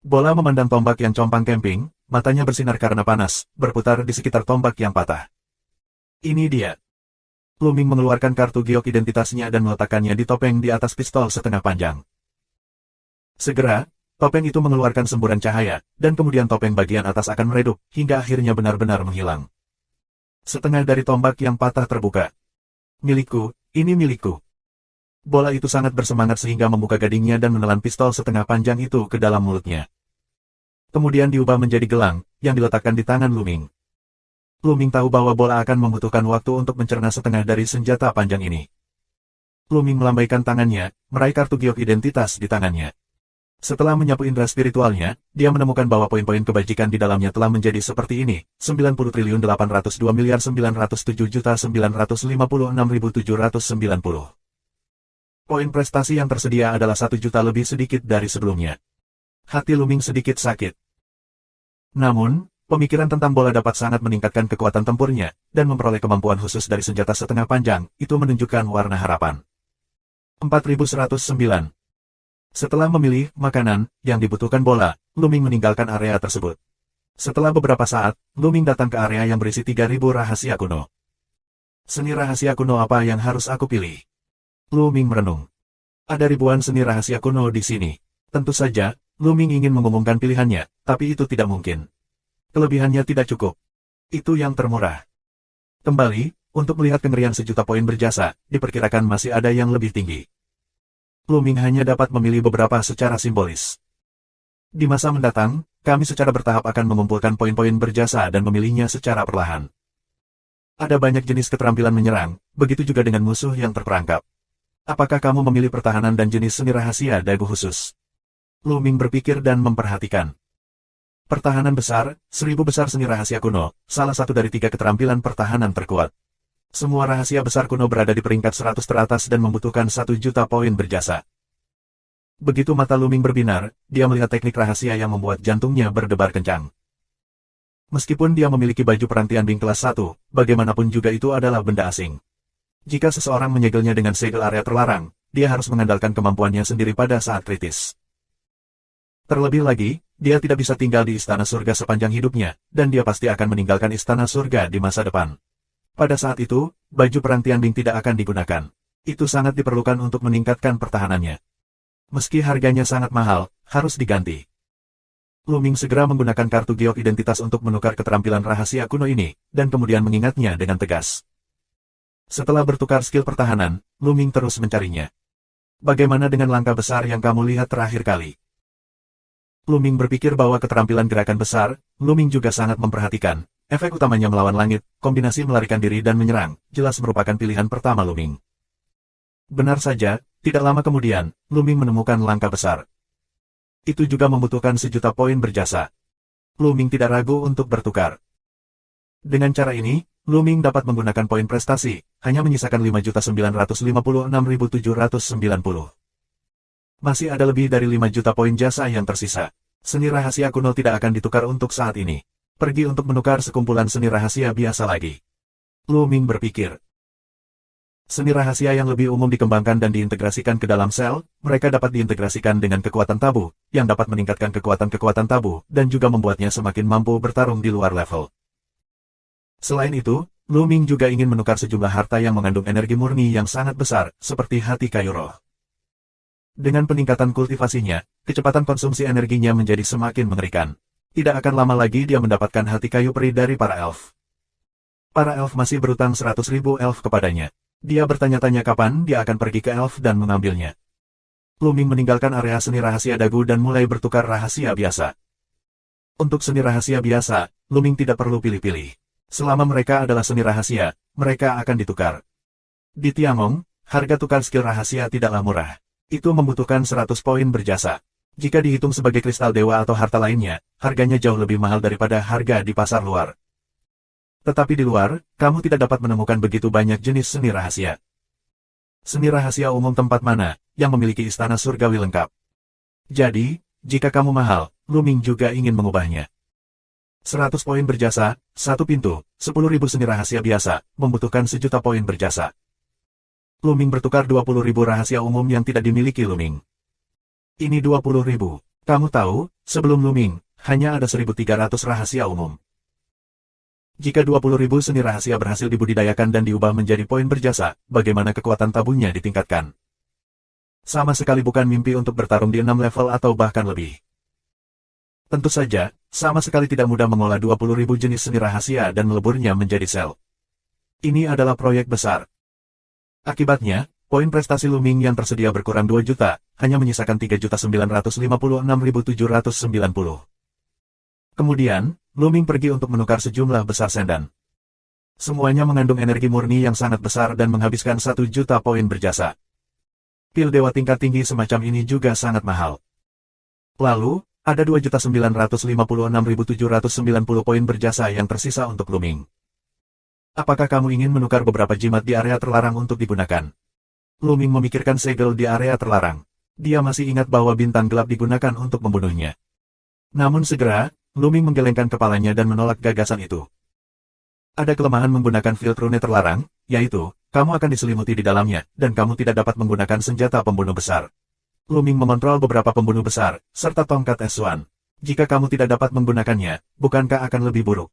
Bola memandang tombak yang compang camping, matanya bersinar karena panas, berputar di sekitar tombak yang patah. Ini dia. Luming mengeluarkan kartu giok identitasnya dan meletakkannya di topeng di atas pistol setengah panjang. Segera, topeng itu mengeluarkan semburan cahaya, dan kemudian topeng bagian atas akan meredup, hingga akhirnya benar-benar menghilang. Setengah dari tombak yang patah terbuka. Milikku, ini milikku. Bola itu sangat bersemangat sehingga membuka gadingnya dan menelan pistol setengah panjang itu ke dalam mulutnya. Kemudian diubah menjadi gelang, yang diletakkan di tangan Luming. Luming tahu bahwa bola akan membutuhkan waktu untuk mencerna setengah dari senjata panjang ini. Luming melambaikan tangannya, meraih kartu giok identitas di tangannya. Setelah menyapu indera spiritualnya, dia menemukan bahwa poin-poin kebajikan di dalamnya telah menjadi seperti ini, 90.802.907.956.790. Poin prestasi yang tersedia adalah 1 juta lebih sedikit dari sebelumnya. Hati Luming sedikit sakit. Namun, pemikiran tentang bola dapat sangat meningkatkan kekuatan tempurnya, dan memperoleh kemampuan khusus dari senjata setengah panjang, itu menunjukkan warna harapan. 4109. Setelah memilih makanan yang dibutuhkan bola, Luming meninggalkan area tersebut. Setelah beberapa saat, Luming datang ke area yang berisi 3000 rahasia kuno. Seni rahasia kuno apa yang harus aku pilih? Luming merenung. Ada ribuan seni rahasia kuno di sini. Tentu saja, Luming ingin mengumumkan pilihannya, tapi itu tidak mungkin. Kelebihannya tidak cukup. Itu yang termurah. Kembali, untuk melihat kengerian sejuta poin berjasa, diperkirakan masih ada yang lebih tinggi. Luming hanya dapat memilih beberapa secara simbolis. Di masa mendatang, kami secara bertahap akan mengumpulkan poin-poin berjasa dan memilihnya secara perlahan. Ada banyak jenis keterampilan menyerang, begitu juga dengan musuh yang terperangkap. Apakah kamu memilih pertahanan dan jenis seni rahasia dagu khusus? Luming berpikir dan memperhatikan. Pertahanan besar, 1000 besar seni rahasia kuno, salah satu dari 3 keterampilan pertahanan terkuat. Semua rahasia besar kuno berada di peringkat 100 teratas dan membutuhkan 1 juta poin berjasa. Begitu mata Luming berbinar, dia melihat teknik rahasia yang membuat jantungnya berdebar kencang. Meskipun dia memiliki baju perantian Bing kelas 1, bagaimanapun juga itu adalah benda asing. Jika seseorang menyegelnya dengan segel area terlarang, dia harus mengandalkan kemampuannya sendiri pada saat kritis. Terlebih lagi, dia tidak bisa tinggal di Istana Surga sepanjang hidupnya, dan dia pasti akan meninggalkan Istana Surga di masa depan. Pada saat itu, baju perantian Bing tidak akan digunakan. Itu sangat diperlukan untuk meningkatkan pertahanannya. Meski harganya sangat mahal, harus diganti. Luming segera menggunakan kartu giok identitas untuk menukar keterampilan rahasia kuno ini, dan kemudian mengingatnya dengan tegas. Setelah bertukar skill pertahanan, Luming terus mencarinya. Bagaimana dengan langkah besar yang kamu lihat terakhir kali? Luming berpikir bahwa keterampilan gerakan besar, Luming juga sangat memperhatikan. Efek utamanya melawan langit, kombinasi melarikan diri dan menyerang, jelas merupakan pilihan pertama Luming. Benar saja, tidak lama kemudian, Luming menemukan langkah besar. Itu juga membutuhkan 1 juta poin berjasa. Luming tidak ragu untuk bertukar. Dengan cara ini, Luming dapat menggunakan poin prestasi, hanya menyisakan 5.956.790. Masih ada lebih dari 5 juta poin jasa yang tersisa. Seni rahasia kuno tidak akan ditukar untuk saat ini. Pergi untuk menukar sekumpulan seni rahasia biasa lagi. Luming berpikir. Seni rahasia yang lebih umum dikembangkan dan diintegrasikan ke dalam sel, mereka dapat diintegrasikan dengan kekuatan tabu, yang dapat meningkatkan kekuatan-kekuatan tabu, dan juga membuatnya semakin mampu bertarung di luar level. Selain itu, Luming juga ingin menukar sejumlah harta yang mengandung energi murni yang sangat besar, seperti hati kayu roh. Dengan peningkatan kultivasinya, kecepatan konsumsi energinya menjadi semakin mengerikan. Tidak akan lama lagi dia mendapatkan hati kayu peri dari para elf. Para elf masih berutang 100.000 elf kepadanya. Dia bertanya-tanya kapan dia akan pergi ke elf dan mengambilnya. Luming meninggalkan area seni rahasia dagu dan mulai bertukar rahasia biasa. Untuk seni rahasia biasa, Luming tidak perlu pilih-pilih. Selama mereka adalah seni rahasia, mereka akan ditukar. Di Tiangong, harga tukar skill rahasia tidaklah murah. Itu membutuhkan 100 poin berjasa. Jika dihitung sebagai kristal dewa atau harta lainnya, harganya jauh lebih mahal daripada harga di pasar luar. Tetapi di luar, kamu tidak dapat menemukan begitu banyak jenis seni rahasia. Seni rahasia umum tempat mana, yang memiliki istana surgawi lengkap. Jadi, jika kamu mahal, Luming juga ingin mengubahnya. 100 poin berjasa, 1 pintu, 10.000 seni rahasia biasa, membutuhkan 1 juta poin berjasa. Luming bertukar 20.000 rahasia umum yang tidak dimiliki Luming. Ini 20.000. Kamu tahu, sebelum Luming, hanya ada 1.300 rahasia umum. Jika 20.000 seni rahasia berhasil dibudidayakan dan diubah menjadi poin berjasa, bagaimana kekuatan tabunya ditingkatkan? Sama sekali bukan mimpi untuk bertarung di 6 level atau bahkan lebih. Tentu saja, sama sekali tidak mudah mengolah 20.000 jenis seni rahasia dan meleburnya menjadi sel. Ini adalah proyek besar. Akibatnya, poin prestasi Luming yang tersedia berkurang 2 juta, hanya menyisakan 3.956.790. Kemudian, Luming pergi untuk menukar sejumlah besar sendan. Semuanya mengandung energi murni yang sangat besar dan menghabiskan 1 juta poin berjasa. Pil dewa tingkat tinggi semacam ini juga sangat mahal. Lalu, ada 2.956.790 poin berjasa yang tersisa untuk Luming. Apakah kamu ingin menukar beberapa jimat di area terlarang untuk digunakan? Luming memikirkan segel di area terlarang. Dia masih ingat bahwa bintang gelap digunakan untuk membunuhnya. Namun segera, Luming menggelengkan kepalanya dan menolak gagasan itu. Ada kelemahan menggunakan field rune terlarang, yaitu, kamu akan diselimuti di dalamnya, dan kamu tidak dapat menggunakan senjata pembunuh besar. Luming mengontrol beberapa pembunuh besar, serta tongkat S1. Jika kamu tidak dapat menggunakannya, bukankah akan lebih buruk?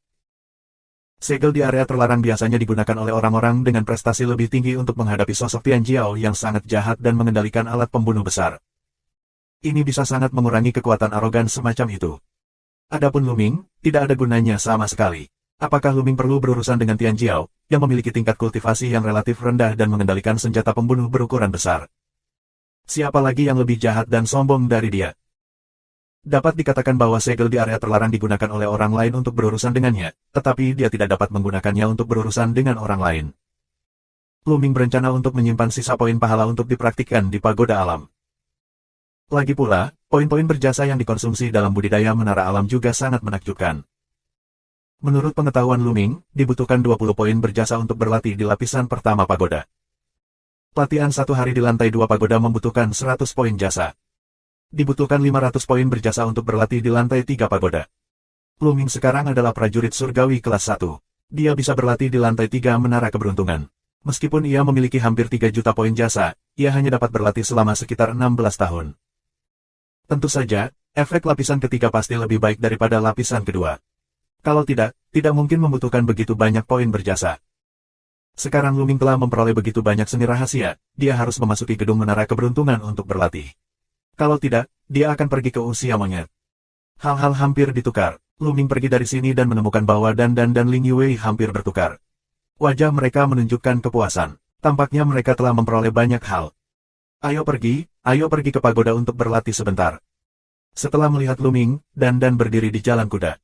Segel di area terlarang biasanya digunakan oleh orang-orang dengan prestasi lebih tinggi untuk menghadapi sosok Tian Jiao yang sangat jahat dan mengendalikan alat pembunuh besar. Ini bisa sangat mengurangi kekuatan arogan semacam itu. Adapun Luming, tidak ada gunanya sama sekali. Apakah Luming perlu berurusan dengan Tian Jiao, yang memiliki tingkat kultivasi yang relatif rendah dan mengendalikan senjata pembunuh berukuran besar? Siapa lagi yang lebih jahat dan sombong dari dia? Dapat dikatakan bahwa segel di area terlarang digunakan oleh orang lain untuk berurusan dengannya, tetapi dia tidak dapat menggunakannya untuk berurusan dengan orang lain. Luming berencana untuk menyimpan sisa poin pahala untuk dipraktikkan di pagoda alam. Lagi pula, poin-poin berjasa yang dikonsumsi dalam budidaya menara alam juga sangat menakjubkan. Menurut pengetahuan Luming, dibutuhkan 20 poin berjasa untuk berlatih di lapisan pertama pagoda. Latihan 1 hari di lantai 2 pagoda membutuhkan 100 poin jasa. Dibutuhkan 500 poin berjasa untuk berlatih di lantai 3 pagoda. Luming sekarang adalah prajurit surgawi kelas 1. Dia bisa berlatih di lantai 3 menara keberuntungan. Meskipun ia memiliki hampir 3 juta poin jasa, ia hanya dapat berlatih selama sekitar 16 tahun. Tentu saja, efek lapisan ketiga pasti lebih baik daripada lapisan kedua. Kalau tidak mungkin membutuhkan begitu banyak poin berjasa. Sekarang Luming telah memperoleh begitu banyak seni rahasia, dia harus memasuki gedung menara keberuntungan untuk berlatih. Kalau tidak, dia akan pergi ke usia monyet. Hal-hal hampir ditukar. Luming pergi dari sini dan menemukan bahwa Dan Ling Yue hampir bertukar. Wajah mereka menunjukkan kepuasan. Tampaknya mereka telah memperoleh banyak hal. Ayo pergi ke pagoda untuk berlatih sebentar. Setelah melihat Luming, Dan berdiri di jalan kuda.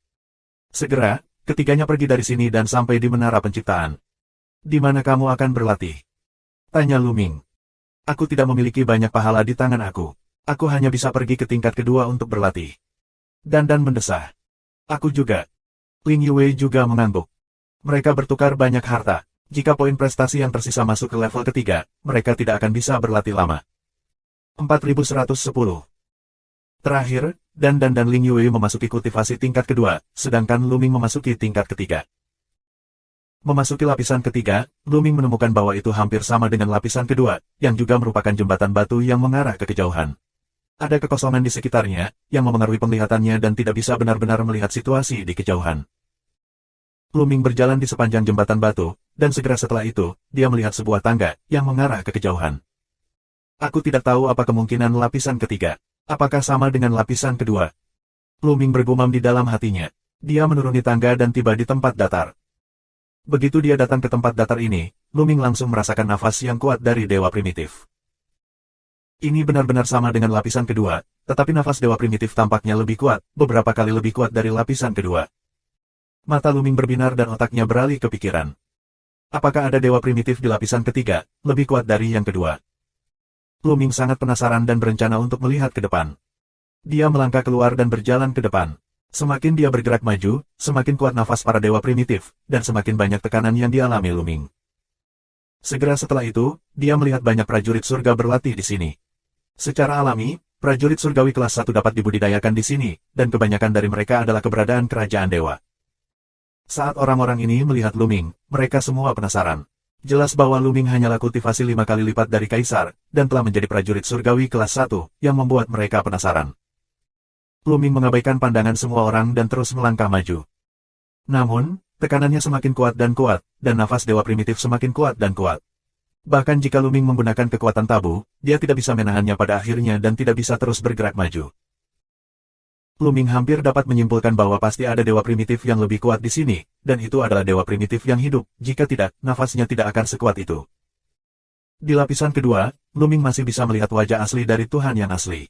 Segera, ketiganya pergi dari sini dan sampai di menara penciptaan. Di mana kamu akan berlatih? Tanya Luming. Aku tidak memiliki banyak pahala di tangan aku. Aku hanya bisa pergi ke tingkat kedua untuk berlatih. Dan mendesah. Aku juga. Ling Yue juga mengangguk. Mereka bertukar banyak harta. Jika poin prestasi yang tersisa masuk ke level ketiga, mereka tidak akan bisa berlatih lama. 4110. Terakhir, Dan Ling Yue memasuki kultivasi tingkat kedua, sedangkan Luming memasuki tingkat ketiga. Memasuki lapisan ketiga, Luming menemukan bahwa itu hampir sama dengan lapisan kedua, yang juga merupakan jembatan batu yang mengarah ke kejauhan. Ada kekosongan di sekitarnya, yang memengaruhi penglihatannya dan tidak bisa benar-benar melihat situasi di kejauhan. Luming berjalan di sepanjang jembatan batu, dan segera setelah itu, dia melihat sebuah tangga, yang mengarah ke kejauhan. Aku tidak tahu apa kemungkinan lapisan ketiga. Apakah sama dengan lapisan kedua? Luming bergumam di dalam hatinya. Dia menuruni tangga dan tiba di tempat datar. Begitu dia datang ke tempat datar ini, Luming langsung merasakan nafas yang kuat dari dewa primitif. Ini benar-benar sama dengan lapisan kedua, tetapi nafas dewa primitif tampaknya lebih kuat, beberapa kali lebih kuat dari lapisan kedua. Mata Luming berbinar dan otaknya beralih ke pikiran. Apakah ada dewa primitif di lapisan ketiga, lebih kuat dari yang kedua? Luming sangat penasaran dan berencana untuk melihat ke depan. Dia melangkah keluar dan berjalan ke depan. Semakin dia bergerak maju, semakin kuat nafas para dewa primitif, dan semakin banyak tekanan yang dialami Luming. Segera setelah itu, dia melihat banyak prajurit surga berlatih di sini. Secara alami, prajurit surgawi kelas 1 dapat dibudidayakan di sini, dan kebanyakan dari mereka adalah keberadaan kerajaan dewa. Saat orang-orang ini melihat Luming, mereka semua penasaran. Jelas bahwa Luming hanyalah kultivasi 5 kali lipat dari Kaisar, dan telah menjadi prajurit surgawi kelas 1, yang membuat mereka penasaran. Luming mengabaikan pandangan semua orang dan terus melangkah maju. Namun, tekanannya semakin kuat, dan nafas dewa primitif semakin kuat dan kuat. Bahkan jika Luming menggunakan kekuatan tabu, dia tidak bisa menahannya pada akhirnya dan tidak bisa terus bergerak maju. Luming hampir dapat menyimpulkan bahwa pasti ada dewa primitif yang lebih kuat di sini, dan itu adalah dewa primitif yang hidup, jika tidak, nafasnya tidak akan sekuat itu. Di lapisan kedua, Luming masih bisa melihat wajah asli dari Tuhan yang asli.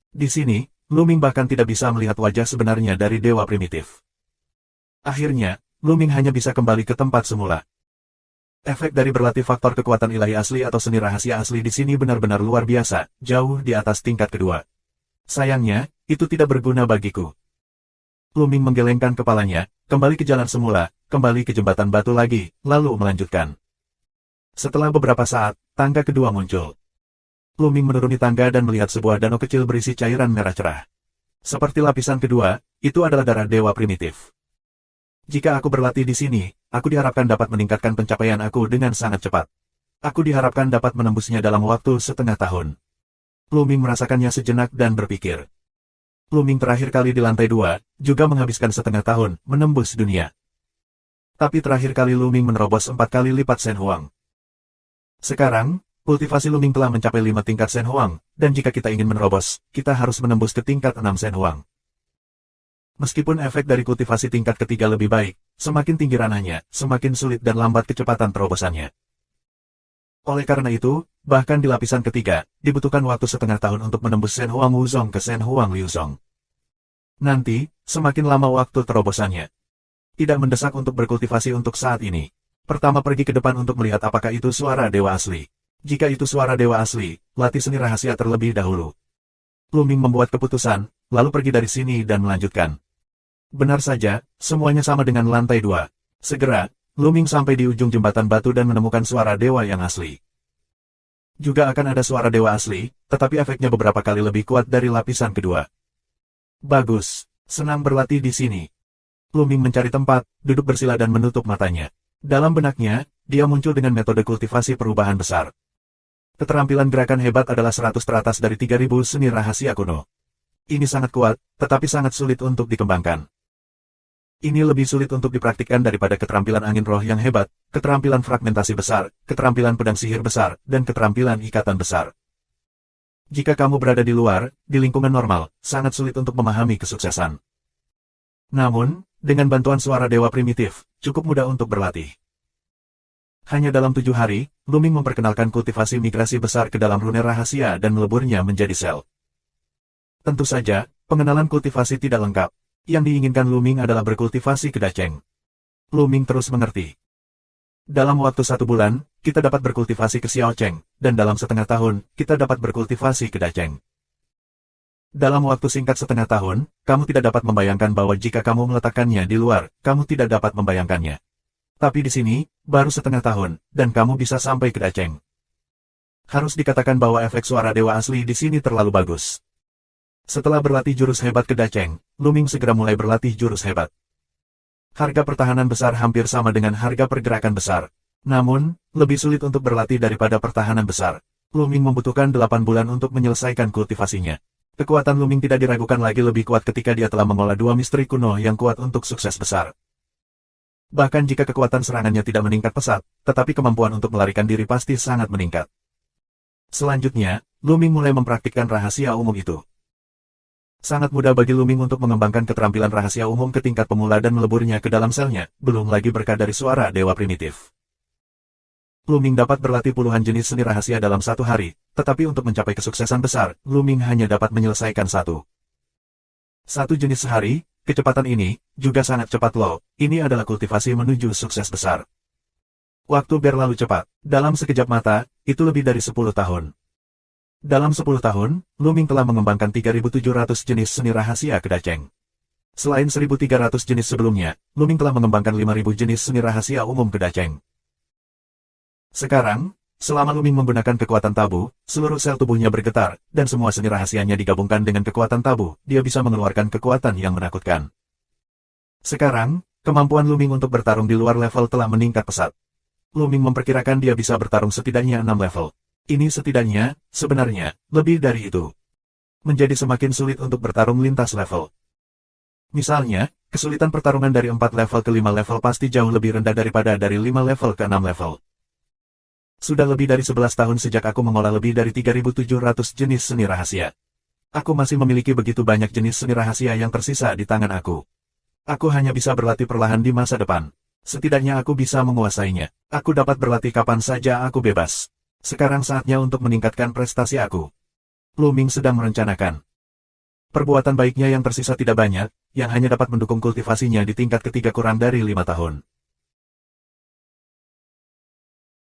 Di sini, Luming bahkan tidak bisa melihat wajah sebenarnya dari dewa primitif. Akhirnya, Luming hanya bisa kembali ke tempat semula. Efek dari berlatih faktor kekuatan ilahi asli atau seni rahasia asli di sini benar-benar luar biasa, jauh di atas tingkat kedua. Sayangnya, itu tidak berguna bagiku. Luming menggelengkan kepalanya, kembali ke jalan semula, kembali ke jembatan batu lagi, lalu melanjutkan. Setelah beberapa saat, tangga kedua muncul. Luming menuruni tangga dan melihat sebuah danau kecil berisi cairan merah cerah. Seperti lapisan kedua, itu adalah darah dewa primitif. Jika aku berlatih di sini, aku diharapkan dapat meningkatkan pencapaian aku dengan sangat cepat. Aku diharapkan dapat menembusnya dalam waktu setengah tahun. Luming merasakannya sejenak dan berpikir. Luming terakhir kali di lantai 2, juga menghabiskan setengah tahun, menembus dunia. Tapi terakhir kali Luming menerobos 4 kali lipat Shen Huang. Sekarang, kultivasi Luming telah mencapai 5 tingkat Shen Huang, dan jika kita ingin menerobos, kita harus menembus ke tingkat 6 Shen Huang. Meskipun efek dari kultivasi tingkat ketiga lebih baik, semakin tinggi ranahnya, semakin sulit dan lambat kecepatan terobosannya. Oleh karena itu, bahkan di lapisan ketiga, dibutuhkan waktu setengah tahun untuk menembus Shen Huang Wuzong ke Shen Huang Liuzong. Nanti, semakin lama waktu terobosannya. Tidak mendesak untuk berkultivasi untuk saat ini. Pertama pergi ke depan untuk melihat apakah itu suara dewa asli. Jika itu suara dewa asli, latih seni rahasia terlebih dahulu. Luming membuat keputusan, lalu pergi dari sini dan melanjutkan. Benar saja, semuanya sama dengan lantai 2. Segera, Luming sampai di ujung jembatan batu dan menemukan suara dewa yang asli. Juga akan ada suara dewa asli, tetapi efeknya beberapa kali lebih kuat dari lapisan kedua. Bagus, senang berlatih di sini. Luming mencari tempat, duduk bersila dan menutup matanya. Dalam benaknya, dia muncul dengan metode kultivasi perubahan besar. Keterampilan gerakan hebat adalah 100 teratas dari 3000 seni rahasia kuno. Ini sangat kuat, tetapi sangat sulit untuk dikembangkan. Ini lebih sulit untuk dipraktikkan daripada keterampilan angin roh yang hebat, keterampilan fragmentasi besar, keterampilan pedang sihir besar, dan keterampilan ikatan besar. Jika kamu berada di luar, di lingkungan normal, sangat sulit untuk memahami kesuksesan. Namun, dengan bantuan suara dewa primitif, cukup mudah untuk berlatih. Hanya dalam 7 hari, Luming memperkenalkan kultivasi migrasi besar ke dalam rune rahasia dan meleburnya menjadi sel. Tentu saja, pengenalan kultivasi tidak lengkap. Yang diinginkan Luming adalah berkultivasi kedaceng. Luming terus mengerti. Dalam waktu 1 bulan, kita dapat berkultivasi ke Xiao Cheng, dan dalam setengah tahun, kita dapat berkultivasi kedaceng. Dalam waktu singkat setengah tahun, kamu tidak dapat membayangkan bahwa jika kamu meletakkannya di luar, kamu tidak dapat membayangkannya. Tapi di sini, baru setengah tahun, dan kamu bisa sampai kedaceng. Harus dikatakan bahwa efek suara dewa asli di sini terlalu bagus. Setelah berlatih jurus hebat kedaceng, Luming segera mulai berlatih jurus hebat. Harga pertahanan besar hampir sama dengan harga pergerakan besar. Namun, lebih sulit untuk berlatih daripada pertahanan besar. Luming membutuhkan 8 bulan untuk menyelesaikan kultivasinya. Kekuatan Luming tidak diragukan lagi lebih kuat ketika dia telah mengolah 2 misteri kuno yang kuat untuk sukses besar. Bahkan jika kekuatan serangannya tidak meningkat pesat, tetapi kemampuan untuk melarikan diri pasti sangat meningkat. Selanjutnya, Luming mulai mempraktikkan rahasia umum itu. Sangat mudah bagi Luming untuk mengembangkan keterampilan rahasia umum ke tingkat pemula dan meleburnya ke dalam selnya, belum lagi berkat dari suara dewa primitif. Luming dapat berlatih puluhan jenis seni rahasia dalam 1 hari, tetapi untuk mencapai kesuksesan besar, Luming hanya dapat menyelesaikan 1 jenis sehari. Kecepatan ini, juga sangat cepat loh. Ini adalah kultivasi menuju sukses besar. Waktu berlalu cepat. Dalam sekejap mata, itu lebih dari 10 tahun. Dalam 10 tahun, Luming telah mengembangkan 3.700 jenis seni rahasia kedaceng. Selain 1.300 jenis sebelumnya, Luming telah mengembangkan 5.000 jenis seni rahasia umum kedaceng. Sekarang, selama Luming menggunakan kekuatan tabu, seluruh sel tubuhnya bergetar, dan semua seni rahasianya digabungkan dengan kekuatan tabu, dia bisa mengeluarkan kekuatan yang menakutkan. Sekarang, kemampuan Luming untuk bertarung di luar level telah meningkat pesat. Luming memperkirakan dia bisa bertarung setidaknya 6 level. Ini setidaknya, sebenarnya, lebih dari itu. Menjadi semakin sulit untuk bertarung lintas level. Misalnya, kesulitan pertarungan dari 4 level ke 5 level pasti jauh lebih rendah daripada dari 5 level ke 6 level. Sudah lebih dari 11 tahun sejak aku mengolah lebih dari 3.700 jenis seni rahasia. Aku masih memiliki begitu banyak jenis seni rahasia yang tersisa di tangan aku. Aku hanya bisa berlatih perlahan di masa depan. Setidaknya aku bisa menguasainya. Aku dapat berlatih kapan saja aku bebas. Sekarang saatnya untuk meningkatkan prestasi aku. Luming sedang merencanakan. Perbuatan baiknya yang tersisa tidak banyak, yang hanya dapat mendukung kultivasinya di tingkat ketiga kurang dari 5 tahun.